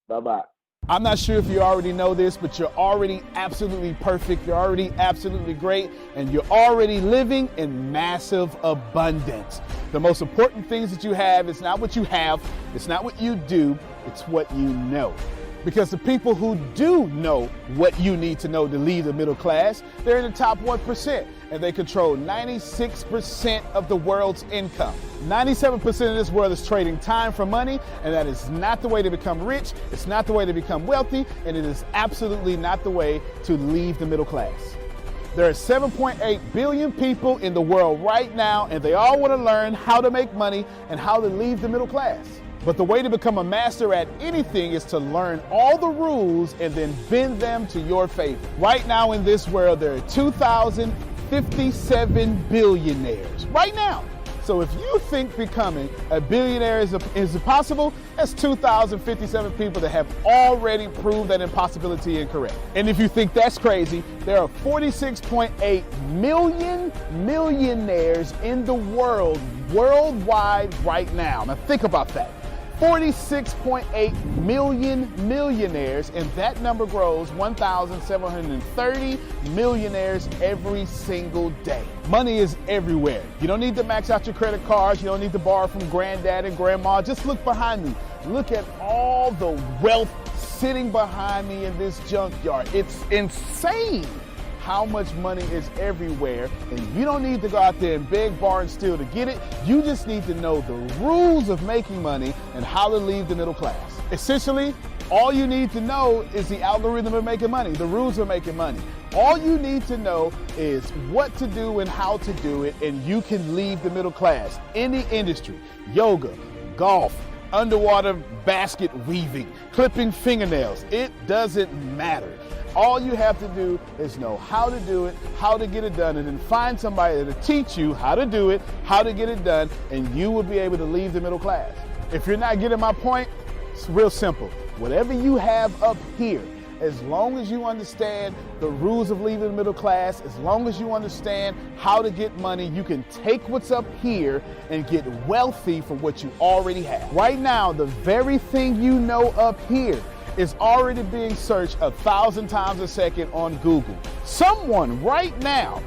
Speaker 2: Bye-bye.
Speaker 14: I'm not sure if you already know this, but you're already absolutely perfect. You're already absolutely great, and you're already living in massive abundance. The most important things that you have is not what you have, it's not what you do, it's what you know. Because the people who do know what you need to know to lead the middle class, they're in the top 1%, and they control 96% of the world's income. 97% of this world is trading time for money, and that is not the way to become rich, it's not the way to become wealthy, and it is absolutely not the way to leave the middle class. There are 7.8 billion people in the world right now, and they all want to learn how to make money and how to leave the middle class. But the way to become a master at anything is to learn all the rules and then bend them to your favor. Right now in this world, there are 2,057 billionaires. Right now. So if you think becoming a billionaire is impossible, that's 2,057 people that have already proved that impossibility incorrect. And if you think that's crazy, there are 46.8 million millionaires in the world, worldwide right now. Now think about that. 46.8 million millionaires, and that number grows 1,730 millionaires every single day. Money is everywhere. You don't need to max out your credit cards. You don't need to borrow from granddad and grandma. Just look behind me. Look at all the wealth sitting behind me in this junkyard. It's insane how much money is everywhere, and you don't need to go out there and beg, borrow, and steal to get it. You just need to know the rules of making money and how to leave the middle class. Essentially, all you need to know is the algorithm of making money, the rules of making money. All you need to know is what to do and how to do it, and you can leave the middle class. Any industry, yoga, golf, underwater basket weaving, clipping fingernails, it doesn't matter. All you have to do is know how to do it, how to get it done, and then find somebody to teach you how to do it, how to get it done, and you will be able to leave the middle class. If you're not getting my point, it's real simple. Whatever you have up here, as long as you understand the rules of leaving the middle class, as long as you understand how to get money, you can take what's up here and get wealthy from what you already have. Right now, the very thing you know up here is already being searched 1,000 times a second on Google. Someone right now,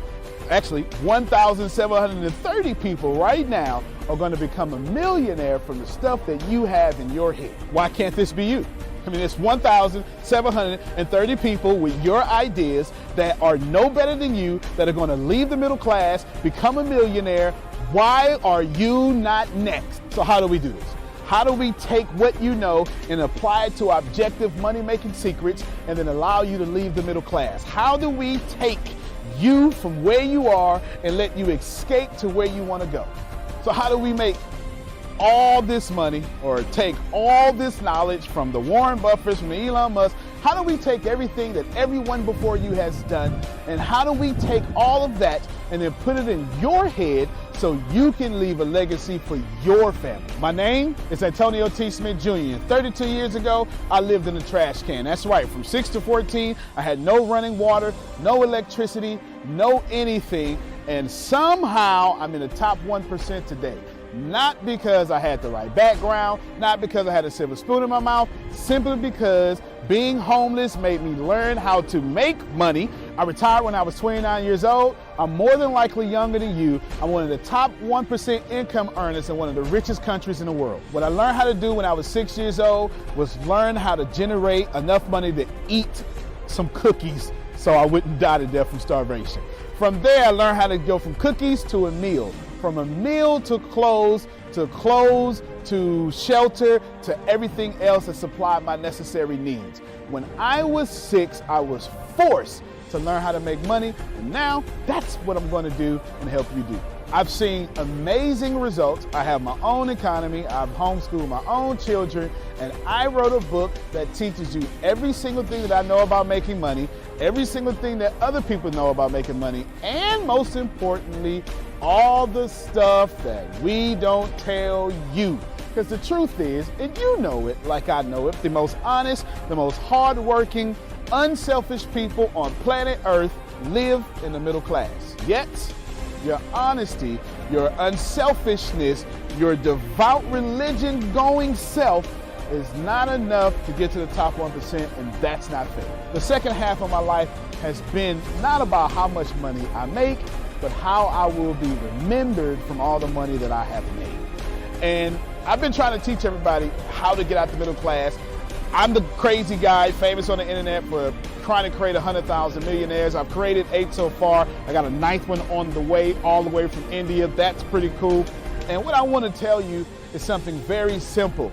Speaker 14: actually 1,730 people right now are going to become a millionaire from the stuff that you have in your head. Why can't this be you? I mean, it's 1,730 people with your ideas that are no better than you, that are going to leave the middle class, become a millionaire. Why are you not next? So how do we do this? How do we take what you know and apply it to objective money-making secrets and then allow you to leave the middle class? How do we take you from where you are and let you escape to where you want to go? So how do we make all this money or take all this knowledge from the Warren Buffetts, from the Elon Musk? How do we take everything that everyone before you has done, and how do we take all of that and then put it in your head so you can leave a legacy for your family? My name is Antonio T. Smith Jr. 32 years ago, I lived in a trash can. That's right, from 6 to 14, I had no running water, no electricity, no anything, and somehow I'm in the top 1% today. Not because I had the right background, not because I had a silver spoon in my mouth, simply because being homeless made me learn how to make money. I retired when I was 29 years old. I'm more than likely younger than you. I'm one of the top 1% income earners in one of the richest countries in the world. What I learned how to do when I was 6 years old was learn how to generate enough money to eat some cookies so I wouldn't die to death from starvation. From there, I learned how to go from cookies to a meal, from a meal to clothes to shelter to everything else that supplied my necessary needs. When I was 6, I was forced to learn how to make money, and now that's what I'm going to do and help you do. I've seen amazing results. I have my own economy. I've homeschooled my own children, and I wrote a book that teaches you every single thing that I know about making money, every single thing that other people know about making money, and most importantly, all the stuff that we don't tell you. Because the truth is, and you know it like I know it, the most honest, the most hardworking, unselfish people on planet Earth live in the middle class. Yet, your honesty, your unselfishness, your devout religion-going self is not enough to get to the top 1%, and that's not fair. The second half of my life has been not about how much money I make, but how I will be remembered from all the money that I have made. And I've been trying to teach everybody how to get out the middle class. I'm the crazy guy famous on the internet for trying to create 100,000 millionaires. I've created 8 so far. I got a 9th one on the way, all the way from India. That's pretty cool. And what I want to tell you is something very simple.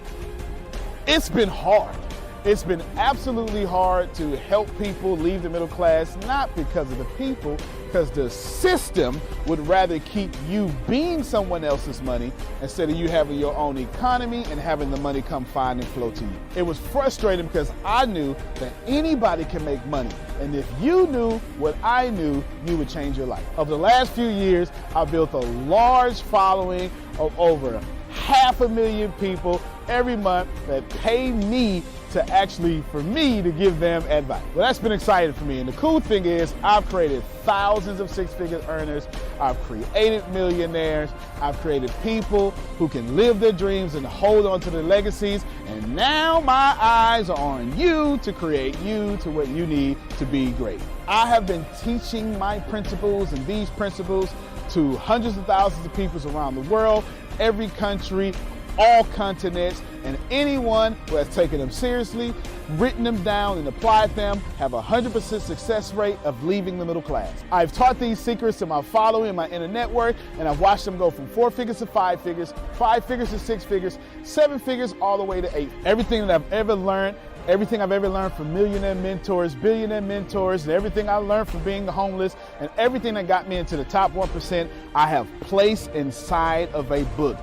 Speaker 14: It's been hard. It's been absolutely hard to help people leave the middle class, not because of the people, because the system would rather keep you being someone else's money instead of you having your own economy and having the money come find and flow to you. It was frustrating because I knew that anybody can make money. And if you knew what I knew, you would change your life. Over the last few years, I've built a large following of over 500,000 people every month that pay me for me to give them advice. Well, that's been exciting for me. And the cool thing is I've created thousands of six-figure earners. I've created millionaires. I've created people who can live their dreams and hold on to their legacies. And now my eyes are on you to create you to what you need to be great. I have been teaching my principles and these principles to hundreds of thousands of people around the world, every country, all continents, and anyone who has taken them seriously, written them down, and applied them have a 100% success rate of leaving the middle class. I've taught these secrets to my following and my inner network, and I've watched them go from 4 figures to 5 figures, 5 figures to 6 figures, 7 figures, all the way to 8. Everything that I've ever learned from millionaire mentors, billionaire mentors, and everything I learned from being homeless, and everything that got me into the top 1%, I have placed inside of a book.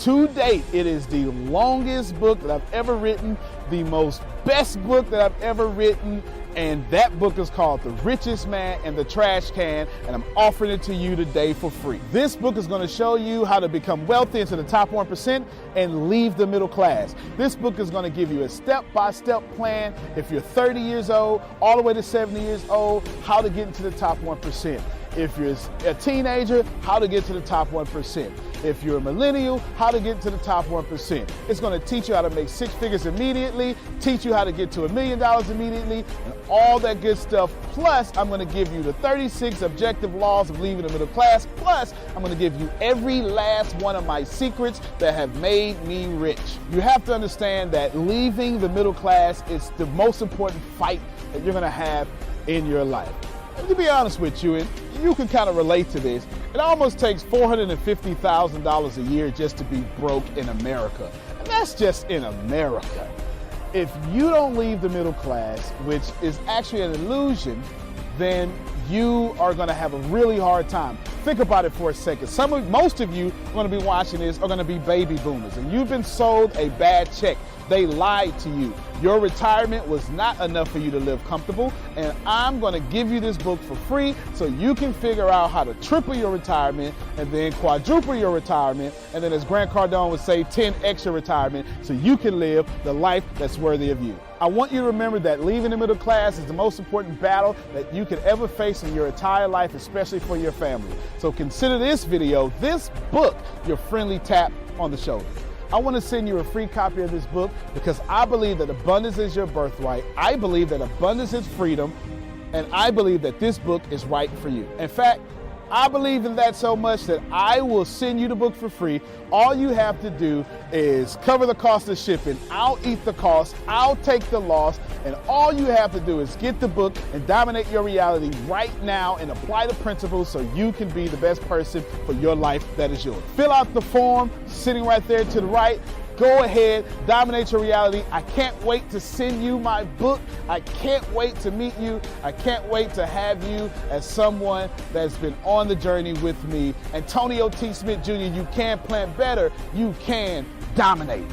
Speaker 14: To date, it is the longest book that I've ever written, the best book that I've ever written, and that book is called The Richest Man in the Trash Can, and I'm offering it to you today for free. This book is going to show you how to become wealthy into the top 1% and leave the middle class. This book is going to give you a step-by-step plan if you're 30 years old all the way to 70 years old, how to get into the top 1%. If you're a teenager, how to get to the top 1%. If you're a millennial, how to get to the top 1%. It's going to teach you how to make 6 figures immediately, teach you how to get to $1 million immediately, and all that good stuff. Plus, I'm going to give you the 36 objective laws of leaving the middle class. Plus, I'm going to give you every last one of my secrets that have made me rich. You have to understand that leaving the middle class is the most important fight that you're going to have in your life. To be honest with you, and you can kind of relate to this, it almost takes $450,000 a year just to be broke in America. And that's just in America. If you don't leave the middle class, which is actually an illusion, then you are going to have a really hard time. Think about it for a second. Most of you going to be watching this are going to be baby boomers, and you've been sold a bad check. They lied to you. Your retirement was not enough for you to live comfortable, and I'm going to give you this book for free so you can figure out how to triple your retirement and then quadruple your retirement, and then, as Grant Cardone would say, 10x your retirement so you can live the life that's worthy of you. I want you to remember that leaving the middle class is the most important battle that you could ever face in your entire life, especially for your family. So consider this video, this book, your friendly tap on the shoulder. I want to send you a free copy of this book because I believe that abundance is your birthright. I believe that abundance is freedom, and I believe that this book is right for you. In fact, I believe in that so much that I will send you the book for free. All you have to do is cover the cost of shipping. I'll eat the cost. I'll take the loss. And all you have to do is get the book and dominate your reality right now and apply the principles so you can be the best person for your life that is yours. Fill out the form sitting right there to the right. Go ahead, dominate your reality. I can't wait to send you my book. I can't wait to meet you. I can't wait to have you as someone that's been on the journey with me. Antonio T. Smith Jr., you can plan better. You can dominate.